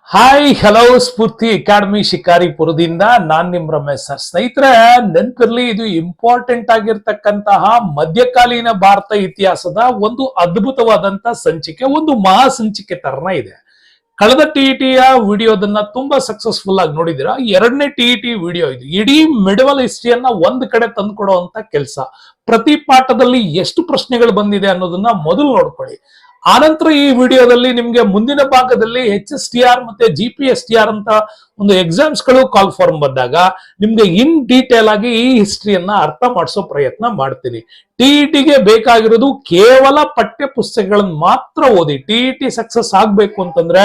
Hi hello ಸ್ಫೂರ್ತಿ academy ಶಿಕಾರಿಪುರದಿಂದ ನಾನ್ ನಿಮ್ Ramesh sir. ಸ್ನೇಹಿತರೆ, ನೆನಪಿರ್ಲಿ, ಇದು ಇಂಪಾರ್ಟೆಂಟ್ ಆಗಿರ್ತಕ್ಕಂತಹ ಮಧ್ಯಕಾಲೀನ ಭಾರತ ಇತಿಹಾಸದ ಒಂದು ಅದ್ಭುತವಾದಂತ ಸಂಚಿಕೆ, ಒಂದು ಮಹಾ ಸಂಚಿಕೆ ತರನ ಇದೆ. ಕಳೆದ ಟಿಇಟಿಯ ವಿಡಿಯೋದನ್ನ ತುಂಬಾ ಸಕ್ಸಸ್ಫುಲ್ ಆಗಿ ನೋಡಿದಿರಾ. ಎರಡನೇ ಟಿಇಟಿ ವಿಡಿಯೋ ಇದು. ಇಡೀ ಮಿಡವಲ್ ಹಿಸ್ಟ್ರಿಯನ್ನ ಒಂದ್ ಕಡೆ ತಂದ್ಕೊಡುವಂತ ಕೆಲಸ. ಪ್ರತಿ ಪಾಠದಲ್ಲಿ ಎಷ್ಟು ಪ್ರಶ್ನೆಗಳು ಬಂದಿದೆ ಅನ್ನೋದನ್ನ ಮೊದಲು ನೋಡ್ಕೊಳ್ಳಿ. ಆನಂತರ ಈ ವಿಡಿಯೋದಲ್ಲಿ ನಿಮ್ಗೆ ಮುಂದಿನ ಭಾಗದಲ್ಲಿ HSTR ಮತ್ತೆ GPSTR ಅಂತ ಒಂದು ಎಕ್ಸಾಮ್ಸ್ ಗಳು ಕಾಲ್ ಫಾರ್ಮ್ ಬಂದಾಗ ನಿಮ್ಗೆ ಇನ್ ಡೀಟೇಲ್ ಆಗಿ ಈ ಹಿಸ್ಟ್ರಿಯನ್ನ ಅರ್ಥ ಮಾಡಿಸೋ ಪ್ರಯತ್ನ ಮಾಡ್ತೀನಿ. ಟಿಇಟಿಗೆ ಬೇಕಾಗಿರೋದು ಕೇವಲ ಪಠ್ಯ ಪುಸ್ತಕಗಳನ್ನ ಮಾತ್ರ ಓದಿ. ಟಿಇಟಿ ಸಕ್ಸಸ್ ಆಗ್ಬೇಕು ಅಂತಂದ್ರೆ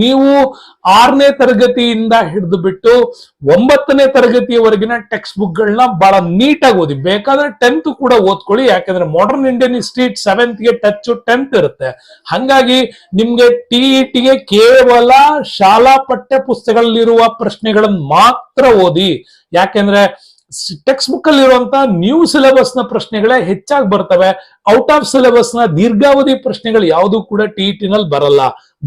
ನೀವು 6ನೇ ತರಗತಿಯಿಂದ ಹಿಡಿದು ಬಿಟ್ಟು 9ನೇ ತರಗತಿಯವರೆಗಿನ ಟೆಕ್ಸ್ಟ್ ಬುಕ್ ಗಳನ್ನ ಬಹಳ ನೀಟಾಗಿ ಓದಿ. ಬೇಕಾದ್ರೆ 10th ಕೂಡ ಓದ್ಕೊಳ್ಳಿ, ಯಾಕಂದ್ರೆ ಮಾಡರ್ನ್ ಇಂಡಿಯನ್ ಹಿಸ್ಟ್ರಿ 7th ಗೆ ಟಚ್ 10th ಇರುತ್ತೆ. ಹಂಗಾಗಿ ನಿಮ್ಗೆ ಟಿಇಟಿಗೆ ಕೇವಲ ಶಾಲಾ ಪಠ್ಯ ಪುಸ್ತಕಗಳಲ್ಲಿರುವ ಪ್ರಶ್ನೆಗಳನ್ನ ಮಾತ್ರ ಓದಿ. ಯಾಕೆಂದ್ರೆ ಟೆಕ್ಸ್ಟ್ ಬುಕ್ ಅಲ್ಲಿ ಇರುವಂತಹ ನ್ಯೂ ಸಿಲೆಬಸ್ ನ ಪ್ರಶ್ನೆಗಳೇ ಹೆಚ್ಚಾಗಿ ಬರ್ತವೆ. ಔಟ್ ಆಫ್ ಸಿಲೆಬಸ್ ನ ದೀರ್ಘಾವಧಿ ಪ್ರಶ್ನೆಗಳು ಯಾವುದು ಕೂಡ ಟಿಇಟಿ ನಲ್ಲಿ ಬರಲ್ಲ.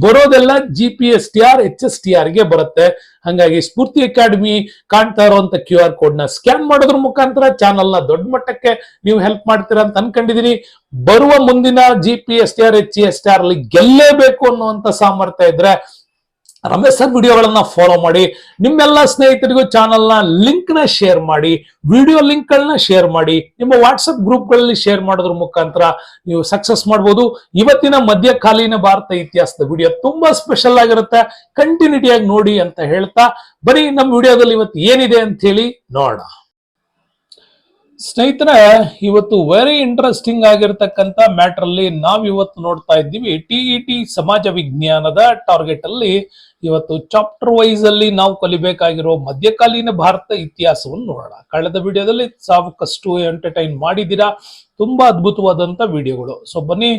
ಬರೋದೆಲ್ಲ GPSTR HSTR ಗೆ ಬರುತ್ತೆ. ಹಂಗಾಗಿ ಸ್ಫೂರ್ತಿ ಅಕಾಡೆಮಿ ಕಾಣ್ತಾ ಇರುವಂತ QR ಕೋಡ್ ನ ಸ್ಕ್ಯಾನ್ ಮಾಡೋದ್ರ ಮುಖಾಂತರ ಚಾನಲ್ ನ ದೊಡ್ಡ ಮಟ್ಟಕ್ಕೆ ನೀವು ಹೆಲ್ಪ್ ಮಾಡ್ತೀರಾ ಅಂತ ಅನ್ಕೊಂಡಿದೀನಿ. ಬರುವ ಮುಂದಿನ GPSTR HSTR ಅಲ್ಲಿ ಗೆಲ್ಲೇಬೇಕು ಅನ್ನುವಂತ ಸಾಮರ್ಥ್ಯ ಇದ್ರೆ ರಮೇಶ್ ಸರ್ ವಿಡಿಯೋಗಳನ್ನ ಫಾಲೋ ಮಾಡಿ. ನಿಮ್ಮೆಲ್ಲ ಸ್ನೇಹಿತರಿಗೂ ಚಾನಲ್ ನ ಲಿಂಕ್ ನ ಶೇರ್ ಮಾಡಿ, ವಿಡಿಯೋ ಲಿಂಕ್ ಗಳನ್ನ ಶೇರ್ ಮಾಡಿ, ನಿಮ್ಮ ವಾಟ್ಸ್ಆಪ್ ಗ್ರೂಪ್ ಗಳಲ್ಲಿ ಶೇರ್ ಮಾಡೋದ್ರ ಮುಖಾಂತರ ನೀವು ಸಕ್ಸಸ್ ಮಾಡಬಹುದು. ಇವತ್ತಿನ ಮಧ್ಯಕಾಲೀನ ಭಾರತ ಇತಿಹಾಸದ ವಿಡಿಯೋ ತುಂಬಾ ಸ್ಪೆಷಲ್ ಆಗಿರುತ್ತೆ. ಕಂಟಿನ್ಯೂಟಿಯಾಗಿ ನೋಡಿ ಅಂತ ಹೇಳ್ತಾ ಬರೀ ನಮ್ಮ ವಿಡಿಯೋದಲ್ಲಿ ಇವತ್ತು ಏನಿದೆ ಅಂತ ಹೇಳಿ ನೋಡೋಣ. ಸ್ನೇಹಿತರೆ, ಇವತ್ತು ವೆರಿ ಇಂಟ್ರೆಸ್ಟಿಂಗ್ ಆಗಿರ್ತಕ್ಕಂಥ ಮ್ಯಾಟರ್ ಅಲ್ಲಿ ನಾವ್ ಇವತ್ತು ನೋಡ್ತಾ ಇದ್ದೀವಿ. ಟಿಇಟಿ ಸಮಾಜ ವಿಜ್ಞಾನದ ಟಾರ್ಗೆಟ್ ಅಲ್ಲಿ ಇವತ್ತು ಚಾಪ್ಟರ್ ವೈಸ್ ಅಲ್ಲಿ ನಾವು ಕಲಿಬೇಕಾಗಿರೋ ಮಧ್ಯಕಾಲೀನ ಭಾರತ ಇತಿಹಾಸವನ್ನು ನೋಡೋಣ. ಕಳೆದ ವಿಡಿಯೋದಲ್ಲಿ ಸಾಕಷ್ಟು ಎಂಟರ್ಟೈನ್ ಮಾಡಿದ್ದೀರಾ, ತುಂಬಾ ಅದ್ಭುತವಾದಂತ ವಿಡಿಯೋಗಳು. ಸೊ ಬನ್ನಿ,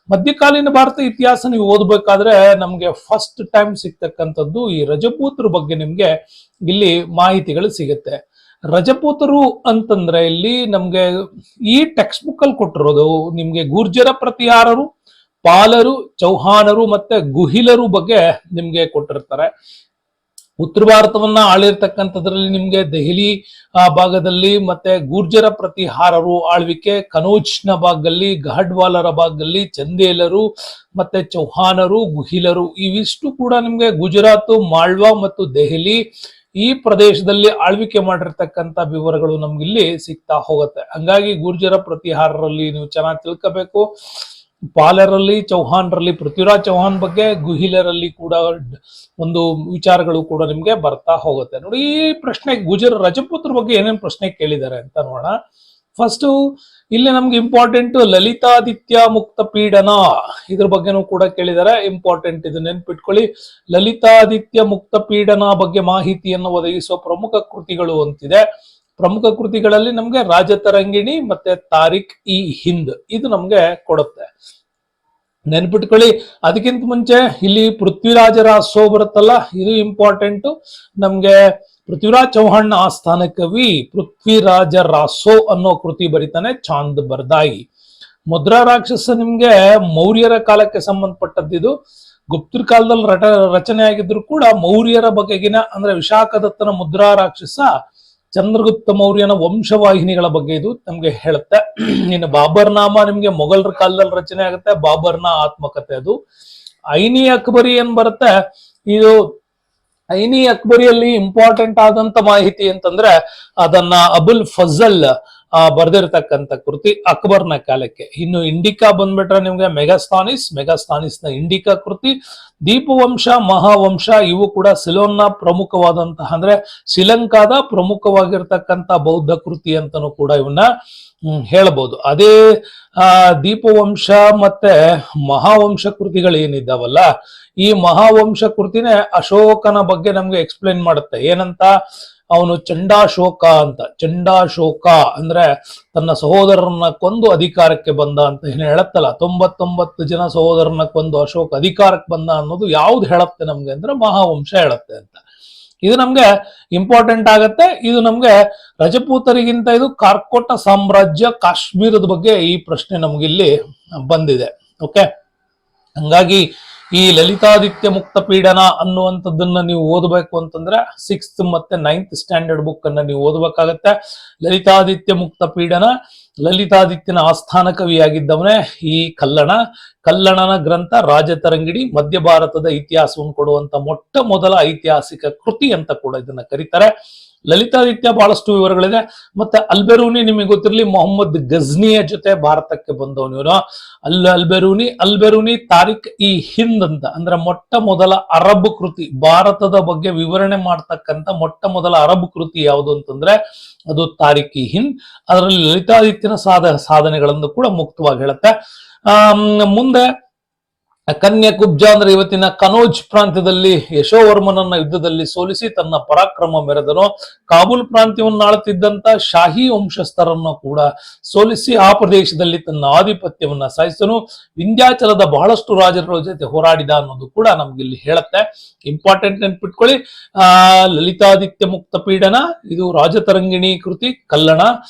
ಮಧ್ಯಕಾಲೀನ ಭಾರತ ಇತಿಹಾಸ ನೀವು ಓದ್ಬೇಕಾದ್ರೆ ನಮ್ಗೆ ಫಸ್ಟ್ ಟೈಮ್ ಸಿಗ್ತಕ್ಕಂಥದ್ದು ಈ ರಜಪೂತರ ಬಗ್ಗೆ ನಿಮ್ಗೆ ಇಲ್ಲಿ ಮಾಹಿತಿಗಳು ಸಿಗುತ್ತೆ. ರಜಪೂತರು ಅಂತಂದ್ರೆ ಇಲ್ಲಿ ನಮ್ಗೆ ಈ ಟೆಕ್ಸ್ಟ್ ಬುಕ್ ಅಲ್ಲಿ ಕೊಟ್ಟಿರೋದು ನಿಮ್ಗೆ ಗುರ್ಜರ ಪ್ರತಿಹಾರರು, ಪಾಲರು, ಚೌಹಾನರು ಮತ್ತೆ ಗುಹಿಲರು ಬಗ್ಗೆ ನಿಮ್ಗೆ ಕೊಟ್ಟಿರ್ತಾರೆ. ಉತ್ತರ ಭಾರತವನ್ನ ಆಳಿರ್ತಕ್ಕಂಥದ್ರಲ್ಲಿ ನಿಮ್ಗೆ ದೆಹಲಿ ಭಾಗದಲ್ಲಿ ಮತ್ತೆ ಗುರ್ಜರ ಪ್ರತಿಹಾರರು ಆಳ್ವಿಕೆ, ಕನೌಜ್ನ ಭಾಗದಲ್ಲಿ, ಗಹಡ್ವಾಲರ ಭಾಗದಲ್ಲಿ ಚಂದೇಲರು ಮತ್ತೆ ಚೌಹಾನರು, ಗುಹಿಲರು ಇವಿಷ್ಟು ಕೂಡ ನಿಮ್ಗೆ ಗುಜರಾತ್, ಮಾಳ್ವಾ ಮತ್ತು ದೆಹಲಿ ಈ ಪ್ರದೇಶದಲ್ಲಿ ಆಳ್ವಿಕೆ ಮಾಡಿರ್ತಕ್ಕಂಥ ವಿವರಗಳು ನಮ್ಗೆ ಇಲ್ಲಿ ಸಿಗ್ತಾ ಹೋಗುತ್ತೆ. ಹಂಗಾಗಿ ಗುರ್ಜರ ಪ್ರತಿಹಾರರಲ್ಲಿ ನೀವು ಚೆನ್ನಾಗಿ ತಿಳ್ಕೋಬೇಕು. ಪಾಲರಲ್ಲಿ, ಚೌಹಾನ್ರಲ್ಲಿ ಪೃಥ್ವಿರಾಜ್ ಚೌಹಾನ್ ಬಗ್ಗೆ, ಗುಹಿಲರಲ್ಲಿ ಕೂಡ ಒಂದು ವಿಚಾರಗಳು ಕೂಡ ನಿಮ್ಗೆ ಬರ್ತಾ ಹೋಗುತ್ತೆ. ನೋಡಿ, ಈ ಪ್ರಶ್ನೆ ರಜಪೂತರ ಬಗ್ಗೆ ಏನೇನ್ ಪ್ರಶ್ನೆ ಕೇಳಿದ್ದಾರೆ ಅಂತ ನೋಡೋಣ. ಫಸ್ಟ್ ಇಲ್ಲಿ ನಮ್ಗೆ ಇಂಪಾರ್ಟೆಂಟ್ ಲಲಿತಾದಿತ್ಯ ಮುಕ್ತ ಪೀಡನ, ಇದ್ರ ಬಗ್ಗೆನೂ ಕೂಡ ಕೇಳಿದ್ದಾರೆ. ಇಂಪಾರ್ಟೆಂಟ್, ಇದು ನೆನ್ಪಿಟ್ಕೊಳ್ಳಿ. ಲಲಿತಾದಿತ್ಯ ಮುಕ್ತ ಪೀಡನ ಬಗ್ಗೆ ಮಾಹಿತಿಯನ್ನು ಒದಗಿಸುವ ಪ್ರಮುಖ ಕೃತಿಗಳು ಅಂತಿದೆ. ಪ್ರಮುಖ ಕೃತಿಗಳಲ್ಲಿ ನಮ್ಗೆ ರಾಜತರಂಗಿಣಿ ಮತ್ತೆ ತಾರಿಕ್ ಇ ಹಿಂದ್ ಇದು ನಮ್ಗೆ ಕೊಡುತ್ತೆ, ನೆನ್ಪಿಟ್ಕೊಳ್ಳಿ. ಅದಕ್ಕಿಂತ ಮುಂಚೆ ಇಲ್ಲಿ ಪೃಥ್ವಿರಾಜರ ಸೋ ಬರುತ್ತಲ್ಲ, ಇದು ಇಂಪಾರ್ಟೆಂಟ್ ನಮ್ಗೆ. ಪೃಥ್ವಿರಾಜ್ ಚೌಹಾಣ್ ಆಸ್ಥಾನ ಕವಿ ಪೃಥ್ವಿರಾಜ ರಾಸೋ ಅನ್ನೋ ಕೃತಿ ಬರೀತಾನೆ, ಚಾಂದ್ ಬರ್ದಾಯಿ. ಮುದ್ರಾ ರಾಕ್ಷಸ ನಿಮ್ಗೆ ಮೌರ್ಯರ ಕಾಲಕ್ಕೆ ಸಂಬಂಧಪಟ್ಟದ್ದಿದು. ಗುಪ್ತರ ಕಾಲದಲ್ಲಿ ರಚನೆ ಆಗಿದ್ರು ಕೂಡ ಮೌರ್ಯರ ಬಗೆಗಿನ, ಅಂದ್ರೆ ವಿಶಾಖದತ್ತನ ಮುದ್ರಾ ರಾಕ್ಷಸ ಚಂದ್ರಗುಪ್ತ ಮೌರ್ಯನ ವಂಶವಾಹಿನಿಗಳ ಬಗ್ಗೆ ಇದು ನಮ್ಗೆ ಹೇಳುತ್ತೆ. ಇನ್ನು ಬಾಬರ್ನಾಮ ನಿಮ್ಗೆ ಮೊಘಲರ ಕಾಲದಲ್ಲಿ ರಚನೆ ಆಗುತ್ತೆ, ಬಾಬರ್ನ ಆತ್ಮಕಥೆ ಅದು. ಐನಿ ಅಕ್ಬರಿ ಏನ್ ಬರುತ್ತೆ, ಇದು ಐನಿ ಅಕ್ಬರಿಯಲ್ಲಿ ಇಂಪಾರ್ಟೆಂಟ್ ಆದಂತ ಮಾಹಿತಿ ಅಂತಂದ್ರೆ ಅದನ್ನ ಅಬುಲ್ ಫಜಲ್ ಬರ್ದಿರ್ತಕ್ಕಂಥ ಕೃತಿ ಅಕ್ಬರ್ನ ಕಾಲಕ್ಕೆ. ಇನ್ನು ಇಂಡಿಕಾ ಬಂದ್ಬಿಟ್ರೆ ನಿಮ್ಗೆ ಮೆಗಾಸ್ತಾನಿಸ್ ನ ಇಂಡಿಕಾ ಕೃತಿ. ದೀಪವಂಶ, ಮಹಾವಂಶ ಇವು ಕೂಡ ಸಿಲೋನ್ನ ಪ್ರಮುಖವಾದಂತಹ, ಅಂದ್ರೆ ಶ್ರೀಲಂಕಾದ ಪ್ರಮುಖವಾಗಿರ್ತಕ್ಕಂಥ ಬೌದ್ಧ ಕೃತಿ ಅಂತನೂ ಕೂಡ ಇವನ್ನ ಹೇಳಬಹುದು. ಅದೇ ದೀಪವಂಶ ಮತ್ತೆ ಮಹಾವಂಶ ಕೃತಿಗಳು ಏನಿದ್ದಾವಲ್ಲ, ಈ ಮಹಾವಂಶ ಕೃತಿನೇ ಅಶೋಕನ ಬಗ್ಗೆ ನಮ್ಗೆ ಎಕ್ಸ್ಪ್ಲೇನ್ ಮಾಡುತ್ತೆ. ಏನಂತ, ಅವನು ಚಂಡಾಶೋಕ ಅಂತ. ಚಂಡಾಶೋಕ ಅಂದ್ರೆ ತನ್ನ ಸಹೋದರರನ್ನ ಕೊಂದು ಅಧಿಕಾರಕ್ಕೆ ಬಂದ ಅಂತ ಏನ್ ಹೇಳತ್ತಲ್ಲ, 99 ಜನ ಸಹೋದರನ ಕೊಂದು ಅಶೋಕ ಅಧಿಕಾರಕ್ಕೆ ಬಂದ ಅನ್ನೋದು ಯಾವ್ದು ಹೇಳತ್ತೆ ನಮ್ಗೆ ಅಂದ್ರೆ ಮಹಾವಂಶ ಹೇಳತ್ತೆ ಅಂತ. ಇದು ನಮ್ಗೆ ಇಂಪಾರ್ಟೆಂಟ್ ಆಗತ್ತೆ. ಇದು ನಮ್ಗೆ ರಜಪೂತರಿಗಿಂತ ಇದು ಕಾರ್ಕೋಟ ಸಾಮ್ರಾಜ್ಯ, ಕಾಶ್ಮೀರದ ಬಗ್ಗೆ ಈ ಪ್ರಶ್ನೆ ನಮ್ಗಿಲ್ಲಿ ಬಂದಿದೆ. ಓಕೆ, ಹಂಗಾಗಿ ಈ ಲಲಿತಾದಿತ್ಯ ಮುಕ್ತ ಪೀಡನ ಅನ್ನುವಂಥದ್ದನ್ನ ನೀವು ಓದಬೇಕು ಅಂತಂದ್ರೆ 6th ಮತ್ತೆ 9th ಸ್ಟ್ಯಾಂಡರ್ಡ್ ಬುಕ್ ಅನ್ನ ನೀವು ಓದಬೇಕಾಗತ್ತೆ. ಲಲಿತಾದಿತ್ಯ ಮುಕ್ತ ಪೀಡನ, ಲಲಿತಾದಿತ್ಯನ ಆಸ್ಥಾನ ಕವಿಯಾಗಿದ್ದವನೇ ಈ ಕಲ್ಲಣನ ಗ್ರಂಥ ರಾಜತರಂಗಿಣಿ ಮಧ್ಯ ಭಾರತದ ಇತಿಹಾಸವನ್ನು ಕೊಡುವಂತ ಮೊಟ್ಟ ಮೊದಲ ಐತಿಹಾಸಿಕ ಕೃತಿ ಅಂತ ಕೂಡ ಇದನ್ನ ಕರೀತಾರೆ. ಲಲಿತಾದಿತ್ಯ ಬಹಳಷ್ಟು ವಿವರಗಳಿದೆ. ಮತ್ತೆ ಅಲ್ಬೆರೂನಿ ನಿಮಗೆ ಗೊತ್ತಿರಲಿ, ಮೊಹಮ್ಮದ್ ಗಜ್ನಿಯ ಜೊತೆ ಭಾರತಕ್ಕೆ ಬಂದವನು ಇವನು. ಅಲ್ಬೆರೂನಿ ತಾರಿಕ್ ಇ ಹಿಂದ್ ಅಂತ ಅಂದ್ರೆ ಮೊಟ್ಟ ಮೊದಲ ಅರಬ್ ಕೃತಿ, ಭಾರತದ ಬಗ್ಗೆ ವಿವರಣೆ ಮಾಡ್ತಕ್ಕಂಥ ಮೊಟ್ಟ ಮೊದಲ ಅರಬ್ ಕೃತಿ ಯಾವುದು ಅಂತಂದ್ರೆ ಅದು ತಾರಿಕ್ ಇ ಹಿಂದ್. ಅದರಲ್ಲಿ ಲಲಿತಾದಿತ್ಯನ ಸಾಧನೆಗಳನ್ನು ಕೂಡ ಮುಕ್ತವಾಗಿ ಹೇಳುತ್ತೆ. ಮುಂದೆ ಕನ್ಯಾಕುಬ್ಜ ಅಂದ್ರೆ ಇವತ್ತಿನ ಕನೋಜ್ ಪ್ರಾಂತ್ಯದಲ್ಲಿ ಯಶೋವರ್ಮನನ್ನ ಯುದ್ಧದಲ್ಲಿ ಸೋಲಿಸಿ ತನ್ನ ಪರಾಕ್ರಮ ಮೆರೆದನು. ಕಾಬೂಲ್ ಪ್ರಾಂತ್ಯವನ್ನು ಆಳುತ್ತಿದ್ದಂತ ಶಾಹಿ ವಂಶಸ್ಥರನ್ನು ಕೂಡ ಸೋಲಿಸಿ ಆ ಪ್ರದೇಶದಲ್ಲಿ ತನ್ನ ಆಧಿಪತ್ಯವನ್ನ ಸಾಧಿಸನು. ವಿಂಧ್ಯಾಚಲದ ಬಹಳಷ್ಟು ರಾಜರ ಜೊತೆ ಹೋರಾಡಿದ ಅನ್ನೋದು ಕೂಡ ನಮ್ಗೆ ಇಲ್ಲಿ ಹೇಳುತ್ತೆ. ಇಂಪಾರ್ಟೆಂಟ್ ನೆನ್ಪಿಟ್ಕೊಳ್ಳಿ. ಲಲಿತಾದಿತ್ಯ ಮುಕ್ತ ಪೀಡನ ಇದು ರಾಜತರಂಗಿಣಿ ಕೃತಿ ಕಲ್ಲಣ,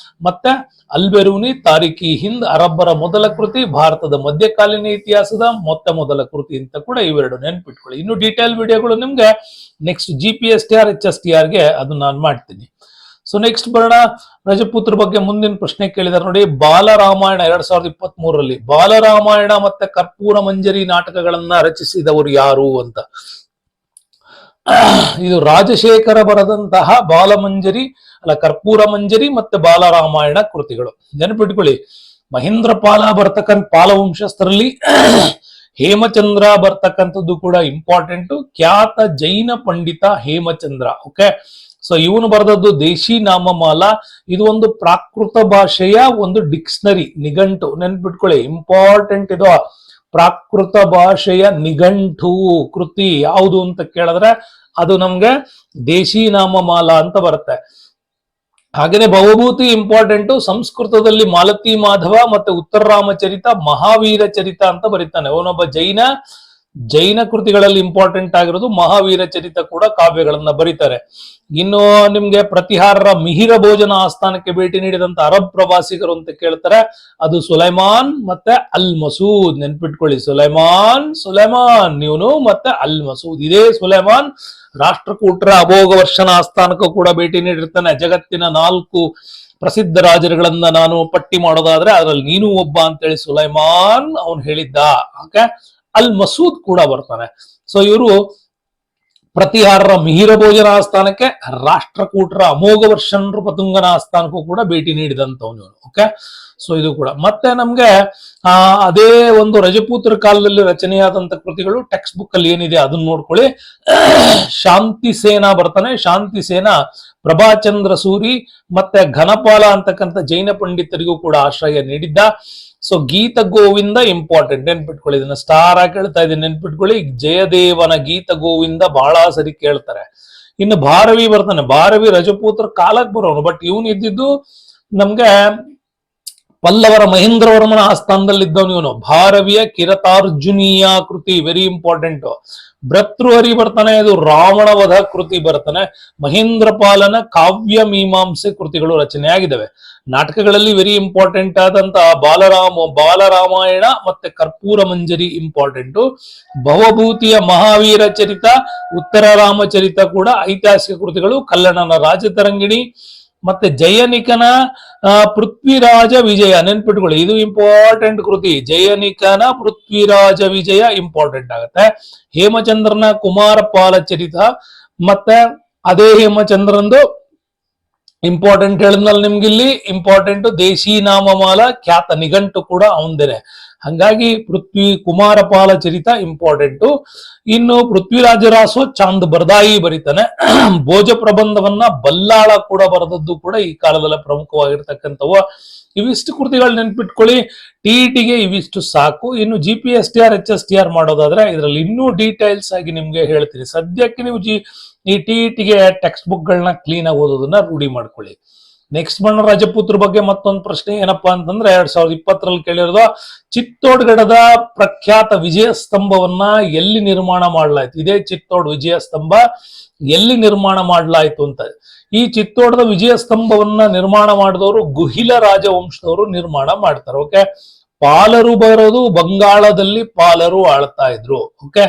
ಮತ್ತೆ ಅಲ್ಬೆರೂನಿ ತಾರಿಕ್ ಇ ಹಿಂದ್ ಅರಬ್ಬರ ಮೊದಲ ಕೃತಿ, ಭಾರತದ ಮಧ್ಯಕಾಲೀನ ಇತಿಹಾಸದ ಮೊದಲ ಕೃತಿ ಅಂತ ಕೂಡ ಇವೆರಡು ನೆನ್ಪಿಟ್ಕೊಳ್ಳಿ. ಇನ್ನು ಡೀಟೇಲ್ ವಿಡಿಯೋಗಳು ನಿಮ್ಗೆ ನೆಕ್ಸ್ಟ್ GPSTR HSTR ಗೆ ಅದು ನಾನು ಮಾಡ್ತೀನಿ. ಸೊ ನೆಕ್ಸ್ಟ್ ಬರೋಣ, ರಜಪೂತ್ರ ಬಗ್ಗೆ ಮುಂದಿನ ಪ್ರಶ್ನೆ ಕೇಳಿದಾರೆ ನೋಡಿ. ಬಾಲರಾಮಾಯಣ 2023ರಲ್ಲಿ ಬಾಲರಾಮಾಯಣ ಮತ್ತೆ ಕರ್ಪೂರ ಮಂಜರಿ ನಾಟಕಗಳನ್ನ ರಚಿಸಿದವರು ಯಾರು ಅಂತ. ಇದು ರಾಜಶೇಖರ ಬರೆದಂತಹ ಕರ್ಪೂರ ಮಂಜರಿ ಮತ್ತೆ ಬಾಲರಾಮಾಯಣ ಕೃತಿಗಳು ನೆನಪಿಟ್ಕೊಳ್ಳಿ. ಮಹೇಂದ್ರ ಪಾಲ ಬರ್ತಕ್ಕಂಥ ಪಾಲ ವಂಶಸ್ಥರಲ್ಲಿ ಹೇಮಚಂದ್ರ ಬರ್ತಕ್ಕಂಥದ್ದು ಕೂಡ ಇಂಪಾರ್ಟೆಂಟ್. ಖ್ಯಾತ ಜೈನ ಪಂಡಿತ ಹೇಮಚಂದ್ರ. ಓಕೆ, ಸೊ ಇವನು ಬರೆದದ್ದು ದೇಶಿ ನಾಮಮಾಲ. ಇದು ಒಂದು ಪ್ರಾಕೃತ ಭಾಷೆಯ ಒಂದು ಡಿಕ್ಷನರಿ, ನಿಘಂಟು. ನೆನ್ಪಿಟ್ಕೊಳ್ಳಿ, ಇಂಪಾರ್ಟೆಂಟ್ ಇದು. ಪ್ರಾಕೃತ ಭಾಷೆಯ ನಿಘಂಟು ಕೃತಿ ಯಾವುದು ಅಂತ ಕೇಳಿದ್ರೆ ಅದು ನಮ್ಗೆ ದೇಶಿ ನಾಮಮಾಲ ಅಂತ ಬರುತ್ತೆ. ಹಾಗೇನೆ ಭವಭೂತಿ ಇಂಪಾರ್ಟೆಂಟ್. ಸಂಸ್ಕೃತದಲ್ಲಿ ಮಾಲತಿ ಮಾಧವ ಮತ್ತೆ ಉತ್ತರ ರಾಮಚರಿತ, ಮಹಾವೀರ ಚರಿತ ಅಂತ ಬರೀತಾನೆ. ಅವನೊಬ್ಬ ಜೈನ ಕೃತಿಗಳಲ್ಲಿ ಇಂಪಾರ್ಟೆಂಟ್ ಆಗಿರೋದು ಮಹಾವೀರ ಚರಿತ ಕೂಡ ಕಾವ್ಯಗಳನ್ನ ಬರೀತಾರೆ. ಇನ್ನು ನಿಮ್ಗೆ ಪ್ರತಿಹಾರರ ಮಿಹಿರ ಭೋಜನ ಆಸ್ಥಾನಕ್ಕೆ ಭೇಟಿ ನೀಡಿದಂತ ಅರಬ್ ಪ್ರವಾಸಿಗರು ಅಂತ ಕೇಳ್ತಾರೆ. ಅದು ಸುಲೈಮಾನ್ ಮತ್ತೆ ಅಲ್ ಮಸೂದ್. ನೆನ್ಪಿಟ್ಕೊಳ್ಳಿ, ಸುಲೈಮಾನ್ ಇವನು ಮತ್ತೆ ಅಲ್ ಮಸೂದ್. ಇದೇ ಸುಲೈಮಾನ್ ರಾಷ್ಟ್ರಕೂಟರ ಅಭೋಗ ವರ್ಷನ ಆಸ್ಥಾನಕ್ಕೂ ಕೂಡ ಭೇಟಿ ನೀಡಿರ್ತಾನೆ. ಜಗತ್ತಿನ 4 ಪ್ರಸಿದ್ಧ ರಾಜರುಗಳನ್ನ ನಾನು ಪಟ್ಟಿ ಮಾಡೋದಾದ್ರೆ ಅದರಲ್ಲಿ ನೀನು ಒಬ್ಬ ಅಂತೇಳಿ ಸುಲೈಮಾನ್ ಅವನು ಹೇಳಿದ್ದ. ಓಕೆ, ಅಲ್ ಮಸೂದ್ ಕೂಡ ಬರ್ತಾನೆ. ಸೊ ಇವರು ಪ್ರತಿಹಾರರ ಮಿಹಿರ ಭೋಜನ ಆಸ್ಥಾನಕ್ಕೆ, ರಾಷ್ಟ್ರಕೂಟರ ಅಮೋಘ ವರ್ಷ ನೃಪತುಂಗನ ಆಸ್ಥಾನಕ್ಕೂ ಕೂಡ ಭೇಟಿ ನೀಡಿದಂತವನು. ಓಕೆ, ಸೊ ಇದು ಕೂಡ. ಮತ್ತೆ ನಮ್ಗೆ ಅದೇ ಒಂದು ರಜಪೂತ್ರ ಕಾಲದಲ್ಲಿ ರಚನೆಯಾದಂತ ಕೃತಿಗಳು ಟೆಕ್ಸ್ಟ್ ಬುಕ್ ಅಲ್ಲಿ ಏನಿದೆ ಅದನ್ನ ನೋಡ್ಕೊಳ್ಳಿ. ಶಾಂತಿ ಸೇನಾ ಬರ್ತಾನೆ. ಶಾಂತಿ ಸೇನಾ ಪ್ರಭಾಚಂದ್ರ ಸೂರಿ ಮತ್ತೆ ಘನಪಾಲ ಅಂತಕ್ಕಂಥ ಜೈನ ಪಂಡಿತರಿಗೂ ಕೂಡ ಆಶ್ರಯ ನೀಡಿದ್ದ. ಸೊ ಗೀತ ಗೋವಿಂದ ಇಂಪಾರ್ಟೆಂಟ್, ನೆನ್ಪಿಟ್ಕೊಳ್ಳಿ. ಇದನ್ನ ಸ್ಟಾರ್ ಆಗಿ ಕೇಳ್ತಾ ಇದ್ದೀನಿ, ನೆನ್ಪಿಟ್ಕೊಳ್ಳಿ. ಜಯದೇವನ ಗೀತ ಗೋವಿಂದ ಬಹಳ ಸರಿ ಕೇಳ್ತಾರೆ. ಇನ್ನು ಭಾರವಿ ಬರ್ತಾನೆ. ಭಾರವಿ ರಜಪೂತ್ರ ಕಾಲಕ್ಕೆ ಬರೋನು, ಬಟ್ ಇವನು ಇದ್ದಿದ್ದು ನಮ್ಗೆ ಪಲ್ಲವರ ಮಹೇಂದ್ರವರ್ಮನ ಆಸ್ಥಾನದಲ್ಲಿ ಇದ್ದವನು ಇವನು. ಭಾರವಿಯ ಕಿರತಾರ್ಜುನೀಯ ಕೃತಿ ವೆರಿ ಇಂಪಾರ್ಟೆಂಟ್. ಭರ್ತೃಹರಿ ಬರ್ತಾನೆ, ಇದು ರಾವಣ ವಧ ಕೃತಿ ಬರ್ತಾನೆ. ಮಹೇಂದ್ರ ಪಾಲನ ಕಾವ್ಯ ಮೀಮಾಂಸೆ ಕೃತಿಗಳು ರಚನೆ ಆಗಿದ್ದಾವೆ. ನಾಟಕಗಳಲ್ಲಿ ವೆರಿ ಇಂಪಾರ್ಟೆಂಟ್ ಆದಂತ ಬಾಲರಾಮಾಯಣ ಮತ್ತೆ ಕರ್ಪೂರ ಮಂಜರಿ ಇಂಪಾರ್ಟೆಂಟ್. ಭವಭೂತಿಯ ಮಹಾವೀರ ಚರಿತ, ಉತ್ತರ ರಾಮಚರಿತ ಕೂಡ ಐತಿಹಾಸಿಕ ಕೃತಿಗಳು. ಕಲ್ಲಣನ ರಾಜತರಂಗಿಣಿ ಮತ್ತೆ ಜಯನಿಕನ ಪೃಥ್ವಿರಾಜ ವಿಜಯ, ನೆನ್ಪಿಟ್ಕೊಳ್ಳಿ, ಇದು ಇಂಪಾರ್ಟೆಂಟ್ ಕೃತಿ. ಜಯನಿಕನ ಪೃಥ್ವಿರಾಜ ವಿಜಯ ಇಂಪಾರ್ಟೆಂಟ್ ಆಗುತ್ತೆ. ಹೇಮಚಂದ್ರನ ಕುಮಾರಪಾಲ ಚರಿತ, ಮತ್ತೆ ಅದೇ ಹೇಮಚಂದ್ರಂದು ಇಂಪಾರ್ಟೆಂಟ್ ಹೇಳಿದ್ನಲ್ಲ ನಿಮ್ಗಿಲ್ಲಿ ಇಂಪಾರ್ಟೆಂಟ್. ದೇಶಿ ನಾಮಮಾಲ ಖ್ಯಾತ ನಿಘಂಟು ಕೂಡ ಅವಂದೇನೆ. ಹಂಗಾಗಿ ಕುಮಾರಪಾಲ ಚರಿತ ಇಂಪಾರ್ಟೆಂಟು. ಇನ್ನು ಪೃಥ್ವಿರಾಜರಾಸೋ ಚಾಂದ್ ಬರ್ದಾಯಿ ಬರೀತಾನೆ. ಭೋಜ ಪ್ರಬಂಧವನ್ನ ಬಲ್ಲಾಳ ಕೂಡ ಬರೆದದ್ದು ಕೂಡ ಈ ಕಾಲದಲ್ಲಿ ಪ್ರಮುಖವಾಗಿರ್ತಕ್ಕಂಥವು. ಇವಿಷ್ಟು ಕೃತಿಗಳು ನೆನ್ಪಿಟ್ಕೊಳ್ಳಿ. ಟಿಇಟಿಗೆ ಇವಿಷ್ಟು ಸಾಕು. ಇನ್ನು GPSTR HSTR ಮಾಡೋದಾದ್ರೆ ಇದರಲ್ಲಿ ಇನ್ನೂ ಡೀಟೇಲ್ಸ್ ಆಗಿ ನಿಮ್ಗೆ ಹೇಳ್ತೀನಿ. ಸದ್ಯಕ್ಕೆ ನೀವು ಈ ಟಿಇಟಿಗೆ ಟೆಕ್ಸ್ಟ್ ಬುಕ್ ಗಳನ್ನ ಕ್ಲೀನ್ ಆಗಿ ಓದೋದನ್ನ ರೂಢಿ ಮಾಡ್ಕೊಳ್ಳಿ. ನೆಕ್ಸ್ಟ್ ಬಣ್ಣ ರಜಪೂತ್ರ ಬಗ್ಗೆ ಮತ್ತೊಂದು ಪ್ರಶ್ನೆ ಏನಪ್ಪಾ ಅಂತಂದ್ರೆ 2020ರಲ್ಲಿ ಕೇಳಿರೋದು, ಚಿತ್ತೋಡ್ಗಢದ ಪ್ರಖ್ಯಾತ ವಿಜಯ ಸ್ತಂಭವನ್ನ ಎಲ್ಲಿ ನಿರ್ಮಾಣ ಮಾಡಲಾಯ್ತು? ಇದೇ ಚಿತ್ತೋಡ್ ವಿಜಯ ಸ್ತಂಭ ಎಲ್ಲಿ ನಿರ್ಮಾಣ ಮಾಡಲಾಯ್ತು ಅಂತ. ಈ ಚಿತ್ತೋಡದ ವಿಜಯ ಸ್ತಂಭವನ್ನ ನಿರ್ಮಾಣ ಮಾಡಿದವರು ಗುಹಿಲ ರಾಜವಂಶದವರು ನಿರ್ಮಾಣ ಮಾಡ್ತಾರೆ. ಓಕೆ, ಪಾಲರು ಬರೋದು ಬಂಗಾಳದಲ್ಲಿ ಪಾಲರು ಆಳ್ತಾ ಇದ್ರು. ಓಕೆ,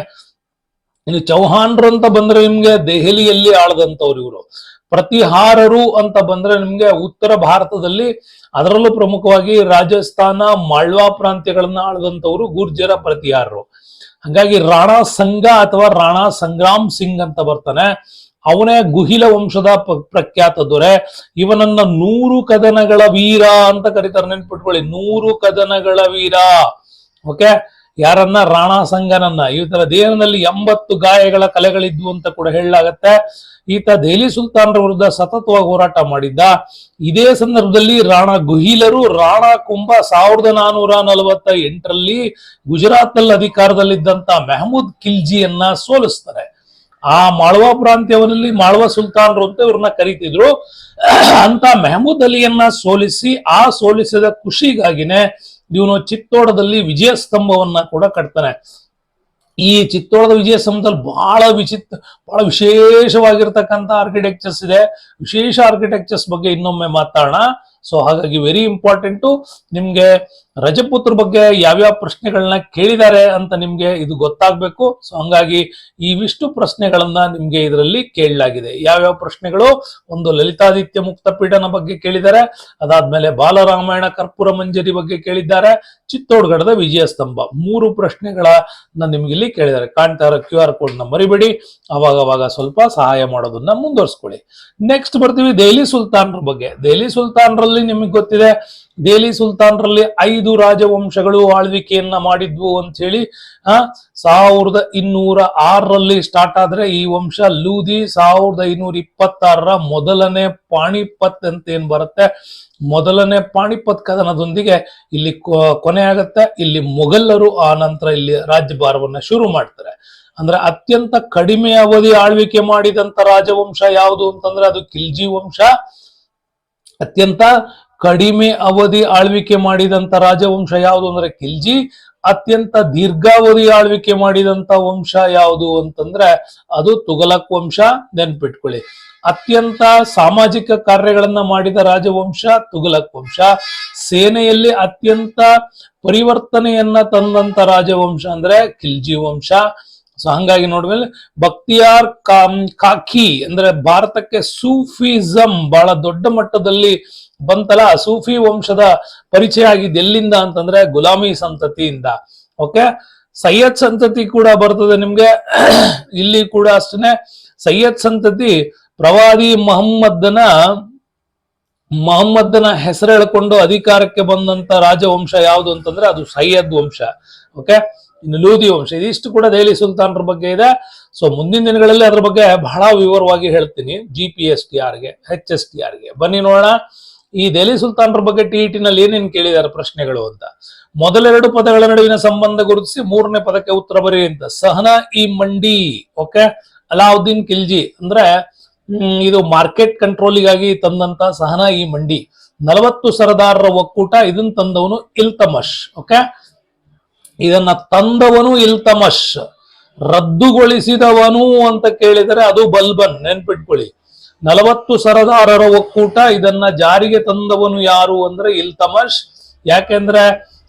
ಇನ್ನು ಚೌಹಾಣ್ರು ಅಂತ ಬಂದ್ರೆ ನಿಮ್ಗೆ ದೆಹಲಿಯಲ್ಲಿ ಆಳದಂತವ್ರು ಇವರು. ಪ್ರತಿಹಾರರು ಅಂತ ಬಂದ್ರೆ ನಿಮ್ಗೆ ಉತ್ತರ ಭಾರತದಲ್ಲಿ, ಅದರಲ್ಲೂ ಪ್ರಮುಖವಾಗಿ ರಾಜಸ್ಥಾನ ಮಾಳ್ವಾ ಪ್ರಾಂತ್ಯಗಳನ್ನ ಆಳದಂತವ್ರು ಗುರ್ಜರ ಪ್ರತಿಹಾರರು. ಹಾಗಾಗಿ ರಾಣಾ ಸಂಗ ಅಥವಾ ರಾಣಾ ಸಂಗ್ರಾಮ್ ಸಿಂಗ್ ಅಂತ ಬರ್ತಾನೆ, ಅವನೇ ಗುಹಿಲ ವಂಶದ ಪ್ರಖ್ಯಾತ ದೊರೆ. ಇವನನ್ನ 100 ಕದನಗಳ ವೀರ ಅಂತ ಕರೀತಾರೆ, ನೆನ್ಪಿಟ್ಕೊಳ್ಳಿ, 100 ಕದನಗಳ ವೀರ. ಓಕೆ, ಯಾರನ್ನ? ರಾಣಾ ಸಂಗನನ್ನ. ಈತರ ದೇಹದಲ್ಲಿ 80 ಗಾಯಗಳ ಕಲೆಗಳಿದ್ವು ಅಂತ ಕೂಡ ಹೇಳಲಾಗತ್ತೆ. ಈತ ದೆಹಲಿ ಸುಲ್ತಾನರ ವಿರುದ್ಧ ಸತತವಾಗಿ ಹೋರಾಟ ಮಾಡಿದ್ದ. ಇದೇ ಸಂದರ್ಭದಲ್ಲಿ ರಾಣಾ ಗುಹಿಲರು ರಾಣಾ ಕುಂಭ 1448ರಲ್ಲಿ ಗುಜರಾತ್ ನಲ್ಲಿ ಅಧಿಕಾರದಲ್ಲಿದ್ದಂತ ಮೆಹಮೂದ್ ಖಿಲ್ಜಿಯನ್ನ ಸೋಲಿಸ್ತಾರೆ. ಆ ಮಾಳ್ವಾ ಪ್ರಾಂತ್ಯವರಲ್ಲಿ ಮಾಳ್ವಾ ಸುಲ್ತಾನರು ಅಂತ ಇವ್ರನ್ನ ಕರೀತಿದ್ರು. ಅಂತ ಮೆಹಮೂದ್ ಅಲಿಯನ್ನ ಸೋಲಿಸಿ, ಆ ಸೋಲಿಸಿದ ಖುಷಿಗಾಗಿನೇ ಇವನು ಚಿತ್ತೋಡದಲ್ಲಿ ವಿಜಯ ಸ್ತಂಭವನ್ನ ಕೂಡ ಕಟ್ತಾನೆ. ಈ ಚಿತ್ತೋಳದ ವಿಜಯ ಸ್ತಂಭದಲ್ಲಿ ಬಹಳ ವಿಶೇಷವಾಗಿರ್ತಕ್ಕಂಥ ಆರ್ಕಿಟೆಕ್ಚರ್ಸ್ ಇದೆ. ವಿಶೇಷ ಆರ್ಕಿಟೆಕ್ಚರ್ಸ್ ಬಗ್ಗೆ ಇನ್ನೊಮ್ಮೆ ಮಾತಾಡೋಣ. ಸೊ ಹಾಗಾಗಿ ವೆರಿ ಇಂಪಾರ್ಟೆಂಟು. ನಿಮ್ಗೆ ರಜಪೂತ್ರ ಬಗ್ಗೆ ಯಾವ್ಯಾವ ಪ್ರಶ್ನೆಗಳನ್ನ ಕೇಳಿದ್ದಾರೆ ಅಂತ ನಿಮ್ಗೆ ಇದು ಗೊತ್ತಾಗ್ಬೇಕು. ಸೊ ಹಂಗಾಗಿ ಇವಿಷ್ಟು ಪ್ರಶ್ನೆಗಳನ್ನ ನಿಮ್ಗೆ ಇದರಲ್ಲಿ ಕೇಳಲಾಗಿದೆ. ಯಾವ್ಯಾವ ಪ್ರಶ್ನೆಗಳು? ಒಂದು ಲಲಿತಾದಿತ್ಯ ಮುಕ್ತಪೀಠನ ಬಗ್ಗೆ ಕೇಳಿದ್ದಾರೆ, ಅದಾದ್ಮೇಲೆ ಬಾಲರಾಮಾಯಣ ಕರ್ಪೂರ ಮಂಜರಿ ಬಗ್ಗೆ ಕೇಳಿದ್ದಾರೆ, ಚಿತ್ತೋಡ್ಗಢದ ವಿಜಯ ಸ್ತಂಭ. 3 ಪ್ರಶ್ನೆಗಳನ್ನ ನಿಮ್ಗೆ ಇಲ್ಲಿ ಕೇಳಿದ್ದಾರೆ. ಕಾಣ್ತಾ ಇರೋ QR ಕೋಡ್ ನ ಮರಿಬೇಡಿ, ಅವಾಗ ಸ್ವಲ್ಪ ಸಹಾಯ ಮಾಡೋದನ್ನ ಮುಂದುವರಿಸ್ಕೊಳ್ಳಿ. ನೆಕ್ಸ್ಟ್ ಬರ್ತೀವಿ ದೆಹಲಿ ಸುಲ್ತಾನರ ಬಗ್ಗೆ. ದೆಹಲಿ ಸುಲ್ತಾನರಲ್ಲಿ ನಿಮಗೆ ಗೊತ್ತಿದೆ, ದೆಹಲಿ ಸುಲ್ತಾನರಲ್ಲಿ 5 ರಾಜವಂಶಗಳು ಆಳ್ವಿಕೆಯನ್ನ ಮಾಡಿದ್ವು ಅಂತ ಹೇಳಿ. 1206ರಲ್ಲಿ ಸ್ಟಾರ್ಟ್ ಆದ್ರೆ ಈ ವಂಶ ಲೂದಿ, 1526ರ ಮೊದಲನೇ ಪಾಣಿಪತ್ ಅಂತ ಏನ್ ಬರುತ್ತೆ, ಮೊದಲನೇ ಪಾಣಿಪತ್ ಕದನದೊಂದಿಗೆ ಇಲ್ಲಿ ಕೊನೆ ಆಗತ್ತೆ. ಇಲ್ಲಿ ಮೊಘಲರು ಆ ನಂತರ ಇಲ್ಲಿ ರಾಜ್ಯಭಾರವನ್ನ ಶುರು ಮಾಡ್ತಾರೆ. ಅಂದ್ರೆ ಅತ್ಯಂತ ಕಡಿಮೆ ಅವಧಿ ಆಳ್ವಿಕೆ ಮಾಡಿದಂತ ರಾಜವಂಶ ಯಾವುದು ಅಂತಂದ್ರೆ ಅದು ಖಿಲ್ಜಿ ವಂಶ. ಅತ್ಯಂತ ಕಡಿಮೆ ಅವಧಿ ಆಳ್ವಿಕೆ ಮಾಡಿದಂತ ರಾಜವಂಶ ಯಾವುದು ಅಂದ್ರೆ ಖಿಲ್ಜಿ. ಅತ್ಯಂತ ದೀರ್ಘಾವಧಿ ಆಳ್ವಿಕೆ ಮಾಡಿದಂತ ವಂಶ ಯಾವುದು ಅಂತಂದ್ರೆ ಅದು ತುಘಲಕ್ ವಂಶ. ನೆನ್ಪಿಟ್ಕೊಳ್ಳಿ, ಅತ್ಯಂತ ಸಾಮಾಜಿಕ ಕಾರ್ಯಗಳನ್ನ ಮಾಡಿದ ರಾಜವಂಶ ತುಘಲಕ್ ವಂಶ. ಸೇನೆಯಲ್ಲಿ ಅತ್ಯಂತ ಪರಿವರ್ತನೆಯನ್ನ ತಂದಂತ ರಾಜವಂಶ ಅಂದ್ರೆ ಖಿಲ್ಜಿ ವಂಶ. ಸೊ ಹಂಗಾಗಿ ನೋಡ್ಮೇಲೆ ಬಕ್ತಿಯಾರ್ ಕಾಕಿ ಅಂದ್ರೆ ಭಾರತಕ್ಕೆ ಸೂಫಿಸಂ ಬಹಳ ದೊಡ್ಡ ಮಟ್ಟದಲ್ಲಿ ಬಂತಲ್ಲ, ಸೂಫಿ ವಂಶದ ಪರಿಚಯ ಆಗಿದ್ದು ಎಲ್ಲಿಂದ ಅಂತಂದ್ರೆ ಗುಲಾಮಿ ಸಂತತಿಯಿಂದ. ಓಕೆ, ಸೈಯದ್ ಸಂತತಿ ಕೂಡ ಬರ್ತದೆ ನಿಮ್ಗೆ. ಇಲ್ಲಿ ಕೂಡ ಅಷ್ಟೇ, ಸೈಯದ್ ಸಂತತಿ ಪ್ರವಾದಿ ಮೊಹಮ್ಮದನ ಹೆಸರು ಹೇಳ್ಕೊಂಡು ಅಧಿಕಾರಕ್ಕೆ ಬಂದಂತ ರಾಜವಂಶ ಯಾವುದು ಅಂತಂದ್ರೆ ಅದು ಸೈಯದ್ ವಂಶ. ಓಕೆ, ಇನ್ನು ಲೂದಿ ವಂಶ. ಇದಿಷ್ಟು ಕೂಡ ದೆಹಲಿ ಸುಲ್ತಾನರ ಬಗ್ಗೆ ಇದೆ. ಸೊ ಮುಂದಿನ ದಿನಗಳಲ್ಲಿ ಅದ್ರ ಬಗ್ಗೆ ಬಹಳ ವಿವರವಾಗಿ ಹೇಳ್ತೀನಿ, GPSTRಗೆ HSTRಗೆ. ಬನ್ನಿ ನೋಡೋಣ ಈ ದೆಹಲಿ ಸುಲ್ತಾನರ ಬಗ್ಗೆ TET ನಲ್ಲಿ ಏನೇನ್ ಕೇಳಿದಾರೆ ಪ್ರಶ್ನೆಗಳು ಅಂತ. ಮೊದಲೆರಡು ಪದಗಳ ನಡುವಿನ ಸಂಬಂಧ ಗುರುತಿಸಿ 3ನೇ ಪದಕ್ಕೆ ಉತ್ತರ ಬರೀ ಅಂತ. ಸಹನಾ ಇ ಮಂಡಿ. ಓಕೆ, ಅಲಾವುದ್ದೀನ್ ಖಿಲ್ಜಿ ಅಂದ್ರೆ ಇದು ಮಾರ್ಕೆಟ್ ಕಂಟ್ರೋಲಿಗಾಗಿ ತಂದಂತ ಸಹನಾ ಇ ಮಂಡಿ. 40 ಸರದಾರರ ಒಕ್ಕೂಟ, ಇದನ್ನ ತಂದವನು ಇಲ್ತಮಶ್. ಓಕೆ, ಇದನ್ನ ತಂದವನು ಇಲ್ತಮಶ್. ರದ್ದುಗೊಳಿಸಿದವನು ಅಂತ ಕೇಳಿದರೆ ಅದು ಬಲ್ಬನ್. ನೆನ್ಪಿಟ್ಕೊಳ್ಳಿ, 40 ಸರದಾರರ ಒಕ್ಕೂಟ, ಇದನ್ನ ಜಾರಿಗೆ ತಂದವನು ಯಾರು ಅಂದ್ರೆ ಇಲ್ತಮಶ್. ಯಾಕೆಂದ್ರೆ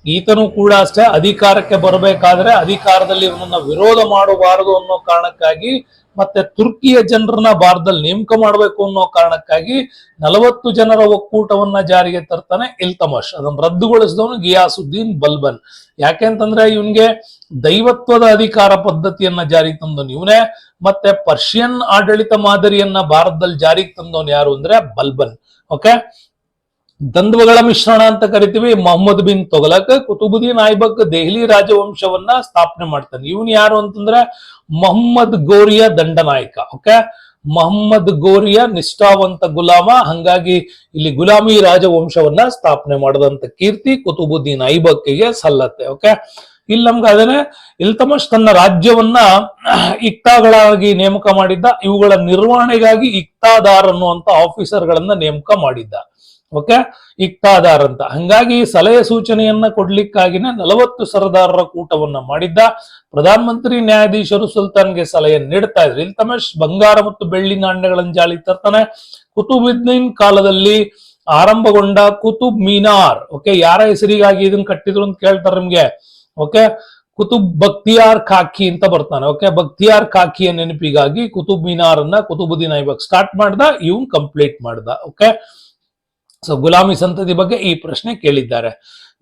ಈತನು ಕೂಡ ಅಷ್ಟೇ ಅಧಿಕಾರಕ್ಕೆ ಬರಬೇಕಾದ್ರೆ ಅಧಿಕಾರದಲ್ಲಿ ಇವನನ್ನ ವಿರೋಧ ಮಾಡಬಾರದು ಅನ್ನೋ ಕಾರಣಕ್ಕಾಗಿ, ಮತ್ತೆ ತುರ್ಕಿಯ ಜನರನ್ನ ಭಾರತದಲ್ಲಿ ನೇಮಕ ಮಾಡಬೇಕು ಅನ್ನೋ ಕಾರಣಕ್ಕಾಗಿ 40 ಜನರ ಒಕ್ಕೂಟವನ್ನ ಜಾರಿಗೆ ತರ್ತಾನೆ ಇಲ್ತಮಶ್. ಅದನ್ನ ರದ್ದುಗೊಳಿಸಿದವನು ಗಿಯಾಸುದ್ದೀನ್ ಬಲ್ಬನ್. ಯಾಕೆಂತಂದ್ರೆ ಇವನ್ಗೆ ದೈವತ್ವದ ಅಧಿಕಾರ ಪದ್ಧತಿಯನ್ನ ಜಾರಿಗೆ ತಂದವನು ಇವನೇ. ಮತ್ತೆ ಪರ್ಷಿಯನ್ ಆಡಳಿತ ಮಾದರಿಯನ್ನ ಭಾರತದಲ್ಲಿ ಜಾರಿಗೆ ತಂದವನು ಯಾರು ಅಂದ್ರೆ ಬಲ್ಬನ್. ಓಕೆ, ದ್ವಂದ್ವಗಳ ಮಿಶ್ರಣ ಅಂತ ಕರಿತೀವಿ. ಮೊಹಮ್ಮದ್ ಬಿನ್ ತೊಗಲಕ್ ಕುತುಬುದ್ದೀನ್ ಐಬಕ್ ದೆಹಲಿ ರಾಜವಂಶವನ್ನ ಸ್ಥಾಪನೆ ಮಾಡ್ತಾನೆ. ಇವನು ಯಾರು ಅಂತಂದ್ರೆ ಮೊಹಮ್ಮದ್ ಗೋರಿಯ ದಂಡನಾಯಕ. ಓಕೆ, ಮೊಹಮ್ಮದ್ ಗೋರಿಯ ನಿಷ್ಠಾವಂತ ಗುಲಾಮ. ಹಂಗಾಗಿ ಇಲ್ಲಿ ಗುಲಾಮಿ ರಾಜವಂಶವನ್ನ ಸ್ಥಾಪನೆ ಮಾಡಿದಂತ ಕೀರ್ತಿ ಕುತುಬುದ್ದೀನ್ ಐಬಕ್ಗೆ ಸಲ್ಲತ್ತೆ. ಓಕೆ, ಇಲ್ಲಿ ನಮ್ಗೆ ಅದನ್ನೇ ಇಲ್ತಮಶ್ ತನ್ನ ರಾಜ್ಯವನ್ನ ಇಕ್ತಾಗಳಾಗಿ ನೇಮಕ ಮಾಡಿದ್ದ. ಇವುಗಳ ನಿರ್ವಹಣೆಗಾಗಿ ಇಕ್ತಾದಾರ್ ಅನ್ನುವಂತ ಆಫೀಸರ್ಗಳನ್ನ ನೇಮಕ ಮಾಡಿದ್ದ. ಓಕೆ, ಇಕ್ತಾದಾರ್ ಅಂತ. ಹಂಗಾಗಿ ಸಲಹೆ ಸೂಚನೆಯನ್ನ ಕೊಡ್ಲಿಕ್ಕಾಗಿನೇ 40 ಸರದಾರರ ಕೂಟವನ್ನ ಮಾಡಿದ್ದ. ಪ್ರಧಾನ ಮಂತ್ರಿ ನ್ಯಾಯಾಧೀಶರು ಸುಲ್ತಾನ್ಗೆ ಸಲಹೆ ನೀಡ್ತಾ ಇದ್ರು. ಇಲ್ತಮಶ್ ಬಂಗಾರ ಮತ್ತು ಬೆಳ್ಳಿ ನಾಣ್ಯಗಳನ್ನು ಜಾರಿಗೆ ತರ್ತಾನೆ. ಕುತುಬುದ್ದೀನ್ ಕಾಲದಲ್ಲಿ ಆರಂಭಗೊಂಡ ಕುತುಬ್ ಮಿನಾರ್. ಓಕೆ, ಯಾರ ಹೆಸರಿಗಾಗಿ ಇದನ್ನ ಕಟ್ಟಿದ್ರು ಅಂತ ಕೇಳ್ತಾರೆ ನಿಮ್ಗೆ. ಓಕೆ, ಕುತುಬ್ ಬಕ್ತಿಯಾರ್ ಖಾಕಿ ಅಂತ ಬರ್ತಾನೆ. ಓಕೆ, ಬಕ್ತಿಯಾರ್ ಖಾಕಿಯ ನೆನಪಿಗಾಗಿ ಕುತುಬ್ ಮಿನಾರ್ ಅನ್ನ ಕುತುಬುದ್ದೀನ್ ಐಬಕ್ ಸ್ಟಾರ್ಟ್ ಮಾಡ್ದ, ಇವನ್ ಕಂಪ್ಲೀಟ್ ಮಾಡ್ದ. ಓಕೆ, ಸೊ ಗುಲಾಮಿ ಸಂತತಿ ಬಗ್ಗೆ ಈ ಪ್ರಶ್ನೆ ಕೇಳಿದ್ದಾರೆ.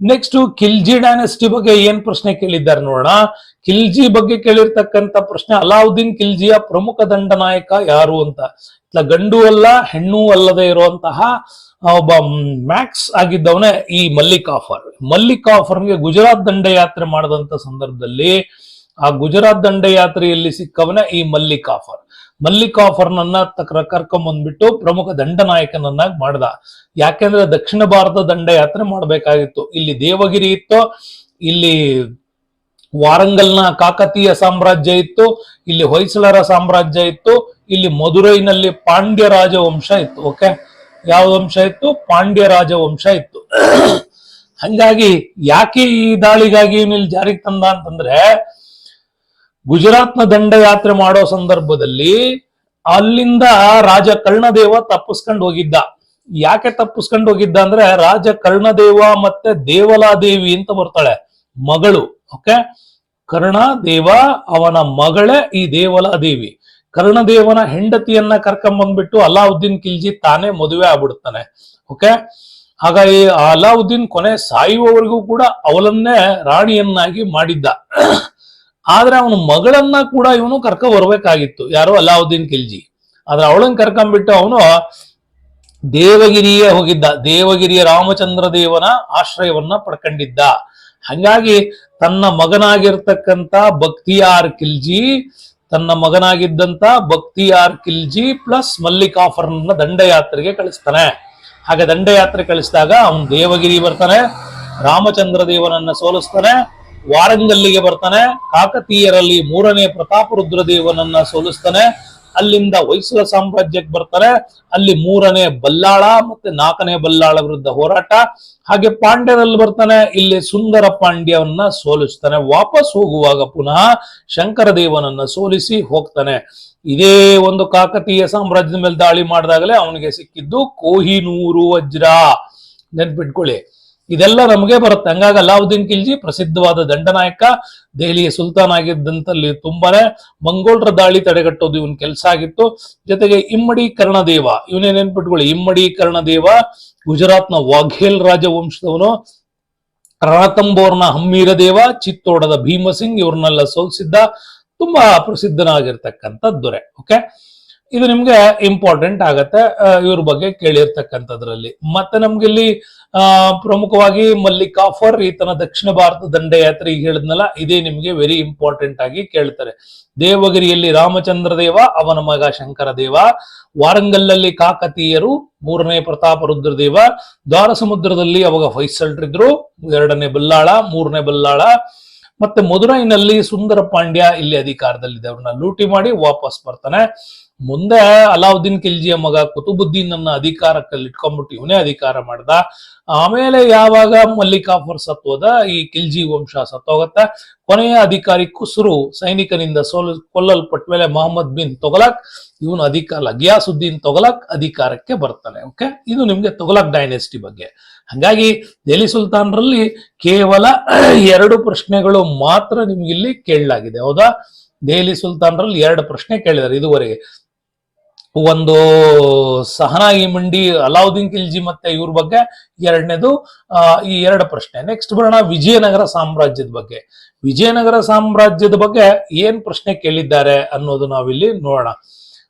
ನೆಕ್ಸ್ಟ್ ಖಿಲ್ಜಿ ಡೈನೆಸ್ಟಿ ಬಗ್ಗೆ ಏನ್ ಪ್ರಶ್ನೆ ಕೇಳಿದ್ದಾರೆ ನೋಡೋಣ. ಖಿಲ್ಜಿ ಬಗ್ಗೆ ಕೇಳಿರ್ತಕ್ಕಂಥ ಪ್ರಶ್ನೆ, ಅಲಾವುದ್ದೀನ್ ಖಿಲ್ಜಿಯ ಪ್ರಮುಖ ದಂಡನಾಯಕ ಯಾರು ಅಂತ. ಗಂಡು ಅಲ್ಲ ಹೆಣ್ಣು ಅಲ್ಲದೆ ಇರುವಂತಹ ಒಬ್ಬ ಮ್ಯಾಕ್ಸ್ ಆಗಿದ್ದವನೇ ಈ ಮಲ್ಲಿಕ್ ಕಾಫರ್. ಮಲ್ಲಿಕ್ ಕಾಫರ್ಗೆ ಗುಜರಾತ್ ದಂಡಯಾತ್ರೆ ಮಾಡಿದಂತ ಸಂದರ್ಭದಲ್ಲಿ ಆ ಗುಜರಾತ್ ದಂಡಯಾತ್ರೆಯಲ್ಲಿ ಸಿಕ್ಕವನೇ ಈ ಮಲ್ಲಿಕ್ ಕಾಫರ್. ಮಲ್ಲಿಕ್ ಕಾಫರ್ನನ್ನ ಕರ್ಕೊಂಡ್ಬಂದ್ಬಿಟ್ಟು ಪ್ರಮುಖ ದಂಡನಾಯಕನನ್ನಾಗಿ ಮಾಡ್ದ. ಯಾಕೆಂದ್ರೆ ದಕ್ಷಿಣ ಭಾರತ ದಂಡಯಾತ್ರೆ ಮಾಡ್ಬೇಕಾಗಿತ್ತು. ಇಲ್ಲಿ ದೇವಗಿರಿ ಇತ್ತು, ಇಲ್ಲಿ ವಾರಂಗಲ್ನ ಕಾಕತೀಯ ಸಾಮ್ರಾಜ್ಯ ಇತ್ತು, ಇಲ್ಲಿ ಹೊಯ್ಸಳರ ಸಾಮ್ರಾಜ್ಯ ಇತ್ತು, ಇಲ್ಲಿ ಮಧುರೈನಲ್ಲಿ ಪಾಂಡ್ಯ ರಾಜವಂಶ ಇತ್ತು. ಓಕೆ, ಯಾವ ವಂಶ ಇತ್ತು? ಪಾಂಡ್ಯ ರಾಜವಂಶ ಇತ್ತು. ಹಂಗಾಗಿ ಯಾಕೆ ಈ ದಾಳಿಗಾಗಿ ಇಲ್ಲಿ ಜಾರಿಗೆ ತಂದ ಅಂತಂದ್ರೆ, ಗುಜರಾತ್ನ ದಂಡಯಾತ್ರೆ ಮಾಡೋ ಸಂದರ್ಭದಲ್ಲಿ ಅಲ್ಲಿಂದ ರಾಜ ಕರ್ಣದೇವ ತಪ್ಪಿಸ್ಕೊಂಡು ಹೋಗಿದ್ದ. ಯಾಕೆ ತಪ್ಪಿಸ್ಕೊಂಡು ಹೋಗಿದ್ದ ಅಂದ್ರೆ, ರಾಜ ಕರ್ಣದೇವ ಮತ್ತೆ ದೇವಲಾದೇವಿ ಅಂತ ಬರ್ತಾಳೆ ಮಗಳು. ಓಕೆ, ಕರ್ಣದೇವ ಅವನ ಮಗಳೇ ಈ ದೇವಲಾದೇವಿ. ಕರ್ಣದೇವನ ಹೆಂಡತಿಯನ್ನ ಕರ್ಕೊಂಡ್ಬಂದ್ಬಿಟ್ಟು ಅಲಾವುದ್ದೀನ್ ಖಿಲ್ಜಿ ತಾನೇ ಮದುವೆ ಆಗ್ಬಿಡ್ತಾನೆ. ಓಕೆ, ಹಾಗಾಗಿ ಅಲಾವುದ್ದೀನ್ ಕೊನೆ ಸಾಯುವವರೆಗೂ ಕೂಡ ಅವಳನ್ನೇ ರಾಣಿಯನ್ನಾಗಿ ಮಾಡಿದ್ದ. ಆದ್ರೆ ಅವನ ಮಗಳನ್ನ ಕೂಡ ಇವನು ಕರ್ಕೊ ಬರ್ಬೇಕಾಗಿತ್ತು, ಯಾರು? ಅಲಾವುದ್ದೀನ್ ಖಿಲ್ಜಿ. ಆದ್ರೆ ಅವಳನ್ನ ಕರ್ಕೊಂಡ್ಬಿಟ್ಟು ಅವನು ದೇವಗಿರಿಯೇ ಹೋಗಿದ್ದ. ದೇವಗಿರಿಯ ರಾಮಚಂದ್ರ ದೇವನ ಆಶ್ರಯವನ್ನ ಪಡ್ಕೊಂಡಿದ್ದ. ಹಂಗಾಗಿ ತನ್ನ ಮಗನಾಗಿರ್ತಕ್ಕಂಥ ಬಕ್ತಿಯಾರ್ ಖಿಲ್ಜಿ, ತನ್ನ ಮಗನಾಗಿದ್ದಂತ ಬಕ್ತಿಯಾರ್ ಖಿಲ್ಜಿ ಪ್ಲಸ್ ಮಲ್ಲಿಕ್ ಕಾಫರ್ನ ದಂಡಯಾತ್ರೆಗೆ ಕಳಿಸ್ತಾನೆ. ಹಾಗೆ ದಂಡಯಾತ್ರೆ ಕಳಿಸಿದಾಗ ಅವನು ದೇವಗಿರಿ ಬರ್ತಾನೆ, ರಾಮಚಂದ್ರ ದೇವನನ್ನ ಸೋಲಿಸ್ತಾನೆ, ವಾರಂಗಲ್ಲಿಗೆ ಬರ್ತಾನೆ, ಕಾಕತೀಯರಲ್ಲಿ 3ನೇ ಪ್ರತಾಪ ರುದ್ರ ದೇವನನ್ನ ಸೋಲಿಸ್ತಾನೆ, ಅಲ್ಲಿಂದ ಹೊಯ್ಸಳ ಸಾಮ್ರಾಜ್ಯಕ್ಕೆ ಬರ್ತಾರೆ, ಅಲ್ಲಿ 3ನೇ ಬಲ್ಲಾಳ ಮತ್ತೆ 4ನೇ ಬಲ್ಲಾಳ ವಿರುದ್ಧ ಹೋರಾಟ. ಹಾಗೆ ಪಾಂಡ್ಯದಲ್ಲಿ ಬರ್ತಾನೆ, ಇಲ್ಲಿ ಸುಂದರ ಪಾಂಡ್ಯವನ್ನ ಸೋಲಿಸ್ತಾನೆ. ವಾಪಸ್ ಹೋಗುವಾಗ ಪುನಃ ಶಂಕರ ದೇವನನ್ನ ಸೋಲಿಸಿ ಹೋಗ್ತಾನೆ. ಇದೇ ಒಂದು ಕಾಕತೀಯ ಸಾಮ್ರಾಜ್ಯದ ಮೇಲೆ ದಾಳಿ ಮಾಡಿದಾಗಲೇ ಅವನಿಗೆ ಸಿಕ್ಕಿದ್ದು ಕೋಹಿನೂರು ವಜ್ರ. ನೆನ್ಪಿಟ್ಕೊಳ್ಳಿ, ಇದೆಲ್ಲ ನಮಗೆ ಬರುತ್ತೆ. ಹಂಗಾಗಿ ಅಲಾವುದ್ದೀನ್ ಖಿಲ್ಜಿ ಪ್ರಸಿದ್ಧವಾದ ದಂಡನಾಯಕ, ದೆಹಲಿಯ ಸುಲ್ತಾನ್ ಆಗಿದ್ದಂತಲ್ಲಿ ತುಂಬಾನೇ ಮಂಗೋಲರ ದಾಳಿ ತಡೆಗಟ್ಟೋದು ಇವನ್ ಕೆಲಸ ಆಗಿತ್ತು. ಜೊತೆಗೆ ಇಮ್ಮಡಿ ಕರ್ಣದೇವ, ಇವನೇ ನೆನ್ಪಿಟ್ಕೊಳ್ಳಿ, ಇಮ್ಮಡಿ ಕರ್ಣದೇವ ಗುಜರಾತ್ನ ವಾಘೇಲ್ ರಾಜವಂಶದವನು. ರಣತಂಬೋರ್ನ ಹಮ್ಮೀರ ದೇವ, ಚಿತ್ತೋಡದ ಭೀಮಸಿಂಗ್ ಇವ್ರನ್ನೆಲ್ಲ ಸೋಲಿಸಿದ್ದ ತುಂಬಾ ಪ್ರಸಿದ್ಧನಾಗಿರ್ತಕ್ಕಂಥ ದೊರೆ. ಓಕೆ, ಇದು ನಿಮ್ಗೆ ಇಂಪಾರ್ಟೆಂಟ್ ಆಗತ್ತೆ ಇವ್ರ ಬಗ್ಗೆ ಕೇಳಿರ್ತಕ್ಕಂಥದ್ರಲ್ಲಿ. ಮತ್ತೆ ನಮ್ಗೆ ಇಲ್ಲಿ ಪ್ರಮುಖವಾಗಿ ಮಲ್ಲಿಕ್ ಕಾಫರ್ ಈತನ ದಕ್ಷಿಣ ಭಾರತ ದಂಡಯಾತ್ರೆ ಈಗ ಹೇಳಿದ್ನಲ್ಲ, ಇದೇ ನಿಮ್ಗೆ ವೆರಿ ಇಂಪಾರ್ಟೆಂಟ್ ಆಗಿ ಕೇಳ್ತಾರೆ. ದೇವಗಿರಿಯಲ್ಲಿ ರಾಮಚಂದ್ರ ದೇವ, ಅವನ ಮಗ ಶಂಕರ ದೇವ, ವಾರಂಗಲ್ಲಲ್ಲಿ ಕಾಕತೀಯರು, 3ನೇ ಪ್ರತಾಪ ರುದ್ರ ದೇವ, ದ್ವಾರ ಸಮುದ್ರದಲ್ಲಿ ಅವಾಗ ಹೊಯ್ಸಳರಿದ್ರು, 2ನೇ ಬಲ್ಲಾಳ, 3ನೇ ಬಲ್ಲಾಳ, ಮತ್ತೆ ಮಧುರೈನಲ್ಲಿ ಸುಂದರ ಪಾಂಡ್ಯ ಇಲ್ಲಿ ಅಧಿಕಾರದಲ್ಲಿದೆ. ಅವ್ರನ್ನ ಲೂಟಿ ಮಾಡಿ ವಾಪಸ್ ಬರ್ತಾನೆ. ಮುಂದೆ ಅಲಾವುದ್ದೀನ್ ಖಿಲ್ಜಿಯ ಮಗ ಕುತುಬುದ್ದೀನ್ ಅನ್ನ ಅಧಿಕಾರಕ್ಕೆ ಇಟ್ಕೊಂಡ್ಬಿಟ್ಟು ಇವನೇ ಅಧಿಕಾರ ಮಾಡ್ದ. ಆಮೇಲೆ ಯಾವಾಗ ಮಲ್ಲಿಕ್ ಕಾಫರ್ ಸತ್ತೋದ, ಈ ಖಿಲ್ಜಿ ವಂಶ ಸತ್ತೋಗತ್ತೆ. ಕೊನೆಯ ಅಧಿಕಾರಿ ಕುಸ್ರು ಸೈನಿಕನಿಂದ ಕೊಲ್ಲಲ್ಪಟ್ಟ ಮೇಲೆ ಮೊಹಮ್ಮದ್ ಬಿನ್ ತೊಗಲಕ್ ಇವನು ಗಿಯಾಸುದ್ದೀನ್ ತೊಗಲಕ್ ಅಧಿಕಾರಕ್ಕೆ ಬರ್ತಾನೆ. ಓಕೆ, ಇದು ನಿಮ್ಗೆ ತೊಗಲಕ್ ಡೈನೆಸ್ಟಿ ಬಗ್ಗೆ. ಹಂಗಾಗಿ ದೆಹಲಿ ಸುಲ್ತಾನರಲ್ಲಿ ಕೇವಲ 2 ಪ್ರಶ್ನೆಗಳು ಮಾತ್ರ ನಿಮ್ಗಿಲ್ಲಿ ಕೇಳಲಾಗಿದೆ. ಹೌದಾ, ದೆಹಲಿ ಸುಲ್ತಾನರಲ್ಲಿ 2 ಪ್ರಶ್ನೆ ಕೇಳಿದ್ದಾರೆ ಇದುವರೆಗೆ. ಒಂದು ಸಹನಾ-ಇ ಮಂಡಿ, ಅಲಾವುದ್ದೀನ್ ಖಿಲ್ಜಿ ಮತ್ತೆ ಇವ್ರ ಬಗ್ಗೆ, 2ನೇದು ಈ 2 ಪ್ರಶ್ನೆ. ನೆಕ್ಸ್ಟ್ ಬರೋಣ ವಿಜಯನಗರ ಸಾಮ್ರಾಜ್ಯದ ಬಗ್ಗೆ. ವಿಜಯನಗರ ಸಾಮ್ರಾಜ್ಯದ ಬಗ್ಗೆ ಏನ್ ಪ್ರಶ್ನೆ ಕೇಳಿದ್ದಾರೆ ಅನ್ನೋದು ನಾವಿಲ್ಲಿ ನೋಡೋಣ.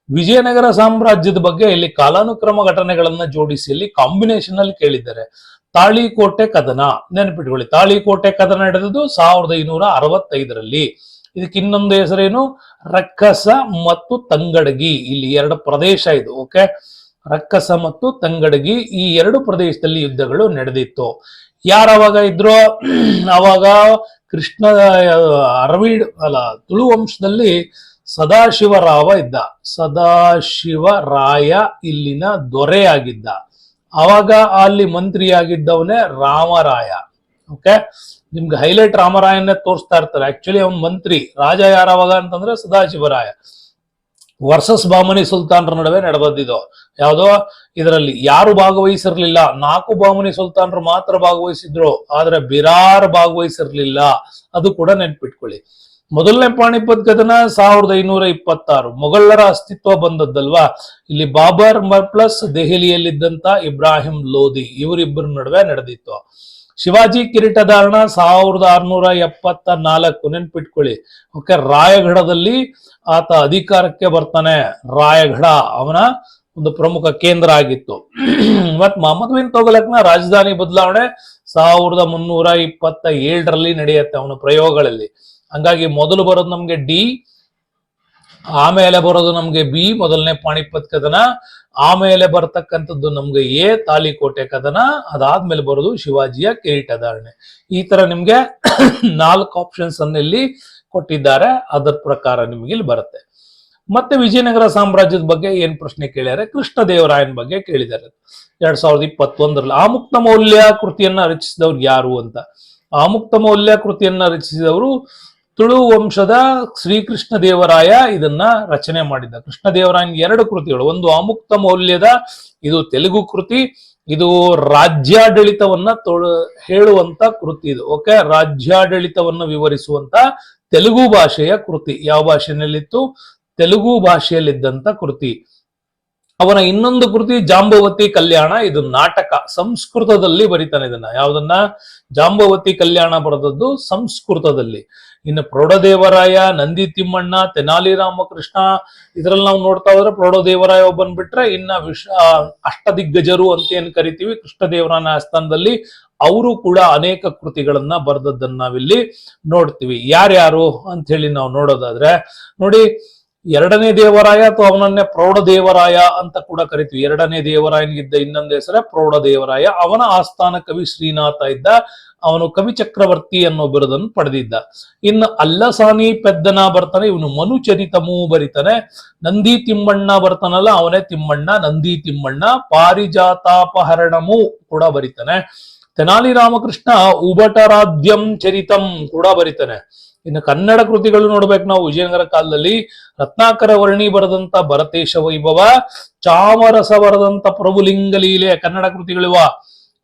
ವಿಜಯನಗರ ಸಾಮ್ರಾಜ್ಯದ ಬಗ್ಗೆ ಇಲ್ಲಿ ಕಾಲಾನುಕ್ರಮ ಘಟನೆಗಳನ್ನ ಜೋಡಿಸಿ ಇಲ್ಲಿ ಕಾಂಬಿನೇಷನ್ ಅಲ್ಲಿ ಕೇಳಿದ್ದಾರೆ. ತಾಳಿಕೋಟೆ ಕದನ ನೆನಪಿಟ್ಕೊಳ್ಳಿ. ತಾಳಿಕೋಟೆ ಕದನ ನಡೆದದ್ದು 1565ರಲ್ಲಿ. ಇದಕ್ಕೆ ಇನ್ನೊಂದು ಹೆಸರೇನು? ರಕ್ಕಸ ಮತ್ತು ತಂಗಡಗಿ. ಇಲ್ಲಿ 2 ಪ್ರದೇಶ ಇದು. ಓಕೆ, ರಕ್ಕಸ ಮತ್ತು ತಂಗಡಗಿ, ಈ 2 ಪ್ರದೇಶದಲ್ಲಿ ಯುದ್ಧಗಳು ನಡೆದಿತ್ತು. ಯಾರವಾಗ ಇದ್ರು? ಅವಾಗ ಕೃಷ್ಣ ತುಳು ವಂಶದಲ್ಲಿ ಸದಾಶಿವರಾವ ಇದ್ದ. ಸದಾಶಿವರಾಯ ಇಲ್ಲಿನ ದೊರೆಯಾಗಿದ್ದ. ಅವಾಗ ಅಲ್ಲಿ ಮಂತ್ರಿಯಾಗಿದ್ದವನೇ ರಾಮರಾಯ. ಓಕೆ, ನಿಮ್ಗೆ ಹೈಲೈಟ್ ರಾಮರಾಯನ್ನೇ ತೋರಿಸ್ತಾ ಇರ್ತಾರೆ. ಆಕ್ಚುಲಿ ಅವನ್ ಮಂತ್ರಿ. ರಾಜ ಯಾರವಾಗ ಅಂತಂದ್ರೆ ಸದಾಶಿವರಾಯ. ವರ್ಸಸ್ ಬಾಮನಿ ಸುಲ್ತಾನರ ನಡುವೆ ನಡೆದಿದ್ದು. ಯಾವುದೋ ಇದರಲ್ಲಿ ಯಾರು ಭಾಗವಹಿಸಿರ್ಲಿಲ್ಲ, 4 ಬಾಮನಿ ಸುಲ್ತಾನರು ಮಾತ್ರ ಭಾಗವಹಿಸಿದ್ರು, ಆದ್ರೆ ಬಿರಾರ್ ಭಾಗವಹಿಸಿರ್ಲಿಲ್ಲ. ಅದು ಕೂಡ ನೆನ್ಪಿಟ್ಕೊಳ್ಳಿ. ಮೊದಲನೇ ಪಾಣಿಪತ್ ಕದನ 1526 ಮೊಘಲರ ಅಸ್ತಿತ್ವ ಬಂದದ್ದಲ್ವಾ. ಇಲ್ಲಿ ಬಾಬರ್ ಪ್ಲಸ್ ದೆಹಲಿಯಲ್ಲಿದ್ದಂತ ಇಬ್ರಾಹಿಂ ಲೋಧಿ ಇವರಿಬ್ಬರ ನಡುವೆ ನಡೆದಿತ್ತು. ಶಿವಾಜಿ ಕಿರೀಟಧಾರಣ 1674 ನೆನ್ಪಿಟ್ಕೊಳ್ಳಿ. ಓಕೆ, ರಾಯಗಢದಲ್ಲಿ ಆತ ಅಧಿಕಾರಕ್ಕೆ ಬರ್ತಾನೆ. ರಾಯಗಢ ಅವನ ಒಂದು ಪ್ರಮುಖ ಕೇಂದ್ರ ಆಗಿತ್ತು. ಮತ್ ಮೊಹಮ್ಮದ್ ಬಿನ್ ತೊಗಲಕ್ನ ರಾಜಧಾನಿ ಬದಲಾವಣೆ 1327ರಲ್ಲಿ ನಡೆಯುತ್ತೆ ಅವನ ಪ್ರಯೋಗಗಳಲ್ಲಿ. ಹಂಗಾಗಿ ಮೊದಲು ಬರೋದು ನಮ್ಗೆ ಡಿ, ಆಮೇಲೆ ಬರೋದು ನಮ್ಗೆ ಬಿ ಮೊದಲನೇ ಪಾಣಿಪತ್ ಕದನ, ಆಮೇಲೆ ಬರ್ತಕ್ಕಂಥದ್ದು ನಮ್ಗೆ ಎ ತಾಲಿಕೋಟೆ ಕದನ, ಅದಾದ್ಮೇಲೆ ಬರೋದು ಶಿವಾಜಿಯ ಕಿರೀಟಧಾರಣೆ. ಈ ತರ ನಿಮ್ಗೆ 4 ಆಪ್ಷನ್ಸ್ ಅನ್ನ ಇಲ್ಲಿ ಕೊಟ್ಟಿದ್ದಾರೆ. ಅದರ ಪ್ರಕಾರ ನಿಮ್ಗೆ ಇಲ್ಲಿ ಬರುತ್ತೆ. ಮತ್ತೆ ವಿಜಯನಗರ ಸಾಮ್ರಾಜ್ಯದ ಬಗ್ಗೆ ಏನ್ ಪ್ರಶ್ನೆ ಕೇಳ್ಯಾರೆ, ಕೃಷ್ಣದೇವರಾಯನ ಬಗ್ಗೆ ಕೇಳಿದ್ದಾರೆ 2021ರಲ್ಲಿ. ಆಮುಕ್ತ ಮೌಲ್ಯ ಕೃತಿಯನ್ನ ರಚಿಸಿದವ್ರು ಯಾರು ಅಂತ. ಆಮುಕ್ತ ಮೌಲ್ಯ ಕೃತಿಯನ್ನ ರಚಿಸಿದವರು ತುಳು ವಂಶದ ಶ್ರೀಕೃಷ್ಣ ದೇವರಾಯ ಇದನ್ನ ರಚನೆ ಮಾಡಿದ್ದ. ಕೃಷ್ಣದೇವರಾಯನ 2 ಕೃತಿಗಳು, ಒಂದು ಆಮುಕ್ತ ಮೌಲ್ಯದ, ಇದು ತೆಲುಗು ಕೃತಿ, ಇದು ರಾಜ್ಯಾಡಳಿತವನ್ನ ಹೇಳುವಂತ ಕೃತಿ ಇದು. ಓಕೆ, ರಾಜ್ಯಾಡಳಿತವನ್ನ ವಿವರಿಸುವಂತ ತೆಲುಗು ಭಾಷೆಯ ಕೃತಿ. ಯಾವ ಭಾಷೆಯಲ್ಲಿತ್ತು? ತೆಲುಗು ಭಾಷೆಯಲ್ಲಿದ್ದಂತ ಕೃತಿ. ಅವನ ಇನ್ನೊಂದು ಕೃತಿ ಜಾಂಬವತಿ ಕಲ್ಯಾಣ, ಇದು ನಾಟಕ, ಸಂಸ್ಕೃತದಲ್ಲಿ ಬರೀತಾನೆ ಇದನ್ನ. ಯಾವ್ದನ್ನ? ಜಾಂಬವತಿ ಕಲ್ಯಾಣ ಬರೆದದ್ದು ಸಂಸ್ಕೃತದಲ್ಲಿ. ಇನ್ನು ಪ್ರೌಢದೇವರಾಯ, ನಂದಿ ತಿಮ್ಮಣ್ಣ, ತೆನಾಲಿ ರಾಮಕೃಷ್ಣ, ಇದ್ರಲ್ಲಿ ನಾವು ನೋಡ್ತಾ ಹೋದ್ರೆ ಪ್ರೌಢದೇವರಾಯ ಒಬ್ಬನ್ ಬಿಟ್ರೆ ಇನ್ನ ಅಷ್ಟದಿಗ್ಗಜರು ಅಂತ ಏನ್ ಕರಿತೀವಿ ಕೃಷ್ಣದೇವರಾಯನ ಆಸ್ಥಾನದಲ್ಲಿ, ಅವರು ಕೂಡ ಅನೇಕ ಕೃತಿಗಳನ್ನ ಬರೆದದ್ದನ್ನ ನಾವಿಲ್ಲಿ ನೋಡ್ತೀವಿ. ಯಾರ್ಯಾರು ಅಂತ ಹೇಳಿ ನಾವು ನೋಡೋದಾದ್ರೆ ನೋಡಿ, 2ನೇ ದೇವರಾಯ ಅಥವಾ ಅವನನ್ನೇ ಪ್ರೌಢದೇವರಾಯ ಅಂತ ಕೂಡ ಕರಿತೀವಿ. 2ನೇ ದೇವರಾಯನಿಗಿದ್ದ ಇನ್ನೊಂದು ಹೆಸರೇ ಪ್ರೌಢದೇವರಾಯ. ಅವನ ಆಸ್ಥಾನ ಕವಿ ಶ್ರೀನಾಥ ಇದ್ದ. ಅವನು ಕವಿ ಚಕ್ರವರ್ತಿ ಅನ್ನೋ ಬಿರುದನ್ನು ಪಡೆದಿದ್ದ. ಇನ್ನು ಅಲ್ಲಸಾನಿ ಪೆದ್ದನ ಬರ್ತಾನೆ, ಇವನು ಮನುಚರಿತಮೂ ಬರಿತಾನೆ. ನಂದಿ ತಿಮ್ಮಣ್ಣ ಬರ್ತಾನಲ್ಲ, ಅವನೇ ತಿಮ್ಮಣ್ಣ, ನಂದಿ ತಿಮ್ಮಣ್ಣ. ಪಾರಿಜಾತಾಪಹರಣಮೂ ಕೂಡ ಬರಿತಾನೆ. ತೆನಾಲಿ ರಾಮಕೃಷ್ಣ ಉಭಟರಾಧ್ಯಂ ಚರಿತಂ ಕೂಡ ಬರಿತಾನೆ. ಇನ್ನು ಕನ್ನಡ ಕೃತಿಗಳು ನೋಡ್ಬೇಕು ನಾವು ವಿಜಯನಗರ ಕಾಲದಲ್ಲಿ. ರತ್ನಾಕರ ವರ್ಣಿ ಬರೆದಂತ ಭರತೇಶ ವೈಭವ, ಚಾಮರಸ ಬರೆದಂತ ಪ್ರಭುಲಿಂಗ ಲೀಲೆ ಕನ್ನಡ ಕೃತಿಗಳಿವ.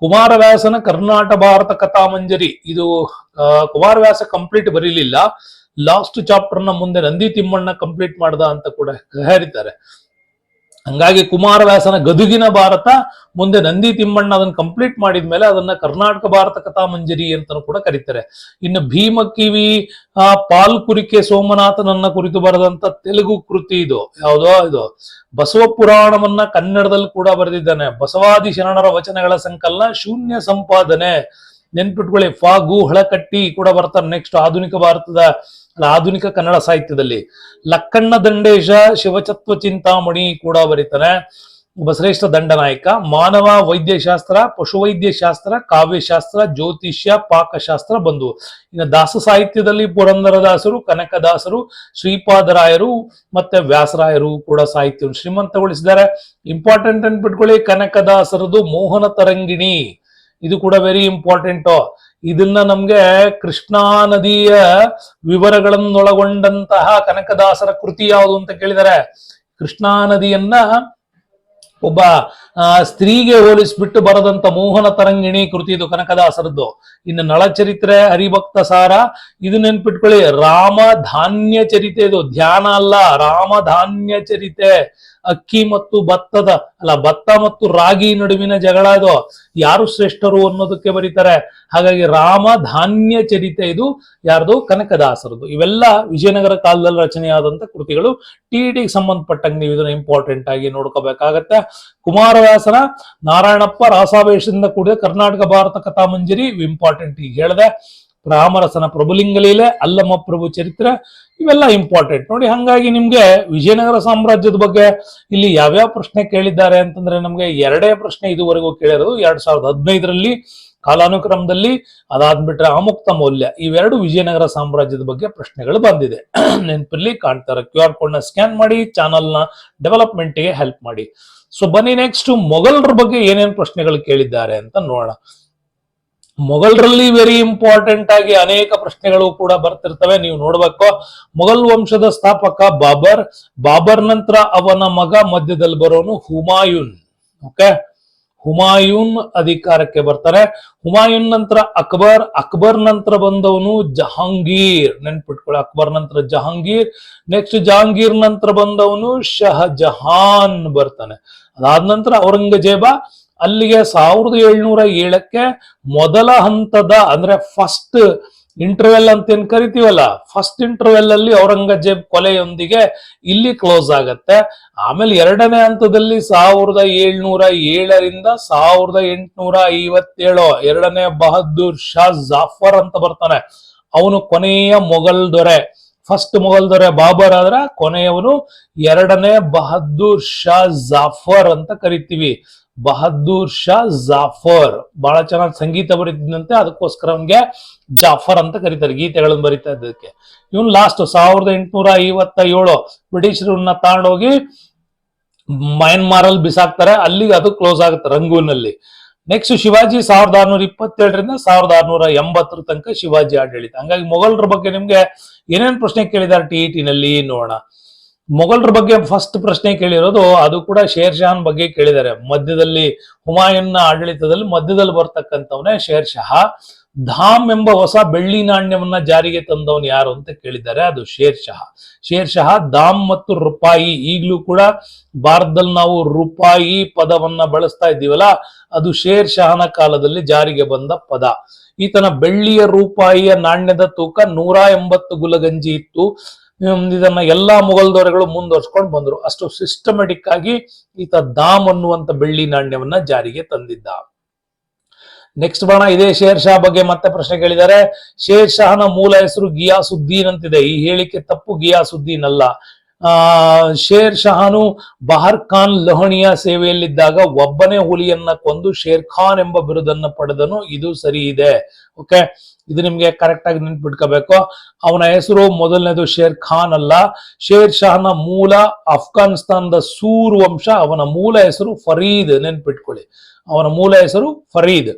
ಕುಮಾರವ್ಯಾಸನ ಕರ್ನಾಟ ಭಾರತ ಕಥಾಮಂಜರಿ, ಇದು ಕುಮಾರವ್ಯಾಸ ಕಂಪ್ಲೀಟ್ ಬರೀಲಿಲ್ಲ, ಲಾಸ್ಟ್ ಚಾಪ್ಟರ್ ನ ಮುಂದೆ ನಂದಿ ತಿಮ್ಮಣ್ಣ ಕಂಪ್ಲೀಟ್ ಮಾಡ್ದ ಅಂತ ಕೂಡ ಹೇಳ್ತಾರೆ. ಹಂಗಾಗಿ ಕುಮಾರವ್ಯಾಸನ ಗದುಗಿನ ಭಾರತ ಮುಂದೆ ನಂದಿ ತಿಮ್ಮಣ್ಣ ಅದನ್ನ ಕಂಪ್ಲೀಟ್ ಮಾಡಿದ್ಮೇಲೆ ಅದನ್ನ ಕರ್ನಾಟಕ ಭಾರತ ಕಥಾಮಂಜರಿ ಅಂತಾನು ಕೂಡ ಕರೀತಾರೆ. ಇನ್ನು ಭೀಮಕಿವಿ ಪಾಲ್ಕುರಿಕೆ ಸೋಮನಾಥನನ್ನ ಕುರಿತು ಬರೆದಂತ ತೆಲುಗು ಕೃತಿ ಇದು. ಯಾವುದೋ ಇದು ಬಸವ ಪುರಾಣವನ್ನ ಕನ್ನಡದಲ್ಲಿ ಕೂಡ ಬರೆದಿದ್ದಾನೆ. ಬಸವಾದಿ ಶರಣರ ವಚನಗಳ ಸಂಕಲನ, ಶೂನ್ಯ ಸಂಪಾದನೆ. ನೆನ್ಪಿಟ್ಕೊಳ್ಳಿ. ಫಾಗು ಹಳಕಟ್ಟಿ ಕೂಡ ಬರ್ತಾರೆ ನೆಕ್ಸ್ಟ್ ಆಧುನಿಕ ಭಾರತದ ಆಧುನಿಕ ಕನ್ನಡ ಸಾಹಿತ್ಯದಲ್ಲಿ. ಲಕ್ಕಣ್ಣ ದಂಡೇಶ ಶಿವಚತ್ವ ಚಿಂತಾಮಣಿ ಕೂಡ ಬರೀತಾನೆ. ಬಸರೇಶ್ವರ ದಂಡನಾಯಕ. ಮಾನವ ವೈದ್ಯಶಾಸ್ತ್ರ, ಪಶುವೈದ್ಯಶಾಸ್ತ್ರ, ಕಾವ್ಯಶಾಸ್ತ್ರ, ಜ್ಯೋತಿಷ್ಯ, ಪಾಕಶಾಸ್ತ್ರ ಬಂದು. ಇನ್ನು ದಾಸ ಸಾಹಿತ್ಯದಲ್ಲಿ ಪುರಂದರದಾಸರು, ಕನಕದಾಸರು, ಶ್ರೀಪಾದರಾಯರು ಮತ್ತೆ ವ್ಯಾಸರಾಯರು ಕೂಡ ಸಾಹಿತ್ಯವನ್ನು ಶ್ರೀಮಂತಗೊಳಿಸಿದ್ದಾರೆ. ಇಂಪಾರ್ಟೆಂಟ್ ಅನ್ಬಿಟ್ಕೊಳ್ಳಿ, ಕನಕದಾಸರದು ಮೋಹನ ತರಂಗಿಣಿ, ಇದು ಕೂಡ ವೆರಿ ಇಂಪಾರ್ಟೆಂಟ್. ಇದನ್ನ ನಮ್ಗೆ ಕೃಷ್ಣಾ ನದಿಯ ವಿವರಗಳನ್ನೊಳಗೊಂಡಂತಹ ಕನಕದಾಸರ ಕೃತಿ ಯಾವುದು ಅಂತ ಕೇಳಿದರೆ, ಕೃಷ್ಣಾ ನದಿಯನ್ನ ಒಬ್ಬ ಸ್ತ್ರೀಗೆ ಹೋಲಿಸ್ಬಿಟ್ಟು ಬರದಂತ ಮೋಹನ ತರಂಗಿಣಿ ಕೃತಿ ಇದು ಕನಕದಾಸರದ್ದು. ಇನ್ನು ನಳಚರಿತ್ರೆ, ಹರಿಭಕ್ತ ಸಾರ, ಇದು ನೆನ್ಪಿಟ್ಕೊಳ್ಳಿ. ರಾಮ ಧಾನ್ಯ ಚರಿತೆ, ಇದು ಧ್ಯಾನ ಅಲ್ಲ, ರಾಮ ಧಾನ್ಯ ಚರಿತೆ. ಅಕ್ಕಿ ಮತ್ತು ಭತ್ತ ಮತ್ತು ರಾಗಿ ನಡುವಿನ ಜಗಳ ಇದು, ಯಾರು ಶ್ರೇಷ್ಠರು ಅನ್ನೋದಕ್ಕೆ ಬರೀತಾರೆ. ಹಾಗಾಗಿ ರಾಮ ಧಾನ್ಯ ಚರಿತೆ ಇದು ಯಾರ್ದು? ಕನಕದಾಸರದು. ಇವೆಲ್ಲ ವಿಜಯನಗರ ಕಾಲದಲ್ಲಿ ರಚನೆಯಾದಂತ ಕೃತಿಗಳು. ಟಿಇಟಿಗೆ ಸಂಬಂಧಪಟ್ಟಂಗೆ ನೀವು ಇದನ್ನ ಇಂಪಾರ್ಟೆಂಟ್ ಆಗಿ ನೋಡ್ಕೋಬೇಕಾಗತ್ತೆ. ಕುಮಾರವ್ಯಾಸನ ನಾರಾಯಣಪ್ಪ ರಾಸಾವೇಶದಿಂದ ಕೂಡಿದ ಕರ್ನಾಟಕ ಭಾರತ ಕಥಾಮಂಜರಿ ಇಂಪಾರ್ಟೆಂಟ್ ಈಗ ಹೇಳಿದೆ. ರಾಮರಸನ ಪ್ರಭುಲಿಂಗ ಲೀಲೆ, ಅಲ್ಲಮ್ಮ ಪ್ರಭು ಚರಿತ್ರೆ, ಇವೆಲ್ಲ ಇಂಪಾರ್ಟೆಂಟ್ ನೋಡಿ. ಹಂಗಾಗಿ ನಿಮ್ಗೆ ವಿಜಯನಗರ ಸಾಮ್ರಾಜ್ಯದ ಬಗ್ಗೆ ಇಲ್ಲಿ ಯಾವ್ಯಾವ ಪ್ರಶ್ನೆ ಕೇಳಿದ್ದಾರೆ ಅಂತಂದ್ರೆ, ನಮ್ಗೆ 2 ಪ್ರಶ್ನೆ ಇದುವರೆಗೂ ಕೇಳಿರೋದು 2015ರಲ್ಲಿ ಕಾಲಾನುಕ್ರಮದಲ್ಲಿ. ಅದಾದ್ಬಿಟ್ರೆ ಆಮುಕ್ತ ಮೌಲ್ಯ, ಇವೆರಡು ವಿಜಯನಗರ ಸಾಮ್ರಾಜ್ಯದ ಬಗ್ಗೆ ಪ್ರಶ್ನೆಗಳು ಬಂದಿದೆ. ನೆನಪಿರ್ಲಿ, ಕಾಣ್ತಾರೆ. QR ಕೋಡ್ ನ ಸ್ಕ್ಯಾನ್ ಮಾಡಿ ಚಾನಲ್ ನ ಡೆವಲಪ್ಮೆಂಟ್ ಗೆ ಹೆಲ್ಪ್ ಮಾಡಿ. ಸೊ ಬನ್ನಿ ನೆಕ್ಸ್ಟ್ ಮೊಘಲರ ಬಗ್ಗೆ ಏನೇನು ಪ್ರಶ್ನೆಗಳು ಕೇಳಿದ್ದಾರೆ ಅಂತ ನೋಡೋಣ. ಮೊಘಲರಲ್ಲಿ ವೆರಿ ಇಂಪಾರ್ಟೆಂಟ್ ಆಗಿ ಅನೇಕ ಪ್ರಶ್ನೆಗಳು ಕೂಡ ಬರ್ತಿರ್ತವೆ, ನೀವು ನೋಡ್ಬೇಕು. ಮೊಘಲ್ ವಂಶದ ಸ್ಥಾಪಕ ಬಾಬರ್, ಬಾಬರ್ ನಂತರ ಅವನ ಮಗ ಮಧ್ಯದಲ್ಲಿ ಬರೋನು ಹುಮಾಯೂನ್. ಓಕೆ, ಹುಮಾಯೂನ್ ಅಧಿಕಾರಕ್ಕೆ ಬರ್ತಾರೆ. ಹುಮಾಯೂನ್ ನಂತರ ಅಕ್ಬರ್, ಅಕ್ಬರ್ ನಂತರ ಬಂದವನು ಜಹಾಂಗೀರ್, ನೆನ್ಪಿಟ್ಕೊಳ್ಳಿ, ಅಕ್ಬರ್ ನಂತರ ಜಹಾಂಗೀರ್. ನೆಕ್ಸ್ಟ್ ಜಹಾಂಗೀರ್ ನಂತರ ಬಂದವನು ಶಹಜಹಾನ್ ಬರ್ತಾನೆ. ಅದಾದ ನಂತರ ಔರಂಗಜೇಬ. ಅಲ್ಲಿಗೆ 1707ಕ್ಕೆ ಮೊದಲ ಹಂತದ ಅಂದ್ರೆ ಫಸ್ಟ್ ಇಂಟರ್ವೆಲ್ ಅಂತ ಏನ್ ಕರಿತೀವಲ್ಲ, ಫಸ್ಟ್ ಇಂಟರ್ವೆಲ್ ಅಲ್ಲಿ ಔರಂಗಜೇಬ್ ಕೊಲೆಯೊಂದಿಗೆ ಇಲ್ಲಿ ಕ್ಲೋಸ್ ಆಗತ್ತೆ. ಆಮೇಲೆ ಎರಡನೇ ಹಂತದಲ್ಲಿ 1707ರಿಂದ 1857 ಎರಡನೇ ಬಹದ್ದೂರ್ ಶಾ ಜಾಫರ್ ಅಂತ ಬರ್ತಾನೆ. ಅವನು ಕೊನೆಯ ಮೊಘಲ್ ದೊರೆ. ಫಸ್ಟ್ ಮೊಘಲ್ ದೊರೆ ಬಾಬರ್ ಆದ್ರೆ ಕೊನೆಯವನು ಎರಡನೇ ಬಹದ್ದೂರ್ ಶಾ ಜಾಫರ್ ಅಂತ ಕರಿತೀವಿ. ಬಹದ್ದೂರ್ ಶಾ ಜಾಫರ್ ಬಹಳ ಚೆನ್ನಾಗಿ ಸಂಗೀತ ಬರೀತಿದ್ದಂತೆ, ಅದಕ್ಕೋಸ್ಕರ ಅವನ್ಗೆ ಜಾಫರ್ ಅಂತ ಕರೀತಾರೆ, ಗೀತೆಗಳನ್ನು ಬರೀತಾ ಇದ್ದಕ್ಕೆ. ಇವನು ಲಾಸ್ಟ್ 1857 ಬ್ರಿಟಿಷರನ್ನ ತಗೊಂಡೋಗಿ ಮಯನ್ಮಾರ್ ಅಲ್ಲಿ ಬಿಸಾಕ್ತಾರೆ, ಅಲ್ಲಿಗೆ ಅದು ಕ್ಲೋಸ್ ಆಗುತ್ತೆ ರಂಗೂನಲ್ಲಿ. ನೆಕ್ಸ್ಟ್ ಶಿವಾಜಿ 1627ರಿಂದ 1680 ತನಕ ಶಿವಾಜಿ ಆಡಳಿತ. ಹಂಗಾಗಿ ಮೊಘಲರ ಬಗ್ಗೆ ನಿಮ್ಗೆ ಏನೇನ್ ಪ್ರಶ್ನೆ ಕೇಳಿದ್ದಾರೆ ಟಿ ನಲ್ಲಿ ನೋಡೋಣ. ಮೊಘಲರ ಬಗ್ಗೆ ಫಸ್ಟ್ ಪ್ರಶ್ನೆ ಕೇಳಿರೋದು ಅದು ಕೂಡ ಶೇರ್ ಶಹಾನ್ ಬಗ್ಗೆ ಕೇಳಿದ್ದಾರೆ. ಮಧ್ಯದಲ್ಲಿ ಹುಮಾಯೂನ್ನ ಆಡಳಿತದಲ್ಲಿ ಮಧ್ಯದಲ್ಲಿ ಬರ್ತಕ್ಕಂಥವನೇ ಶೇರ್ ಶಹಾ. ಧಾಮ್ ಎಂಬ ಹೊಸ ಬೆಳ್ಳಿ ನಾಣ್ಯವನ್ನ ಜಾರಿಗೆ ತಂದವನು ಯಾರು ಅಂತ ಕೇಳಿದ್ದಾರೆ, ಅದು ಶೇರ್ ಶಹಾ. ಶೇರ್ ಶಹಾ ಧಾಮ್ ಮತ್ತು ರೂಪಾಯಿ, ಈಗಲೂ ಕೂಡ ಭಾರತದಲ್ಲಿ ನಾವು ರೂಪಾಯಿ ಪದವನ್ನ ಬಳಸ್ತಾ ಇದ್ದೀವಲ್ಲ, ಅದು ಶೇರ್ ಶಹಾನ ಕಾಲದಲ್ಲಿ ಜಾರಿಗೆ ಬಂದ ಪದ. ಈತನ ಬೆಳ್ಳಿಯ ರೂಪಾಯಿಯ ನಾಣ್ಯದ ತೂಕ 180 ಗುಲಗಂಜಿ ಇತ್ತು. ಇದನ್ನ ಎಲ್ಲಾ ಮೊಘಲ್ ದೊರೆಗಳು ಮುಂದುವರ್ಸ್ಕೊಂಡು ಬಂದ್ರು. ಅಷ್ಟು ಸಿಸ್ಟಮೆಟಿಕ್ ಆಗಿ ಈತ ದಾಮ್ ಅನ್ನುವಂತ ಬೆಳ್ಳಿ ನಾಣ್ಯವನ್ನ ಜಾರಿಗೆ ತಂದಿದ್ದ. ನೆಕ್ಸ್ಟ್ ಬರೋಣ, ಇದೇ ಶೇರ್ ಶಾ ಬಗ್ಗೆ ಮತ್ತೆ ಪ್ರಶ್ನೆ ಕೇಳಿದ್ದಾರೆ. ಶೇರ್ ಶಹಾನ ಮೂಲ ಹೆಸರು ಗಿಯಾಸುದ್ದೀನ್ ಅಂತಿದೆ, ಈ ಹೇಳಿಕೆ ತಪ್ಪು, ಗಿಯಾಸುದ್ದೀನ್ ಅಲ್ಲ. ಶೇರ್ ಶಹಾನು ಬಹರ್ ಖಾನ್ ಲಹಣಿಯ ಸೇವೆಯಲ್ಲಿದ್ದಾಗ ಒಬ್ಬನೇ ಹುಲಿಯನ್ನ ಕೊಂದು ಶೇರ್ ಖಾನ್ ಎಂಬ ಬಿರುದನ್ನು ಪಡೆದನು, ಇದು ಸರಿ ಇದೆ. ಓಕೆ, ಇದು ನಿಮ್ಗೆ ಕರೆಕ್ಟ್ ಆಗಿ ನೆನ್ಪಿಟ್ಕೋಬೇಕು. ಅವನ ಹೆಸರು ಮೊದಲನೇದು ಶೇರ್ ಖಾನ್ ಅಲ್ಲ. ಶೇರ್ ಶಹಾನ ಮೂಲ ಅಫ್ಘಾನಿಸ್ತಾನದ ಸೂರ್ ವಂಶ, ಅವನ ಮೂಲ ಹೆಸರು ಫರೀದ್, ನೆನ್ಪಿಟ್ಕೊಳ್ಳಿ, ಅವನ ಮೂಲ ಹೆಸರು ಫರೀದ್.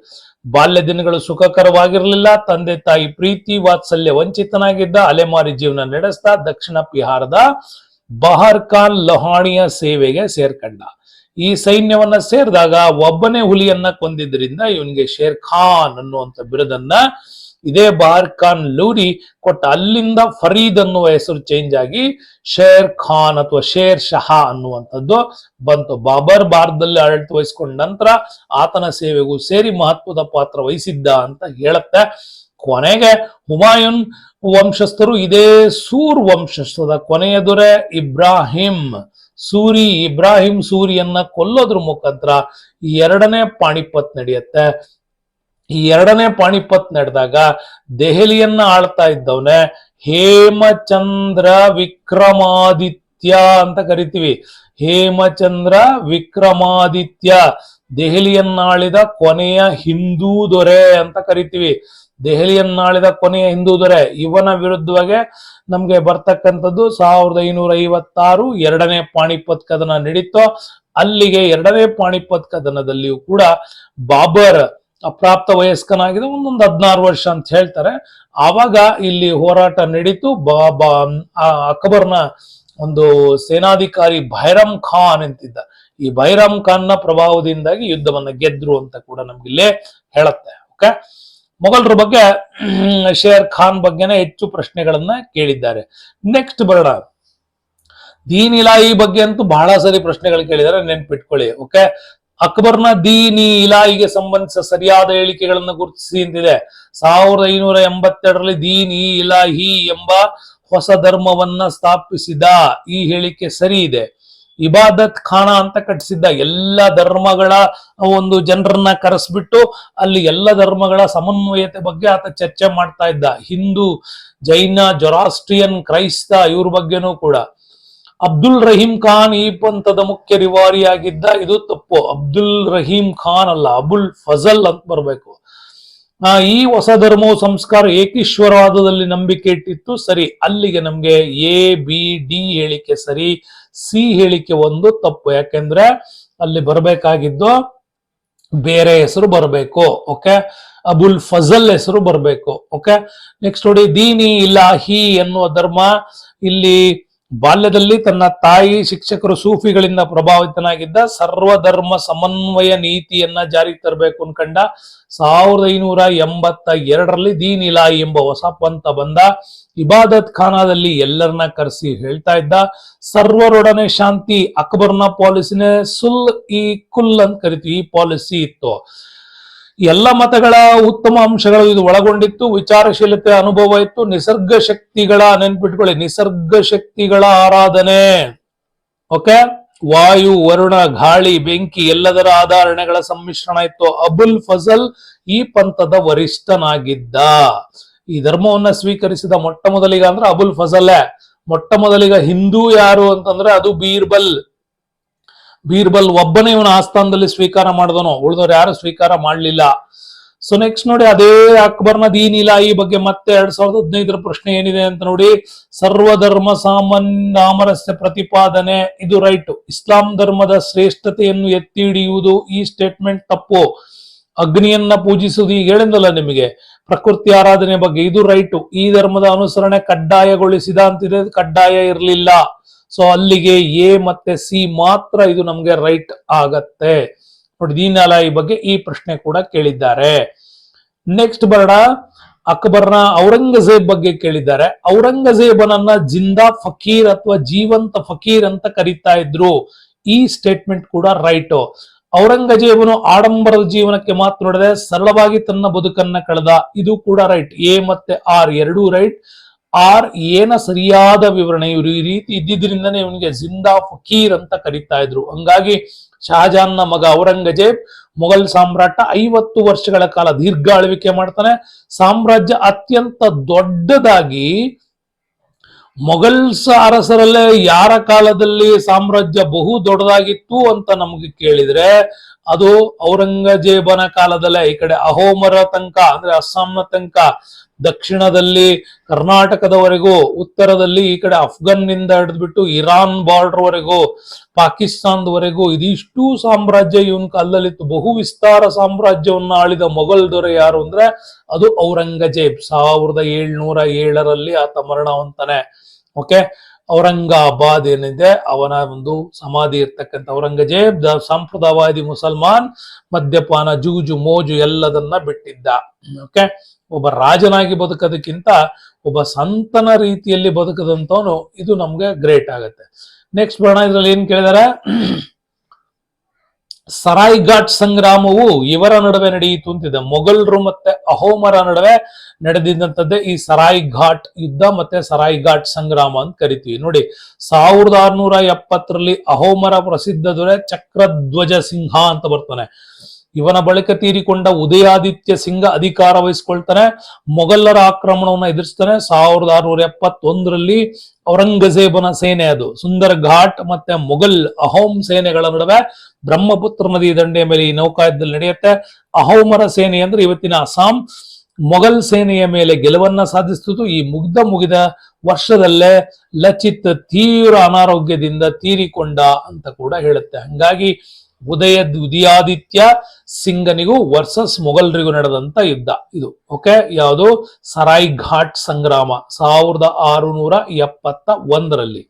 ಬಾಲ್ಯ ದಿನಗಳು ಸುಖಕರವಾಗಿರಲಿಲ್ಲ. ತಂದೆ ತಾಯಿ ಪ್ರೀತಿ ವಾತ್ಸಲ್ಯ ವಂಚಿತನಾಗಿದ್ದ. ಅಲೆಮಾರಿ ಜೀವನ ನಡೆಸ್ತಾ ದಕ್ಷಿಣ ಬಿಹಾರದ ಬಹರ್ ಖಾನ್ ಲಹಾಣಿಯ ಸೇವೆಗೆ ಸೇರ್ಕಂಡ. ಈ ಸೈನ್ಯವನ್ನ ಸೇರಿದಾಗ ಒಬ್ಬನೇ ಹುಲಿಯನ್ನ ಕೊಂದಿದ್ರಿಂದ ಇವನಿಗೆ ಶೇರ್ ಖಾನ್ ಅನ್ನುವಂಥ ಬಿರುದನ್ನ ಇದೇ ಬಹರ್ ಖಾನ್ ಲೂರಿ ಕೊಟ್ಟ. ಅಲ್ಲಿಂದ ಫರೀದ್ ಅನ್ನುವ ಹೆಸರು ಚೇಂಜ್ ಆಗಿ ಶೇರ್ ಖಾನ್ ಅಥವಾ ಶೇರ್ ಶಹಾ ಅನ್ನುವಂಥದ್ದು ಬಂತು. ಬಾಬರ್ ಭಾರತದಲ್ಲಿ ಆಡಳಿತ ವಹಿಸಿಕೊಂಡ ನಂತರ ಆತನ ಸೇವೆಗೂ ಸೇರಿ ಮಹತ್ವದ ಪಾತ್ರ ವಹಿಸಿದ್ದ ಅಂತ ಹೇಳುತ್ತೆ. ಕೊನೆಗೆ ಹುಮಾಯೂನ್ ವಂಶಸ್ಥರು ಇದೇ ಸೂರ್ ವಂಶಸ್ಥದ ಕೊನೆಯ ದೊರೆ ಇಬ್ರಾಹಿಂ ಸೂರಿಯನ್ನ ಕೊಲ್ಲೋದ್ರ ಮುಖಾಂತರ ಈ ಎರಡನೇ ಪಾಣಿಪತ್ ನಡೆಯುತ್ತೆ. ಈ ಎರಡನೇ ಪಾಣಿಪತ್ ನಡೆದಾಗ ದೆಹಲಿಯನ್ನ ಆಳ್ತಾ ಇದ್ದವನೇ ಹೇಮಚಂದ್ರ ವಿಕ್ರಮಾದಿತ್ಯ ಅಂತ ಕರಿತೀವಿ. ಹೇಮಚಂದ್ರ ವಿಕ್ರಮಾದಿತ್ಯ ದೆಹಲಿಯನ್ನಾಳಿದ ಕೊನೆಯ ಹಿಂದೂ ದೊರೆ ಅಂತ ಕರಿತೀವಿ. ದೆಹಲಿಯನ್ನಾಳಿದ ಕೊನೆಯ ಹಿಂದೂ ದೊರೆ. ಇವನ ವಿರುದ್ಧವಾಗಿ ನಮ್ಗೆ ಬರ್ತಕ್ಕಂಥದ್ದು 1556 ಎರಡನೇ ಪಾಣಿಪತ್ ಕದನ ನಡೀತು. ಅಲ್ಲಿಗೆ ಎರಡನೇ ಪಾಣಿಪತ್ ಕದನದಲ್ಲಿಯೂ ಕೂಡ ಬಾಬರ್ ಅಪ್ರಾಪ್ತ ವಯಸ್ಕನಾಗಿದೆ, ಒಂದೊಂದು 16 ವರ್ಷ ಅಂತ ಹೇಳ್ತಾರೆ. ಆವಾಗ ಇಲ್ಲಿ ಹೋರಾಟ ನಡೀತು. ಅಕ್ಬರ್ನ ಒಂದು ಸೇನಾಧಿಕಾರಿ ಬೈರಾಮ್ ಖಾನ್ ಅಂತಿದ್ದ. ಈ ಬೈರಾಮ್ ಖಾನ್ ನ ಪ್ರಭಾವದಿಂದಾಗಿ ಯುದ್ಧವನ್ನ ಗೆದ್ರು ಅಂತ ಕೂಡ ನಮ್ಗೆ ಇಲ್ಲೇ ಹೇಳುತ್ತೆ. ಓಕೆ, ಮೊಘಲರ ಬಗ್ಗೆ ಶೇರ್ ಖಾನ್ ಬಗ್ಗೆನೇ ಹೆಚ್ಚು ಪ್ರಶ್ನೆಗಳನ್ನ ಕೇಳಿದ್ದಾರೆ. ನೆಕ್ಸ್ಟ್ ಬರೋಣ, ದೀನ್ ಇಲಾಹಿ ಬಗ್ಗೆ ಅಂತೂ ಬಹಳ ಸರಿ ಪ್ರಶ್ನೆಗಳು ಕೇಳಿದ್ದಾರೆ, ನೆನ್ಪಿಟ್ಕೊಳ್ಳಿ. ಓಕೆ, ಅಕ್ಬರ್ನ ದೀನ್ ಇ ಇಲಾಹಿಗೆ ಸಂಬಂಧಿಸಿದ ಸರಿಯಾದ ಹೇಳಿಕೆಗಳನ್ನು ಗುರುತಿಸಿ ಅಂತಿದೆ. 1582ರಲ್ಲಿ ದೀನ್ ಇ ಇಲಾಹಿ ಎಂಬ ಹೊಸ ಧರ್ಮವನ್ನ ಸ್ಥಾಪಿಸಿದ. ಈ ಹೇಳಿಕೆ ಸರಿ ಇದೆ. ಇಬಾದತ್ ಖಾನ ಅಂತ ಕಟ್ಟಿಸಿದ್ದ. ಎಲ್ಲ ಧರ್ಮಗಳ ಒಂದು ಜನರನ್ನ ಕರೆಸ್ಬಿಟ್ಟು ಅಲ್ಲಿ ಎಲ್ಲ ಧರ್ಮಗಳ ಸಮನ್ವಯತೆ ಬಗ್ಗೆ ಆತ ಚರ್ಚೆ ಮಾಡ್ತಾ ಇದ್ದ. ಹಿಂದೂ, ಜೈನ, ಜೊರಾಸ್ಟ್ರಿಯನ್, ಕ್ರೈಸ್ತ ಇವ್ರ ಬಗ್ಗೆನೂ ಕೂಡ. ಅಬ್ದುಲ್ ರಹೀಂ ಖಾನ್ ಈ ಪಂಥದ ಮುಖ್ಯ ರಿವಾರಿಯಾಗಿದ್ದ. ಇದು ತಪ್ಪು, ಅಬ್ದುಲ್ ರಹೀಂ ಖಾನ್ ಅಲ್ಲ, ಅಬುಲ್ ಫಜಲ್ ಅಂತ ಬರ್ಬೇಕು. ಈ ಹೊಸ ಧರ್ಮವು ಸಂಸ್ಕಾರ ಏಕೀಶ್ವರವಾದದಲ್ಲಿ ನಂಬಿಕೆ ಇಟ್ಟಿತ್ತು. ಸರಿ, ಅಲ್ಲಿಗೆ ನಮ್ಗೆ ಎ ಬಿ ಡಿ ಹೇಳಿಕೆ ಸರಿ, ಸಿ ಹೇಳಿಕೆ ಒಂದು ತಪ್ಪು. ಯಾಕೆಂದ್ರೆ ಅಲ್ಲಿ ಬರ್ಬೇಕಾಗಿದ್ದು ಬೇರೆ ಹೆಸರು ಬರಬೇಕು. ಓಕೆ, ಅಬುಲ್ ಫಜಲ್ ಹೆಸರು ಬರಬೇಕು. ಓಕೆ, ನೆಕ್ಸ್ಟ್ ನೋಡಿ, ದೀನಿ ಇಲಾಹಿ ಎನ್ನುವ ಧರ್ಮ ಇಲ್ಲಿ ಬಾಲ್ಯದಲ್ಲಿ ತನ್ನ ತಾಯಿ ಶಿಕ್ಷಕರು ಸೂಫಿಗಳಿಂದ ಪ್ರಭಾವಿತನಾಗಿದ್ದ ಸರ್ವಧರ್ಮ ಸಮನ್ವಯ ನೀತಿಯನ್ನ ಜಾರಿಗೆ ತರಬೇಕು ಅನ್ಕಂಡ 1582ರಲ್ಲಿ ದೀನ್ ಇಲಾಹಿ ಎಂಬ ಹೊಸ ಪಂಥ ಬಂದ. ಇಬಾದತ್ ಖಾನಾದಲ್ಲಿ ಎಲ್ಲರನ್ನ ಕರೆಸಿ ಹೇಳ್ತಾ ಇದ್ದ, ಸರ್ವರೊಡನೆ ಶಾಂತಿ, ಅಕ್ಬರ್ನ ಪಾಲಿಸಿನೇ ಸುಲ್ ಈ ಕುಲ್ ಅಂತ ಕರಿತೀವಿ, ಈ ಪಾಲಿಸಿ ಇತ್ತು. ಎಲ್ಲ ಮತಗಳ ಉತ್ತಮ ಅಂಶಗಳು ಇದು ಒಳಗೊಂಡಿತ್ತು. ವಿಚಾರಶೀಲತೆ ಅನುಭವ ಇತ್ತು. ನಿಸರ್ಗ ಶಕ್ತಿಗಳ, ನೆನ್ಪಿಟ್ಕೊಳ್ಳಿ, ನಿಸರ್ಗ ಶಕ್ತಿಗಳ ಆರಾಧನೆ. ಓಕೆ, ವಾಯು, ವರುಣ, ಗಾಳಿ, ಬೆಂಕಿ ಎಲ್ಲದರ ಆಧಾರಣೆಗಳ ಸಮ್ಮಿಶ್ರಣ ಇತ್ತು. ಅಬುಲ್ ಫಜಲ್ ಈ ಪಂಥದ ವರಿಷ್ಠನಾಗಿದ್ದ. ಈ ಧರ್ಮವನ್ನ ಸ್ವೀಕರಿಸಿದ ಮೊಟ್ಟ ಮೊದಲಿಗ ಅಂದ್ರೆ ಅಬುಲ್ ಫಜಲ್. ಮೊಟ್ಟ ಮೊದಲಿಗ ಹಿಂದೂ ಯಾರು ಅಂತಂದ್ರೆ ಅದು ಬೀರ್ಬಲ್ ಒಬ್ಬನೇ ಇವನ ಆಸ್ಥಾನದಲ್ಲಿ ಸ್ವೀಕಾರ ಮಾಡಿದನು, ಉಳಿದವ್ರು ಯಾರು ಸ್ವೀಕಾರ ಮಾಡಲಿಲ್ಲ. ಸೊ ನೆಕ್ಸ್ಟ್ ನೋಡಿ, ಅದೇ ಅಕ್ಬರ್ನ ದೀನ್ ಇಲಾಹಿ ಬಗ್ಗೆ ಮತ್ತೆ 2015ರ ಪ್ರಶ್ನೆ ಏನಿದೆ ಅಂತ ನೋಡಿ, ಸರ್ವಧರ್ಮ ಸಾಮರಸ್ಯ ಪ್ರತಿಪಾದನೆ, ಇದು ರೈಟ್. ಇಸ್ಲಾಂ ಧರ್ಮದ ಶ್ರೇಷ್ಠತೆಯನ್ನು ಎತ್ತಿ ಹಿಡಿಯುವುದು, ಈ ಸ್ಟೇಟ್ಮೆಂಟ್ ತಪ್ಪು. ಅಗ್ನಿಯನ್ನ ಪೂಜಿಸುವುದು, ಈಗ ಹೇಳಿದ್ನಲ್ಲ ನಿಮಗೆ, ಪ್ರಕೃತಿ ಆರಾಧನೆ ಬಗ್ಗೆ, ಇದು ರೈಟು. ಈ ಧರ್ಮದ ಅನುಸರಣೆ ಕಡ್ಡಾಯಗೊಳಿಸಿದ ಅಂತಿದೆ, ಕಡ್ಡಾಯ ಇರಲಿಲ್ಲ. ಸೊ ಅಲ್ಲಿಗೆ ಎ ಮತ್ತೆ ಸಿ ಮಾತ್ರ ಇದು ನಮ್ಗೆ ರೈಟ್ ಆಗತ್ತೆ ನೋಡಿ. ದೀನ್ ಇಲಾಹಿ ಬಗ್ಗೆ ಈ ಪ್ರಶ್ನೆ ಕೂಡ ಕೇಳಿದ್ದಾರೆ. ನೆಕ್ಸ್ಟ್ ಬರೋಣ, ಅಕ್ಬರ್ನ ಔರಂಗಜೇಬ್ ಬಗ್ಗೆ ಕೇಳಿದ್ದಾರೆ. ಔರಂಗಜೇಬನನ್ನ ಜಿಂದಾ ಫಕೀರ್ ಅಥವಾ ಜೀವಂತ ಫಕೀರ್ ಅಂತ ಕರೀತಾ ಇದ್ರು, ಈ ಸ್ಟೇಟ್ಮೆಂಟ್ ಕೂಡ ರೈಟ್. ಔರಂಗಜೇಬನು ಆಡಂಬರದ ಜೀವನಕ್ಕೆ ಮಾತ್ರ ನೋಡದೆ ಸರಳವಾಗಿ ತನ್ನ ಬದುಕನ್ನ ಕಳೆದ, ಇದು ಕೂಡ ರೈಟ್. ಎ ಮತ್ತೆ ಆರ್ ಎರಡೂ ರೈಟ್. ಆರ್ ಏನ ಸರಿಯಾದ ವಿವರಣೆ, ಇವರು ಈ ರೀತಿ ಇದ್ದಿದ್ರಿಂದನೇ ಇವನಿಗೆ ಜಿಂದಾ ಫಕೀರ್ ಅಂತ ಕರೀತಾ ಇದ್ರು. ಹಂಗಾಗಿ ಶಹಜಾನ್ನ ಮಗ ಔರಂಗಜೇಬ್ ಮೊಘಲ್ ಸಾಮ್ರಾಟ 50 ವರ್ಷಗಳ ಕಾಲ ದೀರ್ಘ ಆಳ್ವಿಕೆ ಮಾಡ್ತಾನೆ. ಸಾಮ್ರಾಜ್ಯ ಅತ್ಯಂತ ದೊಡ್ಡದಾಗಿ, ಮೊಘಲ್ಸ್ ಅರಸರಲ್ಲೇ ಯಾರ ಕಾಲದಲ್ಲಿ ಸಾಮ್ರಾಜ್ಯ ಬಹು ದೊಡ್ಡದಾಗಿತ್ತು ಅಂತ ನಮಗೆ ಕೇಳಿದ್ರೆ ಅದು ಔರಂಗಜೇಬನ ಕಾಲದಲ್ಲೇ. ಈ ಕಡೆ ಅಹೋಮರ ತನಕ ಅಂದ್ರೆ ಅಸ್ಸಾಂನ ತನಕ, ದಕ್ಷಿಣದಲ್ಲಿ ಕರ್ನಾಟಕದವರೆಗೂ, ಉತ್ತರದಲ್ಲಿ ಈ ಕಡೆ ಅಫ್ಘಾನ್ ನಿಂದ ಹಿಡಿದ್ಬಿಟ್ಟು ಇರಾನ್ ಬಾರ್ಡರ್ ವರೆಗೂ, ಪಾಕಿಸ್ತಾನದವರೆಗೂ ಇದಿಷ್ಟು ಸಾಮ್ರಾಜ್ಯ ಇವನ್ ಕಾಲದಲ್ಲಿತ್ತು. ಬಹು ವಿಸ್ತಾರ ಸಾಮ್ರಾಜ್ಯವನ್ನ ಆಳಿದ ಮೊಘಲ್ ದೊರೆ ಯಾರು ಅಂದ್ರೆ ಅದು ಔರಂಗಜೇಬ್. 1707ರಲ್ಲಿ ಆತ ಮರಣ ಹೊಂತಾನೆ. ಓಕೆ, ಔರಂಗಾಬಾದ್ ಏನಿದೆ ಅವನ ಒಂದು ಸಮಾಧಿ ಇರ್ತಕ್ಕಂಥ ಔರಂಗಜೇಬ್ ಸಂಪ್ರದಾಯವಾದಿ ಮುಸಲ್ಮಾನ್, ಮದ್ಯಪಾನ, ಜೂಜು, ಮೋಜು ಎಲ್ಲದನ್ನ ಬಿಟ್ಟಿದ್ದ. ಓಕೆ, ಒಬ್ಬ ರಾಜನಾಗಿ ಬದುಕೋದಕ್ಕಿಂತ ಒಬ್ಬ ಸಂತನ ರೀತಿಯಲ್ಲಿ ಬದುಕದಂತವನು, ಇದು ನಮ್ಗೆ ಗ್ರೇಟ್ ಆಗತ್ತೆ. ನೆಕ್ಸ್ಟ್ ಬರೋಣ, ಇದ್ರಲ್ಲಿ ಏನ್ ಕೇಳಿದಾರೆ, ಸರಾಯ್ ಘಾಟ್ ಸಂಗ್ರಾಮವು ಇವರ ನಡುವೆ ನಡೆಯಿತು ಅಂತಿದೆ. ಮೊಘಲರು ಮತ್ತೆ ಅಹೋಮರ ನಡುವೆ ನಡೆದಿದ್ದಂಥದ್ದೇ ಈ ಸರಾಯ್ ಘಾಟ್ ಯುದ್ಧ ಮತ್ತೆ ಸರಾಯ್ ಘಾಟ್ ಸಂಗ್ರಾಮ ಅಂತ ಕರಿತೀವಿ ನೋಡಿ. 1670ರಲ್ಲಿ ಅಹೋಮರ ಪ್ರಸಿದ್ಧ ದೊರೆ ಚಕ್ರಧ್ವಜ ಸಿಂಹ ಅಂತ ಬರ್ತಾನೆ. ಇವನ ಬಳಿಕ ತೀರಿಕೊಂಡ ಉದಯಾದಿತ್ಯ ಸಿಂಗ ಅಧಿಕಾರ ವಹಿಸ್ಕೊಳ್ತಾನೆ. ಮೊಘಲರ ಆಕ್ರಮಣವನ್ನ ಎದುರಿಸ್ತಾನೆ. 1671ರಲ್ಲಿ ಔರಂಗಜೇಬನ ಸೇನೆ, ಅದು ಸುಂದರ್ ಘಾಟ್ ಮತ್ತೆ ಮೊಘಲ್ ಅಹೋಮ್ ಸೇನೆಗಳ ನಡುವೆ ಬ್ರಹ್ಮಪುತ್ರ ನದಿ ದಂಡೆಯ ಮೇಲೆ ಈ ನೌಕಾಯುದ್ಧದಲ್ಲಿ ನಡೆಯುತ್ತೆ. ಅಹೋಮರ ಸೇನೆ ಅಂದ್ರೆ ಇವತ್ತಿನ ಅಸ್ಸಾಂ, ಮೊಘಲ್ ಸೇನೆಯ ಮೇಲೆ ಗೆಲುವನ್ನ ಸಾಧಿಸಿತು. ಈ ಮುಗಿದ ವರ್ಷದಲ್ಲೇ ಲಚಿತ್ ತೀವ್ರ ಅನಾರೋಗ್ಯದಿಂದ ತೀರಿಕೊಂಡ ಅಂತ ಕೂಡ ಹೇಳುತ್ತೆ. ಹಂಗಾಗಿ ಉದಯಾದಿತ್ಯ ಸಿಂಗನಿಗೂ ವರ್ಸಸ್ ಮೊಘಲರಿಗೂ ನಡೆದಂತ ಯುದ್ಧ ಇದು. ಓಕೆ, ಯಾವುದು? ಸರಾಯ್ ಘಾಟ್ ಸಂಗ್ರಾಮ 1671ರಲ್ಲಿ.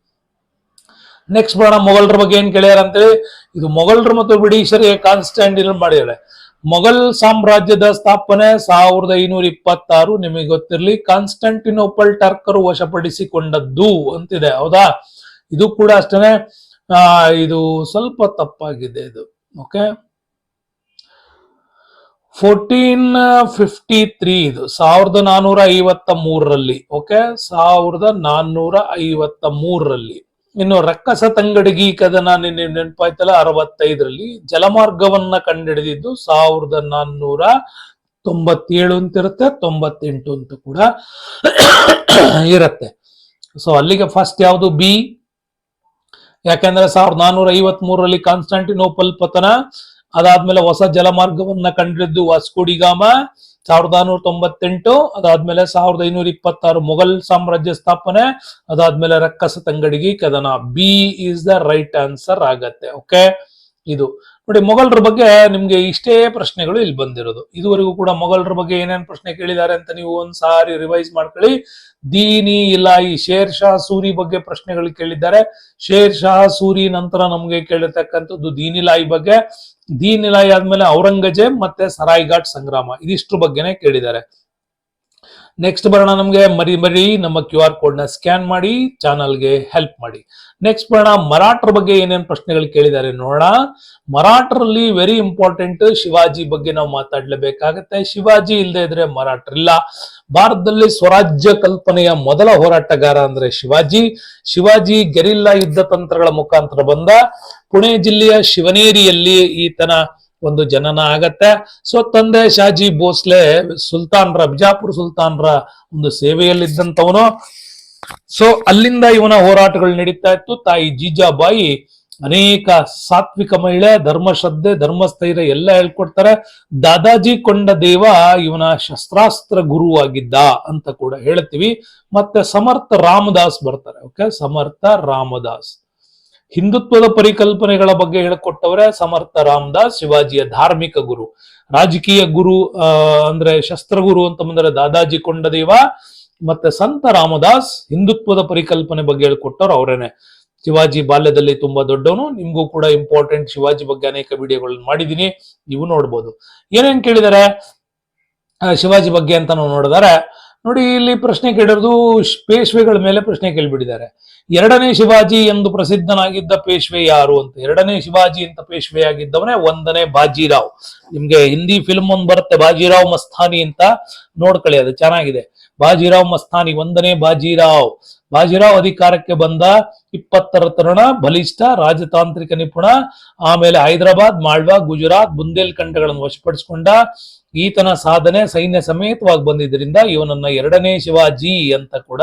ನೆಕ್ಸ್ಟ್ ಬರೋಣ, ಮೊಘಲರ ಬಗ್ಗೆ ಏನ್ ಕೇಳ್ಯಾರ ಅಂತೇಳಿ. ಇದು ಮೊಘಲರು ಮತ್ತು ಬ್ರಿಟಿಷರಿಗೆ ಕಾನ್ಸ್ಟಾಂಟಿನೋಪಲ್ ಮಾಡಿದ್ದಾರೆ. ಮೊಘಲ್ ಸಾಮ್ರಾಜ್ಯದ ಸ್ಥಾಪನೆ 1526, ನಿಮಗೆ ಗೊತ್ತಿರಲಿ. ಕಾನ್ಸ್ಟಾಂಟಿನೋಪಲ್ ಟರ್ಕರು ವಶಪಡಿಸಿಕೊಂಡದ್ದು ಅಂತಿದೆ, ಹೌದಾ? ಇದು ಕೂಡ ಅಷ್ಟೇನೆ, ಇದು ಸ್ವಲ್ಪ ತಪ್ಪಾಗಿದೆ ಇದು. ಓಕೆ, 1453, ಇದು 1453ರಲ್ಲಿ. ಓಕೆ, 1453ರಲ್ಲಿ. ಇನ್ನು ರಕ್ಕಸ ತಂಗಡಗಿ ಕದನ ನೆನಪಾಯ್ತಲ್ಲ 65ರಲ್ಲಿ. ಜಲಮಾರ್ಗವನ್ನ ಕಂಡುಹಿಡಿದಿದ್ದು 1497 ಅಂತ ಇರುತ್ತೆ, 98 ಅಂತ ಕೂಡ ಇರುತ್ತೆ. ಸೊ ಅಲ್ಲಿಗೆ ಫಸ್ಟ್ ಯಾವುದು? ಬಿ. ಯಾಕೆಂದ್ರೆ 1453ರಲ್ಲಿ ಕಾನ್ಸ್ಟಾಂಟಿನೋಪಲ್ ಪತನ, ಅದಾದ್ಮೇಲೆ ಹೊಸ ಜಲಮಾರ್ಗವನ್ನ ಕಂಡಿದ್ದು ವಾಸ್ಕೋಡಿಗಾಮ 1498, ಅದಾದ್ಮೇಲೆ 1526 ಮೊಘಲ್ ಸಾಮ್ರಾಜ್ಯ ಸ್ಥಾಪನೆ, ಅದಾದ್ಮೇಲೆ ರಕ್ಕಸ ತಂಗಡಿಗಿ ಕದನ. B is the right answer ಆಗತ್ತೆ. ಓಕೆ, ಇದು ನೋಡಿ, ಮೊಘಲರ ಬಗ್ಗೆ ನಿಮ್ಗೆ ಇಷ್ಟೇ ಪ್ರಶ್ನೆಗಳು ಇಲ್ಲಿ ಬಂದಿರೋದು. ಇದುವರೆಗೂ ಕೂಡ ಮೊಘಲರ ಬಗ್ಗೆ ಏನೇನ್ ಪ್ರಶ್ನೆ ಕೇಳಿದ್ದಾರೆ ಅಂತ ನೀವು ಒಂದ್ಸಾರಿ ರಿವೈಸ್ ಮಾಡ್ಕೊಳ್ಳಿ. ದೀನಿ ಇಲಾಯಿ, ಶೇರ್ ಶಾ ಸೂರಿ ಬಗ್ಗೆ ಪ್ರಶ್ನೆಗಳು ಕೇಳಿದ್ದಾರೆ. ಶೇರ್ ಶಾ ಸೂರಿ ನಂತರ ನಮ್ಗೆ ಕೇಳಿರ್ತಕ್ಕಂಥದ್ದು ದೀನ್ ಇಲಾಯಿ ಬಗ್ಗೆ. ದೀನ್ ಇಲಾಯಿ ಆದ್ಮೇಲೆ ಔರಂಗಜೇಬ್ ಮತ್ತೆ ಸರಾಯ್ ಘಾಟ್ ಸಂಗ್ರಾಮ, ಇದಿಷ್ಟ್ರ ಬಗ್ಗೆನೆ ಕೇಳಿದ್ದಾರೆ. ನೆಕ್ಸ್ಟ್ ಬರೋಣ, ನಮ್ಗೆ ಮರಿ ನಮ್ಮ QR ಕೋಡ್ ನ ಸ್ಕ್ಯಾನ್ ಮಾಡಿ ಚಾನಲ್ಗೆ ಹೆಲ್ಪ್ ಮಾಡಿ. ನೆಕ್ಸ್ಟ್ ಬರೋಣ, ಮರಾಠರ ಬಗ್ಗೆ ಏನೇನ್ ಪ್ರಶ್ನೆಗಳು ಕೇಳಿದ್ದಾರೆ ನೋಡೋಣ. ಮರಾಠರಲ್ಲಿ ವೆರಿ ಇಂಪಾರ್ಟೆಂಟ್, ಶಿವಾಜಿ ಬಗ್ಗೆ ನಾವು ಮಾತಾಡ್ಲೇಬೇಕಾಗತ್ತೆ. ಶಿವಾಜಿ ಇಲ್ಲದೆ ಇದ್ರೆ ಮರಾಠರಿಲ್ಲ. ಭಾರತದಲ್ಲಿ ಸ್ವರಾಜ್ಯ ಕಲ್ಪನೆಯ ಮೊದಲ ಹೋರಾಟಗಾರ ಅಂದ್ರೆ ಶಿವಾಜಿ. ಶಿವಾಜಿ ಗೆರಿಲ್ಲಾ ಯುದ್ಧ ತಂತ್ರಗಳ ಮುಖಾಂತರ ಬಂದ. ಪುಣೆ ಜಿಲ್ಲೆಯ ಶಿವನೇರಿಯಲ್ಲಿ ಈತನ ಒಂದು ಜನನ ಆಗತ್ತೆ. ಸೊ ತಂದೆ ಶಾಜಿ ಭೋಸ್ಲೆ ಸುಲ್ತಾನ್ರ, ಬಿಜಾಪುರ ಸುಲ್ತಾನ್ರ ಒಂದು ಸೇವೆಯಲ್ಲಿದ್ದಂಥವನು. ಸೊ ಅಲ್ಲಿಂದ ಇವನ ಹೋರಾಟಗಳು ನಡೀತಾ ಇತ್ತು. ತಾಯಿ ಜೀಜಾಬಾಯಿ ಅನೇಕ ಸಾತ್ವಿಕ ಮಹಿಳೆ, ಧರ್ಮಶ್ರದ್ಧೆ, ಧರ್ಮಸ್ಥೈರ್ಯ ಎಲ್ಲ ಹೇಳ್ಕೊಡ್ತಾರೆ. ದಾದಾಜಿ ಕೊಂಡದೇವ ಇವನ ಶಸ್ತ್ರಾಸ್ತ್ರ ಗುರು ಆಗಿದ್ದ ಅಂತ ಕೂಡ ಹೇಳ್ತೀವಿ. ಮತ್ತೆ ಸಮರ್ಥ ರಾಮದಾಸ್ ಬರ್ತಾರೆ. ಓಕೆ, ಸಮರ್ಥ ರಾಮದಾಸ್ ಹಿಂದುತ್ವದ ಪರಿಕಲ್ಪನೆಗಳ ಬಗ್ಗೆ ಹೇಳಿಕೊಟ್ಟವರೇ ಸಮರ್ಥ ರಾಮದಾಸ್, ಶಿವಾಜಿಯ ಧಾರ್ಮಿಕ ಗುರು. ರಾಜಕೀಯ ಗುರು ಅಂದ್ರೆ ಶಸ್ತ್ರಗುರು ಅಂತ ಬಂದರೆ ದಾದಾಜಿ ಕೊಂಡದೇವ, ಮತ್ತೆ ಸಂತ ರಾಮದಾಸ್ ಹಿಂದುತ್ವದ ಪರಿಕಲ್ಪನೆ ಬಗ್ಗೆ ಹೇಳ್ಕೊಟ್ಟವ್ರು ಅವರೇನೆ. ಶಿವಾಜಿ ಬಾಲ್ಯದಲ್ಲಿ ತುಂಬಾ ದೊಡ್ಡವನು. ನಿಮ್ಗೂ ಕೂಡ ಇಂಪಾರ್ಟೆಂಟ್ ಶಿವಾಜಿ ಬಗ್ಗೆ ಅನೇಕ ವಿಡಿಯೋಗಳನ್ನ ಮಾಡಿದೀನಿ, ನೀವು ನೋಡ್ಬೋದು. ಏನೇನ್ ಕೇಳಿದಾರೆ ಶಿವಾಜಿ ಬಗ್ಗೆ ಅಂತ ನಾವು ನೋಡಿದರೆ ನೋಡಿ, ಇಲ್ಲಿ ಪ್ರಶ್ನೆ ಕೇಳಿರೋದು ಪೇಶ್ವೆಗಳ ಮೇಲೆ ಪ್ರಶ್ನೆ ಕೇಳಿಬಿಟ್ಟಿದ್ದಾರೆ. ಎರಡನೇ ಶಿವಾಜಿ ಎಂದು ಪ್ರಸಿದ್ಧನಾಗಿದ್ದ ಪೇಶ್ವೆ ಯಾರು ಅಂತ. ಎರಡನೇ ಶಿವಾಜಿ ಅಂತ ಪೇಶ್ವೆ ಆಗಿದ್ದವನೇ ಒಂದನೇ ಬಾಜಿರಾವ್. ನಿಮ್ಗೆ ಹಿಂದಿ ಫಿಲ್ಮ್ ಒಂದ್ ಬರುತ್ತೆ ಬಾಜಿರಾವ್ ಮಸ್ತಾನಿ ಅಂತ, ನೋಡ್ಕೊಳ್ಳಿ, ಅದು ಚೆನ್ನಾಗಿದೆ. ಬಾಜಿರಾವ್ ಮಸ್ತಾನಿ, ಒಂದನೇ ಬಾಜಿರಾವ್. ಬಾಜಿರಾವ್ ಅಧಿಕಾರಕ್ಕೆ ಬಂದ 20ರ ತರುಣ, ಬಲಿಷ್ಠ, ರಾಜತಾಂತ್ರಿಕ ನಿಪುಣ. ಆಮೇಲೆ ಹೈದರಾಬಾದ್, ಮಾಳ್ವಾ, ಗುಜರಾತ್, ಬುಂದೇಲ್ಖಂಡಗಳನ್ನು ವಶಪಡಿಸಿಕೊಂಡ. ಈತನ ಸಾಧನೆ ಸೈನ್ಯ ಸಮೇತವಾಗಿ ಬಂದಿದ್ರಿಂದ ಇವನನ್ನ ಎರಡನೇ ಶಿವಾಜಿ ಅಂತ ಕೂಡ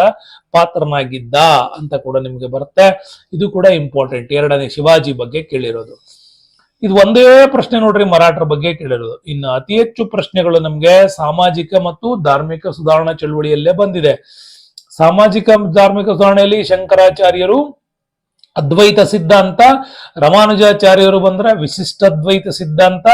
ಪಾತ್ರನಾಗಿದ್ದ ಅಂತ ಕೂಡ ನಿಮ್ಗೆ ಬರುತ್ತೆ. ಇದು ಕೂಡ ಇಂಪಾರ್ಟೆಂಟ್, ಎರಡನೇ ಶಿವಾಜಿ ಬಗ್ಗೆ ಕೇಳಿರೋದು. ಇದು ಒಂದೇ ಪ್ರಶ್ನೆ ನೋಡ್ರಿ ಮರಾಠರ ಬಗ್ಗೆ ಕೇಳಿರೋದು. ಇನ್ನು ಅತಿ ಹೆಚ್ಚು ಪ್ರಶ್ನೆಗಳು ನಮ್ಗೆ ಸಾಮಾಜಿಕ ಮತ್ತು ಧಾರ್ಮಿಕ ಸುಧಾರಣಾ ಚಳುವಳಿಯಲ್ಲೇ ಬಂದಿದೆ. ಸಾಮಾಜಿಕ ಧಾರ್ಮಿಕ ಸುಧಾರಣೆಯಲ್ಲಿ ಶಂಕರಾಚಾರ್ಯರು ಅದ್ವೈತ ಸಿದ್ಧಾಂತ, ರಾಮಾನುಜಾಚಾರ್ಯರು ಬಂದ್ರೆ ವಿಶಿಷ್ಟಾದ್ವೈತ ಸಿದ್ಧಾಂತ,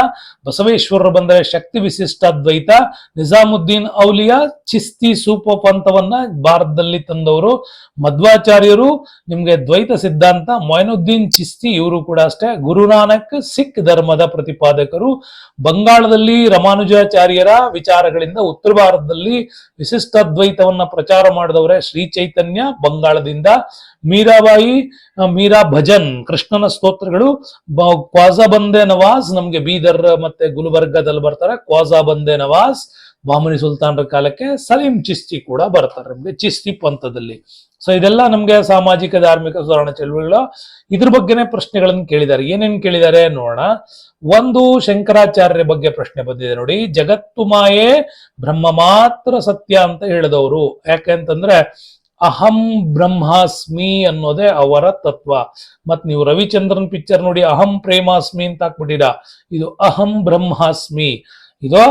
ಬಸವೇಶ್ವರರು ಬಂದ್ರೆ ಶಕ್ತಿ ವಿಶಿಷ್ಟಾದ್ವೈತ, ನಿಜಾಮುದ್ದೀನ್ ಔಲಿಯಾ ಚಿಸ್ತಿ ಸೂಪ ಪಂಥವನ್ನ ಭಾರತದಲ್ಲಿ ತಂದವರು, ಮಧ್ವಾಚಾರ್ಯರು ನಿಮ್ಗೆ ದ್ವೈತ ಸಿದ್ಧಾಂತ, ಮೊಯ್ನುದ್ದೀನ್ ಚಿಸ್ತಿ ಇವರು ಕೂಡ ಅಷ್ಟೇ, ಗುರುನಾನಕ್ ಸಿಖ್ ಧರ್ಮದ ಪ್ರತಿಪಾದಕರು, ಬಂಗಾಳದಲ್ಲಿ ರಾಮಾನುಜಾಚಾರ್ಯರ ವಿಚಾರಗಳಿಂದ ಉತ್ತರ ಭಾರತದಲ್ಲಿ ವಿಶಿಷ್ಟಾದ್ವೈತವನ್ನ ಪ್ರಚಾರ ಮಾಡಿದವರೇ ಶ್ರೀ ಚೈತನ್ಯ ಬಂಗಾಳದಿಂದ, ಮೀರಾಬಾಯಿ, ಮೀರಾ ಭಜನ್ ಕೃಷ್ಣನ ಸ್ತೋತ್ರಗಳು, ಕ್ವಾಜಾ ಬಂದೆ ನವಾಜ್ ನಮ್ಗೆ ಬೀದರ್ ಮತ್ತೆ ಗುಲ್ಬರ್ಗದಲ್ಲಿ ಬರ್ತಾರೆ, ಕ್ವಾಜಾ ಬಂದೆ ನವಾಜ್ ಬಾಮನಿ ಸುಲ್ತಾನರ ಕಾಲಕ್ಕೆ, ಸಲೀಂ ಚಿಸ್ತಿ ಕೂಡ ಬರ್ತಾರೆ ನಮ್ಗೆ ಚಿಸ್ತಿ ಪಂಥದಲ್ಲಿ. ಸೊ ಇದೆಲ್ಲ ನಮ್ಗೆ ಸಾಮಾಜಿಕ ಧಾರ್ಮಿಕ ಸುಧಾರಣಾ ಚಳುವಳಿಗಳು. ಇದ್ರ ಬಗ್ಗೆನೇ ಪ್ರಶ್ನೆಗಳನ್ನು ಕೇಳಿದ್ದಾರೆ. ಏನೇನ್ ಕೇಳಿದ್ದಾರೆ ನೋಡೋಣ. ಒಂದು, ಶಂಕರಾಚಾರ್ಯ ಬಗ್ಗೆ ಪ್ರಶ್ನೆ ಬಂದಿದೆ ನೋಡಿ. ಜಗತ್ತು ಮಾಯೆ, ಬ್ರಹ್ಮ ಮಾತ್ರ ಸತ್ಯ ಅಂತ ಹೇಳಿದವರು. ಯಾಕೆಂತಂದ್ರೆ ಅಹಂ ಬ್ರಹ್ಮಾಸ್ಮಿ ಅನ್ನೋದೇ ಅವರ ತತ್ವ. ಮತ್ ನೀವು ರವಿಚಂದ್ರನ್ ಪಿಕ್ಚರ್ ನೋಡಿ, ಅಹಂ ಪ್ರೇಮಾಸ್ಮಿ ಅಂತ ಹಾಕ್ಬಿಟ್ಟಿರ, ಇದು ಅಹಂ ಬ್ರಹ್ಮಾಸ್ಮಿ, ಇದು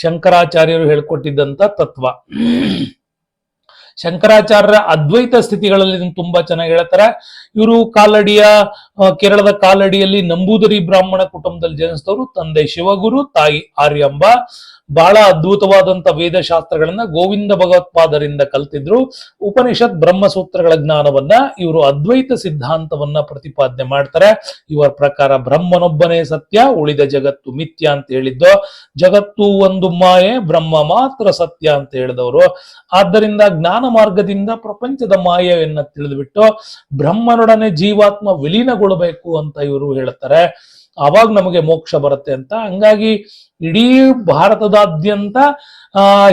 ಶಂಕರಾಚಾರ್ಯರು ಹೇಳ್ಕೊಟ್ಟಿದ್ದಂತ ತತ್ವ. ಶಂಕರಾಚಾರ್ಯರ ಅದ್ವೈತ ಸ್ಥಿತಿಗಳಲ್ಲಿ ತುಂಬಾ ಚೆನ್ನಾಗಿ ಹೇಳ್ತಾರೆ. ಇವರು ಕಾಲಡಿಯ, ಕೇರಳದ ಕಾಲಡಿಯಲ್ಲಿ ನಂಬೂದರಿ ಬ್ರಾಹ್ಮಣ ಕುಟುಂಬದಲ್ಲಿ ಜನಿಸಿದವರು. ತಂದೆ ಶಿವಗುರು, ತಾಯಿ ಆರ್ಯಾಂಬ. ಬಹಳ ಅದ್ಭುತವಾದಂತ ವೇದಶಾಸ್ತ್ರಗಳನ್ನ ಗೋವಿಂದ ಭಗವತ್ಪಾದರಿಂದ ಕಲ್ತಿದ್ರು. ಉಪನಿಷತ್ ಬ್ರಹ್ಮಸೂತ್ರಗಳ ಜ್ಞಾನವನ್ನ ಇವರು ಅದ್ವೈತ ಸಿದ್ಧಾಂತವನ್ನ ಪ್ರತಿಪಾದನೆ ಮಾಡ್ತಾರೆ. ಇವರ ಪ್ರಕಾರ ಬ್ರಹ್ಮನೊಬ್ಬನೇ ಸತ್ಯ, ಉಳಿದ ಜಗತ್ತು ಮಿಥ್ಯ ಅಂತ ಹೇಳಿದ್ದು. ಜಗತ್ತು ಒಂದು ಮಾಯೆ, ಬ್ರಹ್ಮ ಮಾತ್ರ ಸತ್ಯ ಅಂತ ಹೇಳಿದವರು. ಆದ್ದರಿಂದ ಜ್ಞಾನ ಮಾರ್ಗದಿಂದ ಪ್ರಪಂಚದ ಮಾಯೆಯನ್ನ ತಿಳಿದುಬಿಟ್ಟು ಬ್ರಹ್ಮನೊಡನೆ ಜೀವಾತ್ಮ ವಿಲೀನಗೊಳ್ಳಬೇಕು ಅಂತ ಇವರು ಹೇಳ್ತಾರೆ. ಆವಾಗ ನಮಗೆ ಮೋಕ್ಷ ಬರುತ್ತೆ ಅಂತ. ಹಂಗಾಗಿ ಇಡೀ ಭಾರತದಾದ್ಯಂತ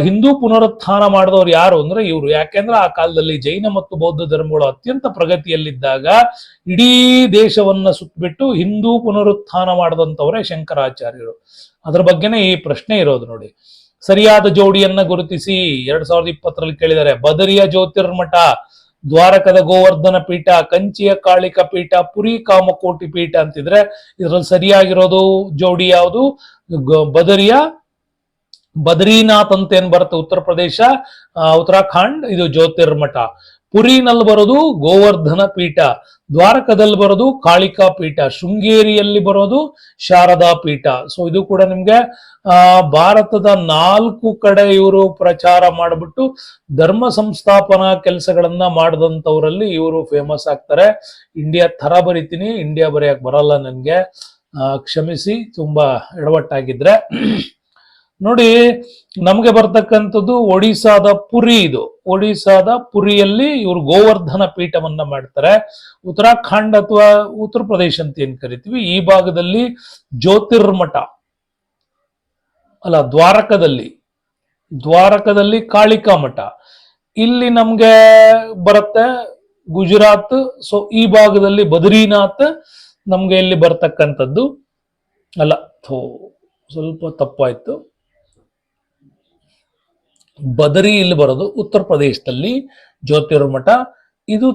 ಹಿಂದೂ ಪುನರುತ್ಥಾನ ಮಾಡಿದವರು ಯಾರು ಅಂದ್ರೆ ಇವರು. ಯಾಕೆಂದ್ರೆ ಆ ಕಾಲದಲ್ಲಿ ಜೈನ ಮತ್ತು ಬೌದ್ಧ ಧರ್ಮಗಳು ಅತ್ಯಂತ ಪ್ರಗತಿಯಲ್ಲಿದ್ದಾಗ ಇಡೀ ದೇಶವನ್ನ ಸುತ್ತಬಿಟ್ಟು ಹಿಂದೂ ಪುನರುತ್ಥಾನ ಮಾಡಿದಂಥವರೇ ಶಂಕರಾಚಾರ್ಯರು. ಅದ್ರ ಬಗ್ಗೆನೇ ಈ ಪ್ರಶ್ನೆ ಇರೋದು ನೋಡಿ. ಸರಿಯಾದ ಜೋಡಿಯನ್ನ ಗುರುತಿಸಿ 2020ರಲ್ಲಿ ಕೇಳಿದ್ದಾರೆ. ಬದರಿಯ ಜ್ಯೋತಿರ್ಮಠ, ದ್ವಾರಕದ ಗೋವರ್ಧನ ಪೀಠ, ಕಂಚಿಯ ಕಾಳಿಕ ಪೀಠ, ಪುರಿ ಕಾಮಕೋಟಿ ಪೀಠ ಅಂತಿದ್ರೆ ಇದ್ರಲ್ಲಿ ಸರಿಯಾಗಿರೋದು ಜೋಡಿ ಯಾವುದು? ಬದರಿನಾಥ್ ಅಂತ ಏನ್ ಬರುತ್ತೆ ಉತ್ತರ ಪ್ರದೇಶ, ಉತ್ತರಾಖಂಡ್, ಇದು ಜ್ಯೋತಿರ್ಮಠ. ಪುರಿನಲ್ಲಿ ಬರೋದು ಗೋವರ್ಧನ ಪೀಠ, ದ್ವಾರಕದಲ್ಲಿ ಬರೋದು ಕಾಳಿಕಾ ಪೀಠ, ಶೃಂಗೇರಿಯಲ್ಲಿ ಬರೋದು ಶಾರದಾ ಪೀಠ. ಸೊ ಇದು ಕೂಡ ನಿಮ್ಗೆ ಭಾರತದ 4 ಕಡೆ ಇವರು ಪ್ರಚಾರ ಮಾಡಿಬಿಟ್ಟು ಧರ್ಮ ಸಂಸ್ಥಾಪನಾ ಕೆಲಸಗಳನ್ನ ಮಾಡಿದಂಥವ್ರಲ್ಲಿ ಇವರು ಫೇಮಸ್ ಆಗ್ತಾರೆ. ಇಂಡಿಯಾ ಥರ ಬರಿತೀನಿ, ಇಂಡಿಯಾ ಬರೆಯಕ್ ಬರಲ್ಲ ನನ್ಗೆ, ಕ್ಷಮಿಸಿ ತುಂಬಾ ಎಡವಟ್ಟಾಗಿದ್ರೆ. ನೋಡಿ, ನಮ್ಗೆ ಬರ್ತಕ್ಕಂಥದ್ದು ಒಡಿಸಾದ ಪುರಿ. ಇದು ಒಡಿಸಾದ ಪುರಿಯಲ್ಲಿ ಇವರು ಗೋವರ್ಧನ ಪೀಠವನ್ನ ಮಾಡ್ತಾರೆ. ಉತ್ತರಾಖಂಡ್ ಅಥವಾ ಉತ್ತರ ಪ್ರದೇಶ ಅಂತ ಏನ್ ಕರಿತೀವಿ, ಈ ಭಾಗದಲ್ಲಿ ಜ್ಯೋತಿರ್ಮಠ ಅಲ್ಲ, ದ್ವಾರಕದಲ್ಲಿ ಕಾಳಿಕಾ ಮಠ. ಇಲ್ಲಿ ನಮ್ಗೆ ಬರುತ್ತೆ ಗುಜರಾತ್. ಸೊ ಈ ಭಾಗದಲ್ಲಿ ಬದ್ರಿನಾಥ್ ನಮ್ಗೆ ಇಲ್ಲಿ ಬರ್ತಕ್ಕಂಥದ್ದು ಅಲ್ಲ, ಸ್ವಲ್ಪ ತಪ್ಪಾಯ್ತು. ಬದರಿ ಇಲ್ಲಿ ಬರೋದು ಉತ್ತರ ಪ್ರದೇಶದಲ್ಲಿ ಜ್ಯೋತಿರ್ಮಠ. ಇದು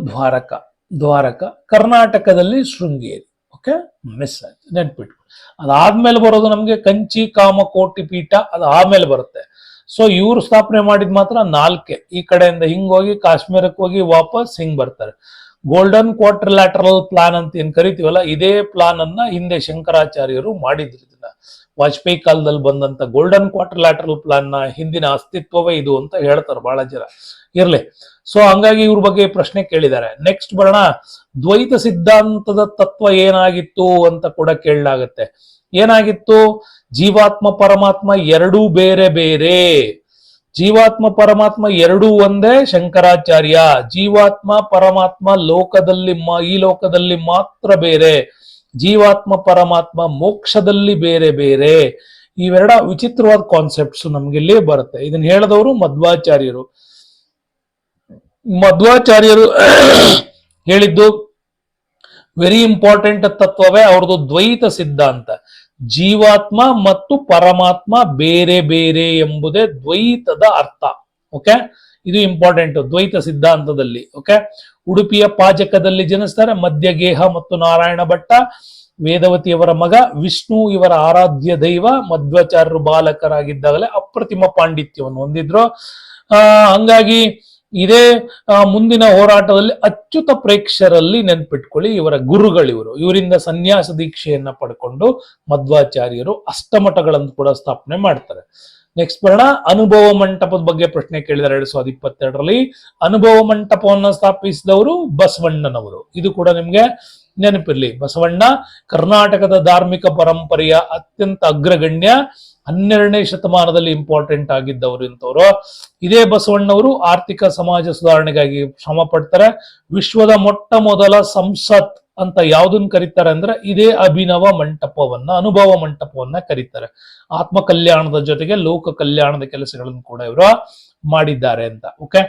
ದ್ವಾರಕ ಕರ್ನಾಟಕದಲ್ಲಿ ಶೃಂಗೇರಿ. ಓಕೆ, ಮಿಸ್ ಆಯ್ತು, ನೆನ್ಪಿಟ್ರು. ಅದಾದ್ಮೇಲೆ ಬರೋದು ನಮ್ಗೆ ಕಂಚಿ ಕಾಮಕೋಟಿ ಪೀಠ, ಅದು ಆಮೇಲೆ ಬರುತ್ತೆ. ಸೊ ಇವ್ರು ಸ್ಥಾಪನೆ ಮಾಡಿದ್ ಮಾತ್ರ 4. ಈ ಕಡೆಯಿಂದ ಹಿಂಗೋಗಿ ಕಾಶ್ಮೀರಕ್ಕೆ ಹೋಗಿ ವಾಪಸ್ ಹಿಂಗ್ ಬರ್ತಾರೆ. ಗೋಲ್ಡನ್ ಕ್ವಾರ್ಟರ್ಲ್ಯಾಟರಲ್ ಪ್ಲಾನ್ ಅಂತ ಏನ್ ಕರಿತೀವಲ್ಲ, ಇದೇ ಪ್ಲಾನ್ ಅನ್ನ ಹಿಂದೆ ಶಂಕರಾಚಾರ್ಯರು ಮಾಡಿದ್ರು. ವಾಜಪೇಯಿ ಕಾಲದಲ್ಲಿ ಬಂದಂತ ಗೋಲ್ಡನ್ ಕ್ವಾರ್ಟರ್ಲ್ಯಾಟರಲ್ ಪ್ಲಾನ್ ನ ಹಿಂದಿನ ಅಸ್ತಿತ್ವವೇ ಇದು ಅಂತ ಹೇಳ್ತಾರೆ ಬಹಳ ಜನ. ಇರ್ಲಿ, ಸೊ ಹಂಗಾಗಿ ಇವ್ರ ಬಗ್ಗೆ ಪ್ರಶ್ನೆ ಕೇಳಿದ್ದಾರೆ. ನೆಕ್ಸ್ಟ್ ಬರೋಣ, ದ್ವೈತ ಸಿದ್ಧಾಂತದ ತತ್ವ ಏನಾಗಿತ್ತು ಅಂತ ಕೂಡ ಕೇಳಲಾಗತ್ತೆ. ಏನಾಗಿತ್ತು? ಜೀವಾತ್ಮ ಪರಮಾತ್ಮ ಎರಡೂ ಬೇರೆ ಬೇರೆ. ಜೀವಾತ್ಮ ಪರಮಾತ್ಮ ಎರಡೂ ಒಂದೇ ಶಂಕರಾಚಾರ್ಯ. ಜೀವಾತ್ಮ ಪರಮಾತ್ಮ ಈ ಲೋಕದಲ್ಲಿ ಮಾತ್ರ ಬೇರೆ, ಜೀವಾತ್ಮ ಪರಮಾತ್ಮ ಮೋಕ್ಷದಲ್ಲಿ ಬೇರೆ ಬೇರೆ. ಇವೆರಡ ವಿಚಿತ್ರವಾದ ಕಾನ್ಸೆಪ್ಟ್ಸ್ ನಮ್ಗೆ ಇಲ್ಲಿ ಬರುತ್ತೆ. ಇದನ್ನ ಹೇಳಿದವರು ಮಧ್ವಾಚಾರ್ಯರು ಹೇಳಿದ್ದು ವೆರಿ ಇಂಪಾರ್ಟೆಂಟ್ ತತ್ವವೇ ಅವ್ರದ್ದು ದ್ವೈತ ಸಿದ್ಧಾಂತ. ಜೀವಾತ್ಮ ಮತ್ತು ಪರಮಾತ್ಮ ಬೇರೆ ಬೇರೆ ಎಂಬುದೇ ದ್ವೈತದ ಅರ್ಥ. ಓಕೆ, ಇದು ಇಂಪಾರ್ಟೆಂಟ್ ದ್ವೈತ ಸಿದ್ಧಾಂತದಲ್ಲಿ. ಓಕೆ, ಉಡುಪಿಯ ಪಾಜಕದಲ್ಲಿ ಜನಿಸ್ತಾರೆ. ಮಧ್ಯಗೇಹ ಮತ್ತು ನಾರಾಯಣ ಭಟ್ಟ, ವೇದವತಿಯವರ ಮಗ, ವಿಷ್ಣು ಇವರ ಆರಾಧ್ಯ ದೈವ. ಮಧ್ವಾಚಾರ್ಯರು ಬಾಲಕರಾಗಿದ್ದಾಗಲೇ ಅಪ್ರತಿಮ ಪಾಂಡಿತ್ಯವನ್ನು ಹೊಂದಿದ್ರು. ಹಂಗಾಗಿ ಇದೇ ಮುಂದಿನ ಹೋರಾಟದಲ್ಲಿ ಅಚ್ಯುತ ಪ್ರೇಕ್ಷರಲ್ಲಿ ನೆನ್ಪಿಟ್ಕೊಳ್ಳಿ, ಇವರ ಗುರುಗಳಿವರು. ಇವರಿಂದ ಸನ್ಯಾಸ ದೀಕ್ಷೆಯನ್ನ ಪಡ್ಕೊಂಡು ಮಧ್ವಾಚಾರ್ಯರು ಅಷ್ಟಮಠಗಳನ್ನು ಕೂಡ ಸ್ಥಾಪನೆ ಮಾಡ್ತಾರೆ. ನೆಕ್ಸ್ಟ್ ಬರೋಣ, ಅನುಭವ ಮಂಟಪದ ಬಗ್ಗೆ ಪ್ರಶ್ನೆ ಕೇಳಿದ್ದಾರೆ 2022ರಲ್ಲಿ. ಅನುಭವ ಮಂಟಪವನ್ನ ಸ್ಥಾಪಿಸಿದವರು ಬಸವಣ್ಣನವರು. ಇದು ಕೂಡ ನಿಮ್ಗೆ ನೆನಪಿರ್ಲಿ. ಬಸವಣ್ಣ ಕರ್ನಾಟಕದ ಧಾರ್ಮಿಕ ಪರಂಪರೆಯ ಅತ್ಯಂತ ಅಗ್ರಗಣ್ಯ, 12ನೇ ಶತಮಾನದಲ್ಲಿ ಇಂಪಾರ್ಟೆಂಟ್ ಆಗಿದ್ದವರು ಇಂಥವ್ರು. ಇದೇ ಬಸವಣ್ಣವರು ಆರ್ಥಿಕ ಸಮಾಜ ಸುಧಾರಣೆಗಾಗಿ ಶ್ರಮ ಪಡ್ತಾರೆ. ವಿಶ್ವದ ಮೊಟ್ಟ ಮೊದಲ ಸಂಸತ್ ಅಂತ ಯಾವ್ದನ್ನ ಕರೀತಾರೆ ಅಂದ್ರೆ ಇದೇ ಅಭಿನವ ಮಂಟಪವನ್ನ, ಅನುಭವ ಮಂಟಪವನ್ನ ಕರೀತಾರೆ. ಆತ್ಮ ಕಲ್ಯಾಣದ ಜೊತೆಗೆ ಲೋಕ ಕಲ್ಯಾಣದ ಕೆಲಸಗಳನ್ನು ಕೂಡ ಇವರು ಮಾಡಿದ್ದಾರೆ ಅಂತ. ಓಕೆ,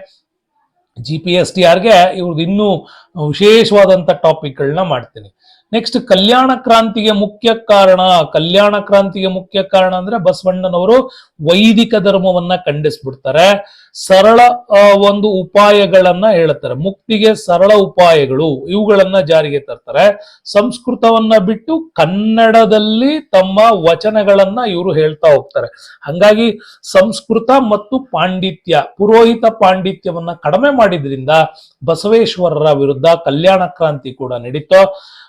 GPSTRಗೆ ಇವ್ರದ್ದು ಇನ್ನೂ ವಿಶೇಷವಾದಂತ ಟಾಪಿಕ್ಗಳನ್ನ ಮಾಡ್ತೀನಿ. ನೆಕ್ಸ್ಟ್, ಕಲ್ಯಾಣ ಕ್ರಾಂತಿಗೆ ಮುಖ್ಯ ಕಾರಣ ಅಂದ್ರೆ ಬಸವಣ್ಣನವರು ವೈದಿಕ ಧರ್ಮವನ್ನ ಖಂಡಿಸ್ಬಿಡ್ತಾರೆ. ಸರಳ ಒಂದು ಉಪಾಯಗಳನ್ನ ಹೇಳ್ತಾರೆ. ಮುಕ್ತಿಗೆ ಸರಳ ಉಪಾಯಗಳು, ಇವುಗಳನ್ನ ಜಾರಿಗೆ ತರ್ತಾರೆ. ಸಂಸ್ಕೃತವನ್ನ ಬಿಟ್ಟು ಕನ್ನಡದಲ್ಲಿ ತಮ್ಮ ವಚನಗಳನ್ನ ಇವರು ಹೇಳ್ತಾ ಹೋಗ್ತಾರೆ. ಹಂಗಾಗಿ ಸಂಸ್ಕೃತ ಮತ್ತು ಪಾಂಡಿತ್ಯ, ಪುರೋಹಿತ ಪಾಂಡಿತ್ಯವನ್ನ ಕಡಿಮೆ ಮಾಡಿದ್ರಿಂದ ಬಸವೇಶ್ವರರ ವಿರುದ್ಧ ಕಲ್ಯಾಣ ಕ್ರಾಂತಿ ಕೂಡ ನಡೀತು.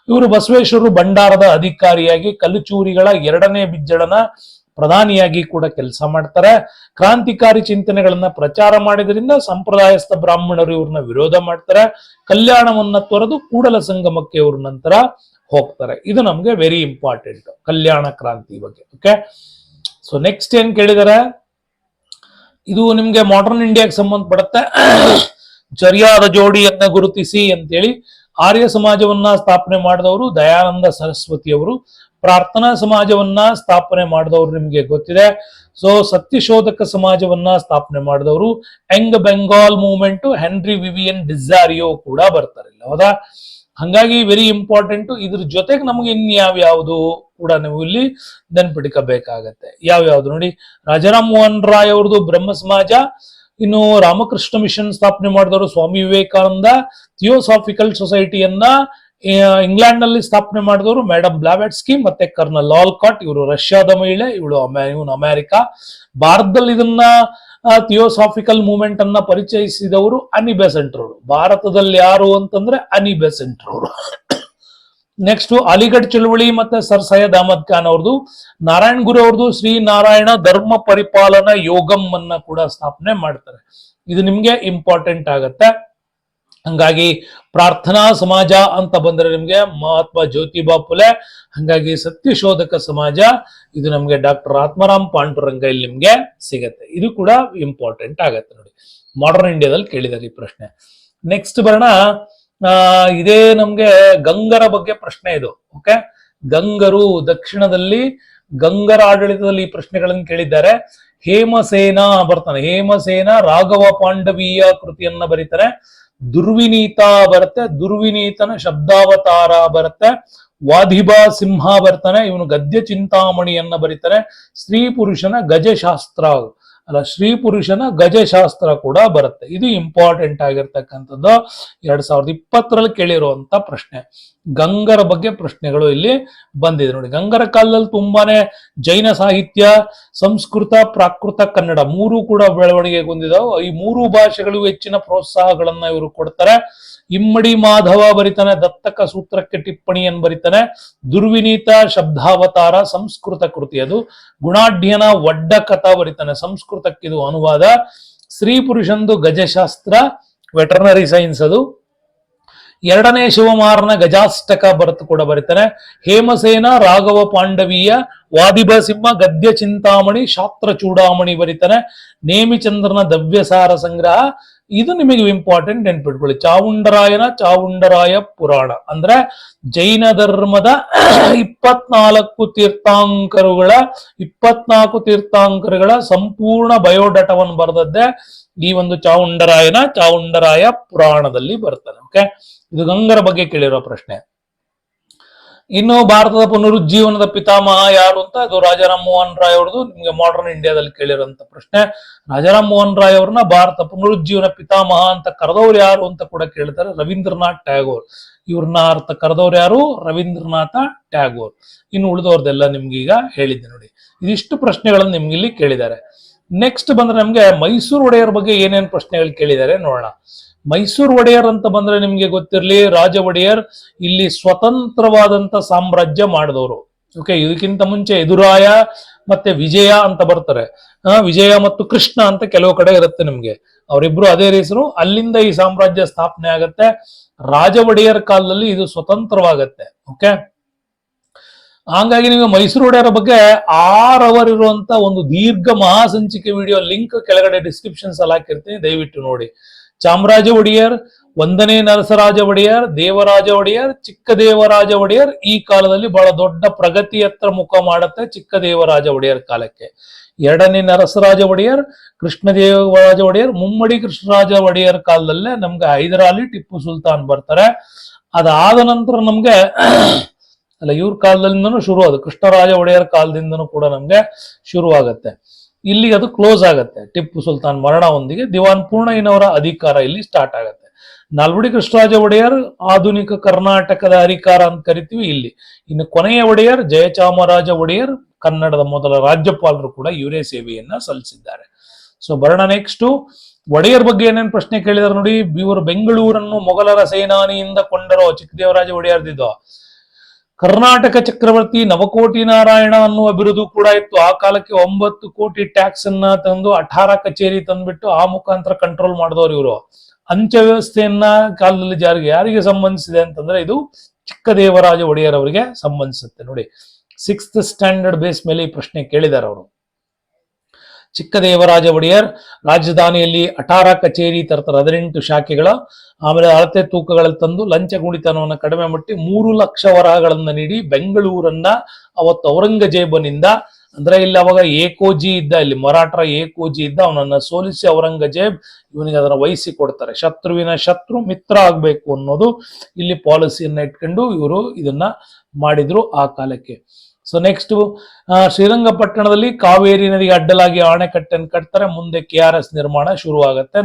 ಇವರು ಬಸವೇಶ್ವರರು ಭಂಡಾರದ ಅಧಿಕಾರಿಯಾಗಿ, ಕಲ್ಲುಚೂರಿಗಳ 2ನೇ ಬಿಜ್ಜಳನ ಪ್ರಧಾನಿಯಾಗಿ ಕೂಡ ಕೆಲಸ ಮಾಡ್ತಾರೆ. ಕ್ರಾಂತಿಕಾರಿ ಚಿಂತನೆಗಳನ್ನ ಪ್ರಚಾರ ಮಾಡಿದ್ರಿಂದ ಸಂಪ್ರದಾಯಸ್ಥ ಬ್ರಾಹ್ಮಣರು ಇವ್ರನ್ನ ವಿರೋಧ ಮಾಡ್ತಾರೆ. ಕಲ್ಯಾಣವನ್ನ ತೊರೆದು ಕೂಡಲ ಸಂಗಮಕ್ಕೆ ಇವ್ರ ನಂತರ ಹೋಗ್ತಾರೆ. ಇದು ನಮ್ಗೆ ವೆರಿ ಇಂಪಾರ್ಟೆಂಟ್ ಕಲ್ಯಾಣ ಕ್ರಾಂತಿ ಬಗ್ಗೆ. ಓಕೆ, ಸೊ ನೆಕ್ಸ್ಟ್ ಏನ್ ಕೇಳಿದಾರೆ, ಇದು ನಿಮ್ಗೆ ಮಾಡರ್ನ್ ಇಂಡಿಯಾಗೆ ಸಂಬಂಧಪಡುತ್ತೆ. ಸರಿಯಾದ ಜೋಡಿಯನ್ನ ಗುರುತಿಸಿ ಅಂತೇಳಿ ಆರ್ಯ ಸಮಾಜವನ್ನ ಸ್ಥಾಪನೆ ಮಾಡಿದವರು ದಯಾನಂದ ಸರಸ್ವತಿಯವರು. ಪ್ರಾರ್ಥನಾ ಸಮಾಜವನ್ನ ಸ್ಥಾಪನೆ ಮಾಡಿದವರು ನಿಮ್ಗೆ ಗೊತ್ತಿದೆ. ಸೊ ಸತ್ಯಶೋಧಕ ಸಮಾಜವನ್ನ ಸ್ಥಾಪನೆ ಮಾಡಿದವರು ಯಂಗ್ ಬೆಂಗಾಲ್ ಮೂವ್ಮೆಂಟ್ ಹೆನ್ರಿ ವಿವಿಯನ್ ಡಿಸಾರಿಯೋ ಕೂಡ ಬರ್ತಾರೆ, ಹೌದಾ? ಹಂಗಾಗಿ ವೆರಿ ಇಂಪಾರ್ಟೆಂಟ್. ಇದ್ರ ಜೊತೆಗೆ ನಮ್ಗೆ ಇನ್ಯಾವ್ಯಾವುದು ಕೂಡ ನೀವು ಇಲ್ಲಿ ನೆನ್ಪಿಟ್ಕೋಬೇಕಾಗತ್ತೆ. ಯಾವ್ಯಾವ್ದು ನೋಡಿ, ರಾಜಾರಾಮ್ ಮೋಹನ್ ರಾಯ್ ಅವ್ರದ್ದು ಬ್ರಹ್ಮ ಸಮಾಜ. ಇನ್ನು ರಾಮಕೃಷ್ಣ ಮಿಷನ್ ಸ್ಥಾಪನೆ ಮಾಡಿದವರು ಸ್ವಾಮಿ ವಿವೇಕಾನಂದ. ಥಿಯೋಸಾಫಿಕಲ್ ಸೊಸೈಟಿಯನ್ನ ಇಂಗ್ಲೆಂಡ್ ನಲ್ಲಿ ಸ್ಥಾಪನೆ ಮಾಡಿದವರು ಮೇಡಮ್ ಬ್ಲಾವೆಟ್ಸ್ಕಿ ಮತ್ತೆ ಕರ್ನಲ್ ಆಲ್ಕಾಟ್. ಇವರು ರಷ್ಯಾದ ಮಹಿಳೆ, ಇವನು ಅಮೆರಿಕ. ಭಾರತದಲ್ಲಿ ಇದನ್ನ ಥಿಯೋಸಾಫಿಕಲ್ ಮೂವ್ಮೆಂಟ್ ಅನ್ನ ಪರಿಚಯಿಸಿದವರು ಅನಿ ಬೆಸೆಂಟ್ ರವರು. ಭಾರತದಲ್ಲಿ ಯಾರು ಅಂತಂದ್ರೆ ಅನಿ ಬೆಸೆಂಟ್ ರವರು. ನೆಕ್ಸ್ಟ್ ಅಲಿಗಢ್ ಚಳುವಳಿ ಮತ್ತೆ ಸರ್ ಸೈಯದ್ ಅಹಮದ್ ಖಾನ್ ಅವ್ರದ್ದು. ನಾರಾಯಣ್ ಗುರು ಅವ್ರದ್ದು ಶ್ರೀ ನಾರಾಯಣ ಧರ್ಮ ಪರಿಪಾಲನಾ ಯೋಗಂ ಅನ್ನ ಕೂಡ ಸ್ಥಾಪನೆ ಮಾಡ್ತಾರೆ. ಇದು ನಿಮ್ಗೆ ಇಂಪಾರ್ಟೆಂಟ್ ಆಗತ್ತೆ. ಹಂಗಾಗಿ ಪ್ರಾರ್ಥನಾ ಸಮಾಜ ಅಂತ ಬಂದ್ರೆ ನಿಮ್ಗೆ ಮಹಾತ್ಮ ಜ್ಯೋತಿಬಾ ಫುಲೆ. ಹಂಗಾಗಿ ಸತ್ಯಶೋಧಕ ಸಮಾಜ ಇದು ನಮ್ಗೆ ಡಾಕ್ಟರ್ ಆತ್ಮಾರಾಮ್ ಪಾಂಡುರಂಗ ಇಲ್ಲಿ ನಿಮ್ಗೆ ಸಿಗತ್ತೆ. ಇದು ಕೂಡ ಇಂಪಾರ್ಟೆಂಟ್ ಆಗತ್ತೆ ನೋಡಿ. ಮಾಡರ್ನ್ ಇಂಡಿಯಾದಲ್ಲಿ ಕೇಳಿದಾರೆ ಈ ಪ್ರಶ್ನೆ. ನೆಕ್ಸ್ಟ್ ಬರೋಣ. ಇದೇ ನಮ್ಗೆ ಗಂಗರ ಬಗ್ಗೆ ಪ್ರಶ್ನೆ ಇದು. ಓಕೆ, ಗಂಗರು ದಕ್ಷಿಣದಲ್ಲಿ ಗಂಗರ ಆಡಳಿತದಲ್ಲಿ ಈ ಪ್ರಶ್ನೆಗಳನ್ನು ಕೇಳಿದ್ದಾರೆ. ಹೇಮಸೇನ ಬರ್ತಾನೆ. ಹೇಮಸೇನ ರಾಘವ ಪಾಂಡವೀಯ ಕೃತಿಯನ್ನ ಬರೀತಾರೆ. ದುರ್ವಿನೀತ ಬರುತ್ತೆ. ದುರ್ವಿನೀತನ ಶಬ್ದಾವತಾರ ಬರುತ್ತೆ. ವಾಧಿಬಾ ಸಿಂಹ ಬರ್ತಾನೆ. ಇವನು ಗದ್ಯ ಚಿಂತಾಮಣಿಯನ್ನ ಬರೀತಾನೆ. ಸ್ತ್ರೀ ಪುರುಷನ ಗಜಶಾಸ್ತ್ರ ಶ್ರೀ ಪುರುಷನ ಗಜಶಾಸ್ತ್ರ ಕೂಡ ಬರುತ್ತೆ. ಇದು ಇಂಪಾರ್ಟೆಂಟ್ ಆಗಿರ್ತಕ್ಕಂಥದ್ದು. 2020ರಲ್ಲಿ ಕೇಳಿರುವಂತ ಪ್ರಶ್ನೆ. ಗಂಗರ ಬಗ್ಗೆ ಪ್ರಶ್ನೆಗಳು ಇಲ್ಲಿ ಬಂದಿದೆ ನೋಡಿ. ಗಂಗರ ಕಾಲದಲ್ಲಿ ತುಂಬಾನೇ ಜೈನ ಸಾಹಿತ್ಯ, ಸಂಸ್ಕೃತ, ಪ್ರಾಕೃತ, ಕನ್ನಡ ಮೂರು ಕೂಡ ಬೆಳವಣಿಗೆ ಹೊಂದಿದಾವೆ. ಈ ಮೂರು ಭಾಷೆಗಳಿಗೂ ಹೆಚ್ಚಿನ ಪ್ರೋತ್ಸಾಹಗಳನ್ನ ಇವರು ಕೊಡ್ತಾರೆ. ಇಮ್ಮಡಿ ಮಾಧವ ಬರಿತಾನೆ. ದತ್ತಕ ಸೂತ್ರಕ್ಕೆ ಟಿಪ್ಪಣಿಯನ್ನು ಬರಿತಾನೆ. ದುರ್ವಿನೀತ ಶಬ್ದಾವತಾರ ಸಂಸ್ಕೃತ ಕೃತಿ ಅದು. ಗುಣಾಢ್ಯನ ಒಡ್ಡ ಕಥಾ ಬರಿತಾನೆ. ಸಂಸ್ಕೃತಕ್ಕಿದು ಅನುವಾದ. ಸ್ತ್ರೀ ಪುರುಷಂದು ಗಜಶಾಸ್ತ್ರ ವೆಟರ್ನರಿ ಸೈನ್ಸ್ ಅದು. ಎರಡನೇ ಶಿವಮಾರನ ಗಜಾಷ್ಟಕ ಕೂಡ ಬರೀತಾನೆ. ಹೇಮಸೇನ ರಾಘವ ಪಾಂಡವೀಯ, ವಾದಿಭ ಸಿಂಹ ಗದ್ಯ ಚಿಂತಾಮಣಿ, ಶಾಸ್ತ್ರ ಚೂಡಾಮಣಿ ಬರೀತಾನೆ. ನೇಮಿಚಂದ್ರನ ದವ್ಯಸಾರ ಸಂಗ್ರಹ ಇದು ನಿಮಗೆ ಇಂಪಾರ್ಟೆಂಟ್ ನೆನ್ಪಿಟ್ಕೊಳ್ಳಿ. ಚಾವುಂಡರಾಯನ ಚಾವುಂಡರಾಯ ಪುರಾಣ ಅಂದ್ರೆ ಜೈನ ಧರ್ಮದ 24 ತೀರ್ಥಾಂಕರುಗಳ ಸಂಪೂರ್ಣ ಬಯೋಡಾಟಾವನ್ನು ಬರೆದದ್ದೇ ಈ ಒಂದು ಚಾವುಂಡರಾಯ ಪುರಾಣದಲ್ಲಿ ಬರ್ತಾನೆ. ಓಕೆ, ಇದು ಗಂಗರ ಬಗ್ಗೆ ಕೇಳಿರೋ ಪ್ರಶ್ನೆ. ಇನ್ನು ಭಾರತದ ಪುನರುಜ್ಜೀವನದ ಪಿತಾಮಹ ಯಾರು ಅಂತ, ಅದು ರಾಜಾರಾಮ್ ಮೋಹನ್ ರಾಯ್ ಅವ್ರದ್ದು. ನಿಮ್ಗೆ ಮಾಡರ್ನ್ ಇಂಡಿಯಾದಲ್ಲಿ ಕೇಳಿರೋಂಥ ಪ್ರಶ್ನೆ. ರಾಜಾರಾಮ್ ಮೋಹನ್ ರಾಯ್ ಅವ್ರನ್ನ ಭಾರತ ಪುನರುಜ್ಜೀವನ ಪಿತಾಮಹ ಅಂತ ಕರೆದವ್ರು ಯಾರು ಅಂತ ಕೂಡ ಕೇಳ್ತಾರೆ. ರವೀಂದ್ರನಾಥ್ ಟ್ಯಾಗೋರ್. ಇವ್ರನ್ನ ಅರ್ಥ ಕರೆದವ್ರು ಯಾರು? ರವೀಂದ್ರನಾಥ ಟ್ಯಾಗೋರ್. ಇನ್ನು ಉಳಿದವ್ರದೆಲ್ಲ ನಿಮ್ಗೆ ಈಗ ಹೇಳಿದ್ದೆ ನೋಡಿ. ಇದಿಷ್ಟು ಪ್ರಶ್ನೆಗಳನ್ನು ನಿಮ್ಗೆ ಇಲ್ಲಿ ಕೇಳಿದ್ದಾರೆ. ನೆಕ್ಸ್ಟ್ ಬಂದ್ರೆ ನಮ್ಗೆ ಮೈಸೂರು ಒಡೆಯರ್ ಬಗ್ಗೆ ಏನೇನು ಪ್ರಶ್ನೆಗಳು ಕೇಳಿದ್ದಾರೆ ನೋಡೋಣ. ಮೈಸೂರು ಒಡೆಯರ್ ಅಂತ ಬಂದ್ರೆ ನಿಮ್ಗೆ ಗೊತ್ತಿರಲಿ, ರಾಜ ಒಡೆಯರ್ ಇಲ್ಲಿ ಸ್ವತಂತ್ರವಾದಂತ ಸಾಮ್ರಾಜ್ಯ ಮಾಡಿದವರು. ಓಕೆ, ಇದಕ್ಕಿಂತ ಮುಂಚೆ ಎದುರಾಯ ಮತ್ತೆ ವಿಜಯ ಅಂತ ಬರ್ತಾರೆ. ವಿಜಯ ಮತ್ತು ಕೃಷ್ಣ ಅಂತ ಕೆಲವು ಕಡೆ ಇರುತ್ತೆ ನಿಮ್ಗೆ. ಅವರಿಬ್ರು ಅದೇ ಹೆಸರು. ಅಲ್ಲಿಂದ ಈ ಸಾಮ್ರಾಜ್ಯ ಸ್ಥಾಪನೆ ಆಗತ್ತೆ. ರಾಜ ಒಡೆಯರ್ ಕಾಲದಲ್ಲಿ ಇದು ಸ್ವತಂತ್ರವಾಗತ್ತೆ. ಓಕೆ, ಹಾಗಾಗಿ ನೀವು ಮೈಸೂರು ಒಡೆಯರ ಬಗ್ಗೆ 6 ಅವರ್ ಇರುವಂತ ಒಂದು ದೀರ್ಘ ಮಹಾಸಂಚಿಕೆ ವಿಡಿಯೋ ಲಿಂಕ್ ಕೆಳಗಡೆ ಡಿಸ್ಕ್ರಿಪ್ಷನ್ಸ್ ಅಲ್ಲಿ ಹಾಕಿರ್ತೀನಿ, ದಯವಿಟ್ಟು ನೋಡಿ. ಚಾಮರಾಜ ಒಡೆಯರ್, 1ನೇ ನರಸರಾಜ ಒಡೆಯರ್, ದೇವರಾಜ ಒಡೆಯರ್, ಚಿಕ್ಕ ದೇವರಾಜ ಒಡೆಯರ್ ಈ ಕಾಲದಲ್ಲಿ ಬಹಳ ದೊಡ್ಡ ಪ್ರಗತಿಯತ್ತ ಮುಖ ಮಾಡುತ್ತೆ. ಚಿಕ್ಕ ದೇವರಾಜ ಒಡೆಯರ್ ಕಾಲಕ್ಕೆ 2ನೇ ನರಸರಾಜ ಒಡೆಯರ್, ಕೃಷ್ಣದೇವರಾಜ ಒಡೆಯರ್, ಮುಮ್ಮಡಿ ಕೃಷ್ಣರಾಜ ಒಡೆಯರ್ ಕಾಲದಲ್ಲೇ ನಮ್ಗೆ ಹೈದರಾಲಿ, ಟಿಪ್ಪು ಸುಲ್ತಾನ್ ಬರ್ತಾರೆ. ಅದಾದ ನಂತರ ನಮ್ಗೆ ಇವ್ರ ಕಾಲದಿಂದನೂ ಶುರು ಅದು ಕೃಷ್ಣರಾಜ ಒಡೆಯರ್ ಕಾಲದಿಂದನೂ ಕೂಡ ನಮ್ಗೆ ಶುರುವಾಗತ್ತೆ. ಇಲ್ಲಿ ಅದು ಕ್ಲೋಸ್ ಆಗತ್ತೆ. ಟಿಪ್ಪು ಸುಲ್ತಾನ್ ಮರಣದೊಂದಿಗೆ ದಿವಾನ್ ಪೂರ್ಣಯ್ಯನವರ ಅಧಿಕಾರ ಇಲ್ಲಿ ಸ್ಟಾರ್ಟ್ ಆಗತ್ತೆ. ನಾಲ್ವಡಿ ಕೃಷ್ಣರಾಜ ಒಡೆಯರ್ ಆಧುನಿಕ ಕರ್ನಾಟಕದ ಅಧಿಕಾರ ಅಂತ ಕರಿತೀವಿ ಇಲ್ಲಿ. ಇನ್ನು ಕೊನೆಯ ಒಡೆಯರ್ ಜಯಚಾಮರಾಜ ಒಡೆಯರ್, ಕನ್ನಡದ ಮೊದಲ ರಾಜ್ಯಪಾಲರು ಕೂಡ ಇವರೇ ಸೇವೆಯನ್ನ ಸಲ್ಲಿಸಿದ್ದಾರೆ. ಸೊ ಬರೋಣ ನೆಕ್ಸ್ಟ್. ಒಡೆಯರ್ ಬಗ್ಗೆ ಏನೇನು ಪ್ರಶ್ನೆ ಕೇಳಿದಾರೆ ನೋಡಿ. ಇವರು ಬೆಂಗಳೂರನ್ನು ಮೊಘಲರ ಸೇನಾನಿಯಿಂದ ಕೊಂಡರೋ ಚಿಕ್ಕದೇವರಾಜ ಒಡೆಯರ್ದಿದ್ದು. ಕರ್ನಾಟಕ ಚಕ್ರವರ್ತಿ ನವಕೋಟಿ ನಾರಾಯಣ ಅನ್ನುವ ಬಿರುದು ಕೂಡ ಇತ್ತು. ಆ ಕಾಲಕ್ಕೆ 9 ಕೋಟಿ ಟ್ಯಾಕ್ಸ್ ಅನ್ನ ತಂದು 18 ಕಚೇರಿ ತಂದ್ಬಿಟ್ಟು ಆ ಮುಖಾಂತರ ಕಂಟ್ರೋಲ್ ಮಾಡಿದವರು ಇವರು. ಅಂಚೆ ವ್ಯವಸ್ಥೆಯನ್ನ ಕಾಲದಲ್ಲಿ ಜಾರಿಗೆ ಯಾರಿಗೆ ಸಂಬಂಧಿಸಿದೆ ಅಂತಂದ್ರೆ ಇದು ಚಿಕ್ಕದೇವರಾಜ ಒಡೆಯರ್ ಅವರಿಗೆ ಸಂಬಂಧಿಸುತ್ತೆ ನೋಡಿ. 6th ಸ್ಟ್ಯಾಂಡರ್ಡ್ ಬೇಸ್ ಮೇಲೆ ಈ ಪ್ರಶ್ನೆ ಕೇಳಿದ್ದಾರೆ ಅವರು. ಚಿಕ್ಕದೇವರಾಜ ಒಡೆಯರ್ ರಾಜಧಾನಿಯಲ್ಲಿ 18 ಕಚೇರಿ ತರ್ತಾರೆ, 18 ಶಾಖೆಗಳ. ಆಮೇಲೆ ಅಳತೆ ತೂಕಗಳಲ್ಲಿ ತಂದು ಲಂಚ ಗುಣಿತನವನ್ನು ಕಡಿಮೆ ಮಾಡಿ 3 ಲಕ್ಷ ವರಹಗಳನ್ನ ನೀಡಿ ಬೆಂಗಳೂರನ್ನ ಅವತ್ತು ಔರಂಗಜೇಬನಿಂದ, ಅಂದ್ರೆ ಇಲ್ಲಿ ಅವಾಗ ಏಕೋಜಿ ಇದ್ದ, ಇಲ್ಲಿ ಮರಾಠರ ಏಕೋಜಿ ಇದ್ದ, ಅವನನ್ನ ಸೋಲಿಸಿ ಔರಂಗಜೇಬ್ ಇವನಿಗೆ ಅದನ್ನ ವಹಿಸಿ ಕೊಡ್ತಾರೆ. ಶತ್ರುವಿನ ಶತ್ರು ಮಿತ್ರ ಆಗ್ಬೇಕು ಅನ್ನೋದು ಇಲ್ಲಿ ಪಾಲಿಸಿಯನ್ನ ಇಟ್ಕೊಂಡು ಇವರು ಇದನ್ನ ಮಾಡಿದ್ರು ಆ ಕಾಲಕ್ಕೆ. ಸೊ ನೆಕ್ಸ್ಟ್ ಶ್ರೀರಂಗಪಟ್ಟಣದಲ್ಲಿ ಕಾವೇರಿ ನದಿಗೆ ಅಡ್ಡಲಾಗಿ ಅಣೆಕಟ್ಟನ್ನು ಕಟ್ತಾರೆ. ಮುಂದೆ KRS ನಿರ್ಮಾಣ ಶುರುವಾಗತ್ತೆ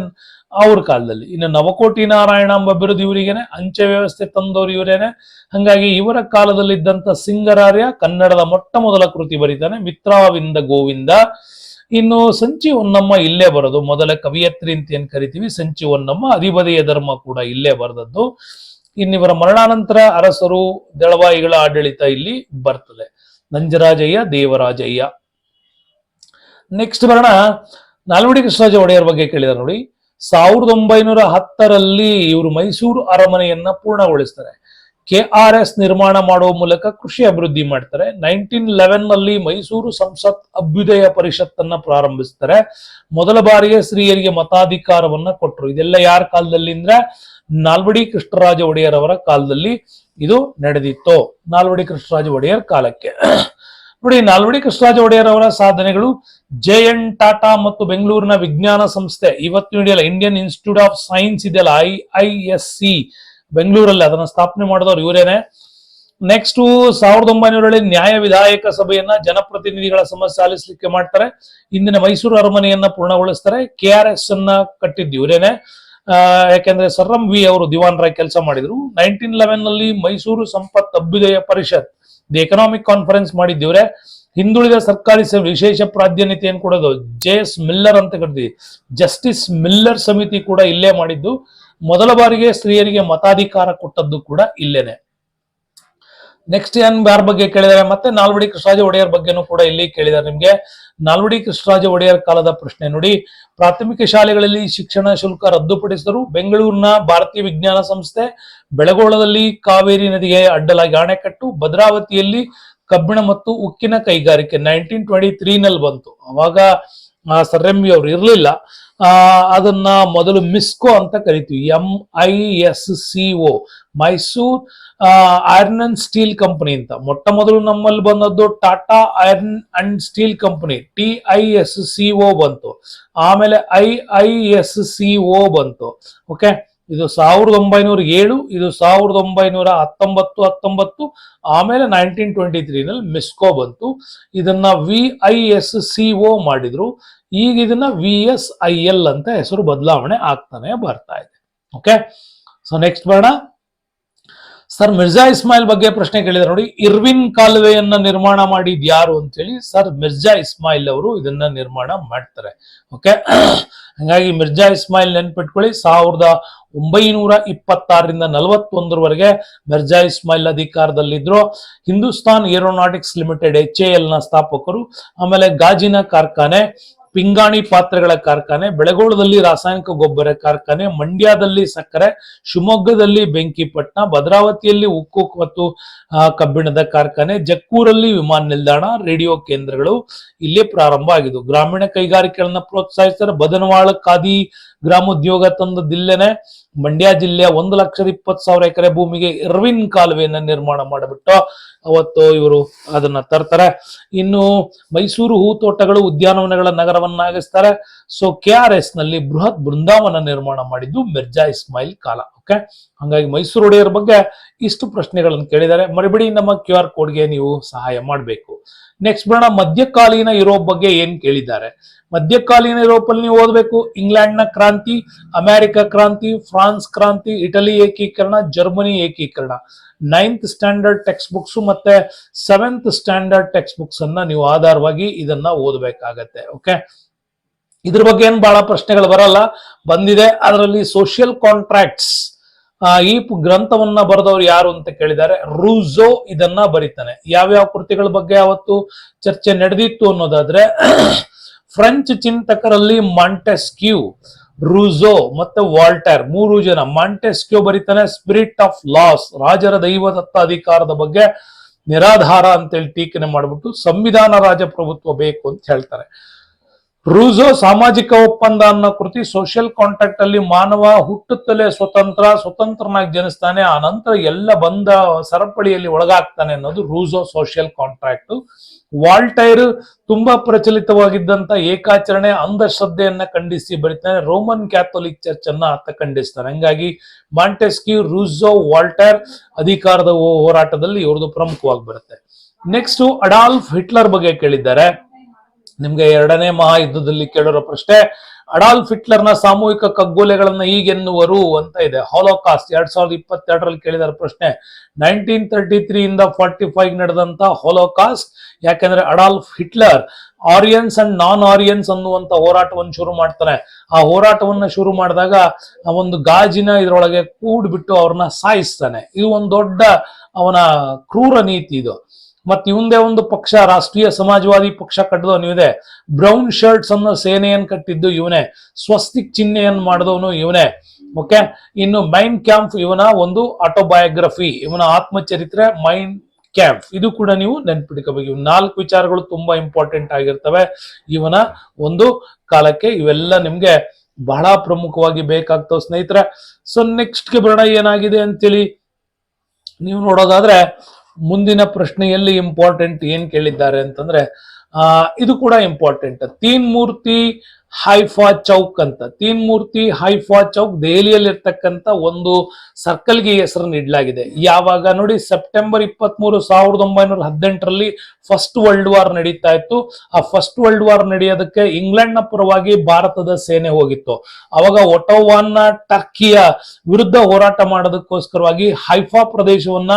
ಅವ್ರ ಕಾಲದಲ್ಲಿ. ಇನ್ನು ನವಕೋಟಿ ನಾರಾಯಣ ಎಂಬ ಬಿರುದು ಇವರಿಗೇನೆ, ಅಂಚೆ ವ್ಯವಸ್ಥೆ ತಂದವರು ಇವರೇನೆ. ಹಂಗಾಗಿ ಇವರ ಕಾಲದಲ್ಲಿ ಇದ್ದಂತ ಸಿಂಗರಾರ್ಯ ಕನ್ನಡದ ಮೊಟ್ಟ ಮೊದಲ ಕೃತಿ ಬರೀತಾನೆ, ಮಿತ್ರವಿಂದ ಗೋವಿಂದ. ಇನ್ನು ಸಂಚಿ ಹೊನ್ನಮ್ಮ ಇಲ್ಲೇ ಬರೋದು, ಮೊದಲ ಕವಿಯತ್ರಿ ಅಂತ ಏನ್ ಕರಿತೀವಿ ಸಂಚಿ ಹೊನ್ನಮ್ಮ, ಅಧಿಬದೆಯ ಧರ್ಮ ಕೂಡ ಇಲ್ಲೇ ಬರೆದದ್ದು. ಇನ್ನಿವರ ಮರಣಾನಂತರ ಅರಸರು ದಳವಾಯಿಗಳ ಆಡಳಿತ ಇಲ್ಲಿ ಬರ್ತದೆ. ನಂಜರಾಜಯ್ಯ, ದೇವರಾಜಯ್ಯ. ನೆಕ್ಸ್ಟ್ ಬರೋಣ, ನಾಲ್ವಡಿ ಕೃಷ್ಣರಾಜ ಒಡೆಯರ್ ಬಗ್ಗೆ ಕೇಳಿದಾರೆ ನೋಡಿ. 1910ರಲ್ಲಿ ಇವರು ಮೈಸೂರು ಅರಮನೆಯನ್ನ ಪೂರ್ಣಗೊಳಿಸ್ತಾರೆ. KRS ನಿರ್ಮಾಣ ಮಾಡುವ ಮೂಲಕ ಕೃಷಿ ಅಭಿವೃದ್ಧಿ ಮಾಡ್ತಾರೆ. 1911ನಲ್ಲಿ ಮೈಸೂರು ಸಂಸತ್ ಅಭ್ಯುದಯ ಪರಿಷತ್ತನ್ನ ಪ್ರಾರಂಭಿಸ್ತಾರೆ. ಮೊದಲ ಬಾರಿಗೆ ಸ್ತ್ರೀಯರಿಗೆ ಮತಾಧಿಕಾರವನ್ನ ಕೊಟ್ಟರು. ಇದೆಲ್ಲ ಯಾರ ಕಾಲದಲ್ಲಿ ಅಂದ್ರೆ ನಾಲ್ವಡಿ ಕೃಷ್ಣರಾಜ ಒಡೆಯರ್ ಅವರ ಕಾಲದಲ್ಲಿ ಇದು ನಡೆದಿತ್ತು. ನಾಲ್ವಡಿ ಕೃಷ್ಣರಾಜ ಒಡೆಯರ್ ಕಾಲಕ್ಕೆ ನೋಡಿ, ನಾಲ್ವಡಿ ಕೃಷ್ಣರಾಜ ಒಡೆಯರ್ ಅವರ ಸಾಧನೆಗಳು JN ಟಾಟಾ ಮತ್ತು ಬೆಂಗಳೂರಿನ ವಿಜ್ಞಾನ ಸಂಸ್ಥೆ, ಇವತ್ತು ನಡೆಯಲ್ಲ ಇಂಡಿಯನ್ ಇನ್ಸ್ಟಿಟ್ಯೂಟ್ ಆಫ್ ಸೈನ್ಸ್ ಇದೆಯಲ್ಲ IISc ಬೆಂಗಳೂರಲ್ಲಿ, ಅದನ್ನ ಸ್ಥಾಪನೆ ಮಾಡಿದವರು ಇವರೇನೆ. ನೆಕ್ಸ್ಟ್ 1900ರಲ್ಲಿ ನ್ಯಾಯ ವಿಧಾಯಕ ಸಭೆಯನ್ನ ಜನಪ್ರತಿನಿಧಿಗಳ ಸಮಸ್ಯೆ ಆಲಿಸಲಿಕ್ಕೆ ಮಾಡ್ತಾರೆ. ಇಂದಿನ ಮೈಸೂರು ಅರಮನೆಯನ್ನ ಪೂರ್ಣಗೊಳಿಸ್ತಾರೆ. KRS ಅನ್ನ ಕಟ್ಟಿದ್ದು ಇವರೇನೆ, ಯಾಕೆಂದ್ರೆ ಸರ್ ಎಂ ವಿ ಅವರು ದಿವಾನರಾಗಿ ಕೆಲಸ ಮಾಡಿದ್ರು. 1911ನಲ್ಲಿ ಮೈಸೂರು ಸಂಪತ್ ಅಭ್ಯುದಯ ಪರಿಷತ್ ದಿ ಎಕನಾಮಿಕ್ ಕಾನ್ಫರೆನ್ಸ್ ಮಾಡಿದ್ದೀವ್ರೆ. ಹಿಂದುಳಿದ ಸರ್ಕಾರಿ ವಿಶೇಷ ಪ್ರಾಧಾನ್ಯತೆಯನ್ನು ಕೊಡೋದು JS ಮಿಲ್ಲರ್ ಅಂತ ಕರಿತೀವಿ, ಜಸ್ಟಿಸ್ ಮಿಲ್ಲರ್ ಸಮಿತಿ ಕೂಡ ಇಲ್ಲೇ ಮಾಡಿದ್ದು. ಮೊದಲ ಬಾರಿಗೆ ಸ್ತ್ರೀಯರಿಗೆ ಮತಾಧಿಕಾರ ಕೊಟ್ಟದ್ದು ಕೂಡ ಇಲ್ಲೇನೆ. ನೆಕ್ಸ್ಟ್ ಯಾರ ಬಗ್ಗೆ ಕೇಳಿದ್ದಾರೆ, ಮತ್ತೆ ನಾಲ್ವಡಿ ಕೃಷ್ಣರಾಜ ಒಡೆಯರ್ ಬಗ್ಗೆನೂ ಕೂಡ ಇಲ್ಲಿ ಕೇಳಿದ್ದಾರೆ ನಿಮ್ಗೆ. ನಾಲ್ವಡಿ ಕೃಷ್ಣರಾಜ ಒಡೆಯರ್ ಕಾಲದ ಪ್ರಶ್ನೆ ನೋಡಿ. ಪ್ರಾಥಮಿಕ ಶಾಲೆಗಳಲ್ಲಿ ಶಿಕ್ಷಣ ಶುಲ್ಕ ರದ್ದುಪಡಿಸಿದರು. ಬೆಂಗಳೂರಿನ ಭಾರತೀಯ ವಿಜ್ಞಾನ ಸಂಸ್ಥೆ, ಬೆಳಗೋಳದಲ್ಲಿ ಕಾವೇರಿ ನದಿಗೆ ಅಡ್ಡಲಾಗಿ ಅಣೆಕಟ್ಟು, ಭದ್ರಾವತಿಯಲ್ಲಿ ಕಬ್ಬಿಣ ಮತ್ತು ಉಕ್ಕಿನ ಕೈಗಾರಿಕೆ 1923ನಲ್ಲಿ ಬಂತು. ಅವಾಗ ಸರ್ ಎಂ ವಿ ಅವರು ಇರಲಿಲ್ಲ. ಅದನ್ನ ಮೊದಲು ಮಿಸ್ಕೋ ಅಂತ ಕರಿತೀವಿ, MISCO, Mysore iron and steel company ಅಂತ. ಮೊಟ್ಟ ಮೊದಲು ನಮ್ಮಲ್ಲಿ ಬಂದದ್ದು Tata iron and steel company, TISCO ಬಂತು. ಆಮೇಲೆ IISCO ಬಂತು. ಓಕೆ, ಇದು 1907, ಇದು 1919, ಆಮೇಲೆ 1923ನಲ್ಲಿ ಮಿಸ್ಕೋ ಬಂತು. ಇದನ್ನ VISCO ಮಾಡಿದ್ರು. ಈಗ ಇದನ್ನ VSIL ಅಂತ ಹೆಸರು ಬದಲಾವಣೆ ಆಗ್ತಾನೆ ಬರ್ತಾ ಇದೆ. ಓಕೆ, ಸೊ ನೆಕ್ಸ್ಟ್ ಬರೋಣ. ಸರ್ ಮಿರ್ಜಾ ಇಸ್ಮಾಯಿಲ್ ಬಗ್ಗೆ ಪ್ರಶ್ನೆ ಕೇಳಿದ್ರೆ ನೋಡಿ. ಇರ್ವಿನ್ ಕಾಲುವೆಯನ್ನ ನಿರ್ಮಾಣ ಮಾಡಿದ್ ಯಾರು ಅಂತ ಹೇಳಿ ಸರ್ ಮಿರ್ಜಾ ಇಸ್ಮಾಯಿಲ್ ಅವರು ಇದನ್ನ ನಿರ್ಮಾಣ ಮಾಡ್ತಾರೆ. ಓಕೆ, ಹಾಗಾಗಿ ಮಿರ್ಜಾ ಇಸ್ಮಾಯಿಲ್ ನೆನ್ಪಿಟ್ಕೊಳ್ಳಿ. 1926ರಿಂದ 41ರವರೆಗೆ ಮಿರ್ಜಾ ಇಸ್ಮಾಯಿಲ್ ಅಧಿಕಾರದಲ್ಲಿದ್ರು. ಹಿಂದೂಸ್ತಾನ್ ಏರೋನಾಟಿಕ್ಸ್ ಲಿಮಿಟೆಡ್ HAL ನ ಸ್ಥಾಪಕರು. ಆಮೇಲೆ ಗಾಜಿನ ಕಾರ್ಖಾನೆ, ಪಿಂಗಾಣಿ ಪಾತ್ರೆಗಳ ಕಾರ್ಖಾನೆ, ಬೆಳಗೋಳದಲ್ಲಿ ರಾಸಾಯನಿಕ ಗೊಬ್ಬರ ಕಾರ್ಖಾನೆ, ಮಂಡ್ಯದಲ್ಲಿ ಸಕ್ಕರೆ, ಶಿವಮೊಗ್ಗದಲ್ಲಿ ಬೆಂಕಿಪಟ್ಟಣ, ಭದ್ರಾವತಿಯಲ್ಲಿ ಉಕ್ಕು ಮತ್ತು ಕಬ್ಬಿಣದ ಕಾರ್ಖಾನೆ, ಜಕ್ಕೂರಲ್ಲಿ ವಿಮಾನ ನಿಲ್ದಾಣ, ರೇಡಿಯೋ ಕೇಂದ್ರಗಳು ಇಲ್ಲಿ ಪ್ರಾರಂಭ ಆಗಿದ್ದು. ಗ್ರಾಮೀಣ ಕೈಗಾರಿಕೆಗಳನ್ನ ಪ್ರೋತ್ಸಾಹಿಸ್ತಾರೆ. ಬದನವಾಳ ಖಾದಿ ಗ್ರಾಮೋದ್ಯೋಗ ತಂದದಿಲ್ಲೇನೆ. ಮಂಡ್ಯ ಜಿಲ್ಲೆಯ 1,20,000 ಎಕರೆ ಭೂಮಿಗೆ ಇರ್ವಿನ್ ಕಾಲುವೆಯನ್ನ ನಿರ್ಮಾಣ ಮಾಡಿಬಿಟ್ಟು ಅವತ್ತು ಇವರು ಅದನ್ನ ತರ್ತಾರೆ. ಇನ್ನು ಮೈಸೂರು ಹೂತೋಟಗಳು ಉದ್ಯಾನವನಗಳ ನಗರವನ್ನಾಗಿಸ್ತಾರೆ. ಸೊ KRS ನಲ್ಲಿ ಬೃಹತ್ ಬೃಂದಾವನ ನಿರ್ಮಾಣ ಮಾಡಿದ್ದು ಮಿರ್ಜಾ ಇಸ್ಮಾಯಿಲ್ ಕಾಲ. ಓಕೆ, ಹಂಗಾಗಿ ಮೈಸೂರು ಒಡೆಯರ್ ಬಗ್ಗೆ ಇಷ್ಟು ಪ್ರಶ್ನೆಗಳನ್ನು ಕೇಳಿದ್ದಾರೆ. ಮರಿಬೇಡಿ, ನಮ್ಮ QR ಕೋಡ್ಗೆ ನೀವು ಸಹಾಯ ಮಾಡಬೇಕು. ನೆಕ್ಸ್ಟ್ ಬರೋಣ, ಮಧ್ಯಕಾಲೀನ ಯುರೋಪ್ ಬಗ್ಗೆ ಏನ್ ಕೇಳಿದ್ದಾರೆ. ಮಧ್ಯಕಾಲೀನ ಯುರೋಪ್ ಅಲ್ಲಿ ನೀವು ಓದಬೇಕು. ಇಂಗ್ಲೆಂಡ್ ನ ಕ್ರಾಂತಿ, ಅಮೆರಿಕ ಕ್ರಾಂತಿ, ಫ್ರಾನ್ಸ್ ಕ್ರಾಂತಿ, ಇಟಲಿ ಏಕೀಕರಣ, ಜರ್ಮನಿ ಏಕೀಕರಣ. 9th ಸ್ಟ್ಯಾಂಡರ್ಡ್ ಟೆಕ್ಸ್ಟ್ ಬುಕ್ಸ್ ಮತ್ತೆ 7th ಸ್ಟ್ಯಾಂಡರ್ಡ್ ಟೆಕ್ಸ್ಟ್ ಬುಕ್ಸ್ ಅನ್ನ ನೀವು ಆಧಾರವಾಗಿ ಇದನ್ನ ಓದಬೇಕಾಗತ್ತೆ. ಓಕೆ, ಇದ್ರ ಬಗ್ಗೆ ಏನ್ ಬಹಳ ಪ್ರಶ್ನೆಗಳು ಬರಲ್ಲ, ಬಂದಿದೆ. ಅದರಲ್ಲಿ ಸೋಷಿಯಲ್ ಕಾಂಟ್ರಾಕ್ಟ್ಸ್ ಈ ಗ್ರಂಥವನ್ನ ಬರೆದವರು ಯಾರು ಅಂತ ಕೇಳಿದ್ದಾರೆ. ರೂಸೋ ಇದನ್ನ ಬರೀತಾನೆ. ಯಾವ್ಯಾವ ಕೃತಿಗಳ ಬಗ್ಗೆ ಅವತ್ತು ಚರ್ಚೆ ನಡೆದಿತ್ತು ಅನ್ನೋದಾದ್ರೆ, ಫ್ರೆಂಚ್ ಚಿಂತಕರಲ್ಲಿ ಮಾಂಟೆಸ್ಕ್ಯೂ, ರೂಸೋ ಮತ್ತೆ ವಾಲ್ಟೇರ್ 3 ಜನ. ಮಾಂಟೆಸ್ಕ್ಯೂ ಬರೀತಾನೆ ಸ್ಪಿರಿಟ್ ಆಫ್ ಲಾಸ್, ರಾಜರ ದೈವದತ್ತ ಅಧಿಕಾರದ ಬಗ್ಗೆ ನಿರಾಧಾರ ಅಂತೇಳಿ ಟೀಕನೆ ಮಾಡ್ಬಿಟ್ಟು ಸಂವಿಧಾನ ರಾಜಪ್ರಭುತ್ವ ಬೇಕು ಅಂತ ಹೇಳ್ತಾರೆ. ರೂಸೋ ಸಾಮಾಜಿಕ ಒಪ್ಪಂದ ಅನ್ನೋ ಕೃತಿ. ಸೋಷಿಯಲ್ ಕಾಂಟ್ರಾಕ್ಟ್ ಅಲ್ಲಿ ಮಾನವ ಹುಟ್ಟುತ್ತಲೇ ಸ್ವತಂತ್ರನಾಗಿ ಜನಿಸ್ತಾನೆ, ಆ ನಂತರ ಎಲ್ಲ ಬಂದ ಸರಪಳಿಯಲ್ಲಿ ಒಳಗಾಗ್ತಾನೆ ಅನ್ನೋದು ರೂಸೋ ಸೋಷಿಯಲ್ ಕಾಂಟ್ರಾಕ್ಟ್. ವಾಲ್ಟೈರ್ ತುಂಬಾ ಪ್ರಚಲಿತವಾಗಿದ್ದಂತ ಏಕಾಚರಣೆ, ಅಂಧಶ್ರದ್ಧೆಯನ್ನ ಖಂಡಿಸಿ ಬರೀತಾನೆ. ರೋಮನ್ ಕ್ಯಾಥೋಲಿಕ್ ಚರ್ಚ್ ಅನ್ನ ಆತ ಖಂಡಿಸ್ತಾನೆ. ಹಂಗಾಗಿ ಮಾಂಟೆಸ್ಕ್ಯೂ, ರೂಸೋ, ವಾಲ್ಟೈರ್ ಅಧಿಕಾರದ ಹೋರಾಟದಲ್ಲಿ ಇವ್ರದ್ದು ಪ್ರಮುಖವಾಗಿ ಬರುತ್ತೆ. ನೆಕ್ಸ್ಟ್ ಅಡಾಲ್ಫ್ ಹಿಟ್ಲರ್ ಬಗ್ಗೆ ಕೇಳಿದ್ದಾರೆ. ನಿಮ್ಗೆ 2ನೇ ಮಹಾಯುದ್ಧದಲ್ಲಿ ಕೇಳಿರೋ ಪ್ರಶ್ನೆ. ಅಡಾಲ್ಫ್ ಹಿಟ್ಲರ್ನ ಸಾಮೂಹಿಕ ಕಗ್ಗೊಲೆಗಳನ್ನ ಹೀಗೆನ್ನುವರು ಅಂತ ಇದೆ. ಹಾಲೋಕಾಸ್ಟ್ 2022ರಲ್ಲಿ ಕೇಳಿದಾರೆ ಪ್ರಶ್ನೆ. 1933 ಇಂದ 45 ನಡೆದಂತ ಹಾಲೋಕಾಸ್ಟ್. ಯಾಕೆಂದ್ರೆ Adolf Hitler Aryans and non Aryans ಅನ್ನುವಂತ ಹೋರಾಟವನ್ನು ಶುರು ಮಾಡ್ತಾನೆ. ಆ ಹೋರಾಟವನ್ನ ಶುರು ಮಾಡಿದಾಗ ಒಂದು ಗಾಜಿನ ಇದ್ರೊಳಗೆ ಕೂಡ್ಬಿಟ್ಟು ಅವ್ರನ್ನ ಸಾಯಿಸ್ತಾನೆ. ಇದು ಒಂದು ದೊಡ್ಡ ಅವನ ಕ್ರೂರ ನೀತಿ ಇದು. ಮತ್ತೆ ಇವಂದೇ ಒಂದು ಪಕ್ಷ, ರಾಷ್ಟ್ರೀಯ ಸಮಾಜವಾದಿ ಪಕ್ಷ ಕಟ್ಟಿದವನಿದೆ. ಬ್ರೌನ್ ಶರ್ಟ್ಸ್ ಅನ್ನೋ ಸೇನೆಯನ್ನು ಕಟ್ಟಿದ್ದು ಇವನೇ. ಸ್ವಸ್ತಿಕ್ ಚಿಹ್ನೆಯನ್ನು ಮಾಡಿದವನು ಇವನೇ. ಓಕೆ, ಇನ್ನು ಮೈನ್ ಕ್ಯಾಂಪ್ ಇವನ ಒಂದು ಆಟೋಬಯೋಗ್ರಫಿ, ಇವನ ಆತ್ಮಚರಿತ್ರೆ ಮೈನ್ ಕ್ಯಾಂಪ್. ಇದು ಕೂಡ ನೀವು ನೆನ್ಪಿಟ್ಕೋಬೇಕು. ಇವ್ 4 ವಿಚಾರಗಳು ತುಂಬಾ ಇಂಪಾರ್ಟೆಂಟ್ ಆಗಿರ್ತವೆ ಇವನ ಒಂದು ಕಾಲಕ್ಕೆ. ಇವೆಲ್ಲ ನಿಮ್ಗೆ ಬಹಳ ಪ್ರಮುಖವಾಗಿ ಬೇಕಾಗ್ತವೆ ಸ್ನೇಹಿತರೆ. ಸೊ ನೆಕ್ಸ್ಟ್ಗೆ ಬರೋಣ ಏನಾಗಿದೆ ಅಂತೇಳಿ ನೀವು ನೋಡೋದಾದ್ರೆ, ಮುಂದಿನ ಪ್ರಶ್ನೆಯಲ್ಲಿ ಇಂಪಾರ್ಟೆಂಟ್ ಏನ್ ಕೇಳಿದ್ದಾರೆ ಅಂತಂದ್ರೆ, ಇದು ಕೂಡ ಇಂಪಾರ್ಟೆಂಟ್. ತೀನ್ ಮೂರ್ತಿ ಹೈಫಾ ಚೌಕ್ ಅಂತ. ತೀನ್ ಮೂರ್ತಿ ಹೈಫಾ ಚೌಕ್ ದೆಹಲಿಯಲ್ಲಿ ಇರ್ತಕ್ಕಂಥ ಒಂದು ಸರ್ಕಲ್ಗೆ ಹೆಸರು ನೀಡಲಾಗಿದೆ. ಯಾವಾಗ ನೋಡಿ, ಸೆಪ್ಟೆಂಬರ್ 23, 1918ರಲ್ಲಿ ಫಸ್ಟ್ ವರ್ಲ್ಡ್ ವಾರ್ ನಡೀತಾ ಇತ್ತು. ಆ ಫಸ್ಟ್ ವರ್ಲ್ಡ್ ವಾರ್ ನಡೆಯೋದಕ್ಕೆ ಇಂಗ್ಲೆಂಡ್ ನ ಪರವಾಗಿ ಭಾರತದ ಸೇನೆ ಹೋಗಿತ್ತು. ಅವಾಗ ಒಟೋವಾನ್ನ ಟರ್ಕಿಯ ವಿರುದ್ಧ ಹೋರಾಟ ಮಾಡೋದಕ್ಕೋಸ್ಕರವಾಗಿ ಹೈಫಾ ಪ್ರದೇಶವನ್ನ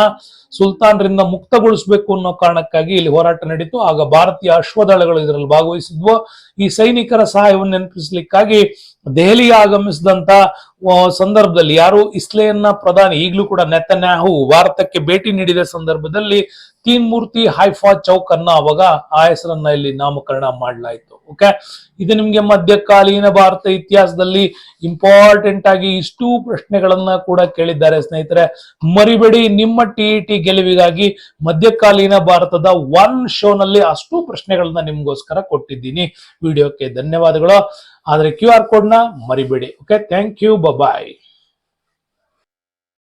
ಸುಲ್ತಾನ್ರಿಂದ ಮುಕ್ತಗೊಳಿಸಬೇಕು ಅನ್ನೋ ಕಾರಣಕ್ಕಾಗಿ ಇಲ್ಲಿ ಹೋರಾಟ ನಡೀತು. ಆಗ ಭಾರತೀಯ ಅಶ್ವದಳಗಳು ಇದರಲ್ಲಿ ಭಾಗವಹಿಸಿದ್ವು. ಈ ಸೈನಿಕರ ಸಹಾಯವನ್ನು ನೆನಪಿಸಲಿಕ್ಕಾಗಿ ದೆಹಲಿಗೆ ಆಗಮಿಸಿದಂತ ಸಂದರ್ಭದಲ್ಲಿ ಯಾರು ಇಸ್ರೇಲ್ನ ಪ್ರಧಾನಿ, ಈಗಲೂ ಕೂಡ ನೆತನ್ಯಾಹು ಭಾರತಕ್ಕೆ ಭೇಟಿ ನೀಡಿದ ಸಂದರ್ಭದಲ್ಲಿ ತೀನ್ ಮೂರ್ತಿ ಹೈಫಾ ಚೌಕ್ ಅನ್ನ ಅವಾಗ ಆ ಹೆಸರನ್ನ ಇಲ್ಲಿ ನಾಮಕರಣ ಮಾಡಲಾಯಿತು. ಓಕೆ, ಇದು ನಿಮ್ಗೆ ಮಧ್ಯಕಾಲೀನ ಭಾರತ ಇತಿಹಾಸದಲ್ಲಿ ಇಂಪಾರ್ಟೆಂಟ್ ಆಗಿ ಇಷ್ಟು ಪ್ರಶ್ನೆಗಳನ್ನ ಕೂಡ ಕೇಳಿದ್ದಾರೆ ಸ್ನೇಹಿತರೆ. ಮರಿಬೇಡಿ, ನಿಮ್ಮ ಟಿ ಗೆಲುವಿಗಾಗಿ ಮಧ್ಯಕಾಲೀನ ಭಾರತದ 1 ಶೋನಲ್ಲಿ ಅಷ್ಟು ಪ್ರಶ್ನೆಗಳನ್ನ ನಿಮ್ಗೋಸ್ಕರ ಕೊಟ್ಟಿದ್ದೀನಿ. ವಿಡಿಯೋಕ್ಕೆ ಧನ್ಯವಾದಗಳು. ಆದ್ರೆ QR ಕೋಡ್ ನ ಮರಿಬೇಡಿ. Okay, thank you, bye.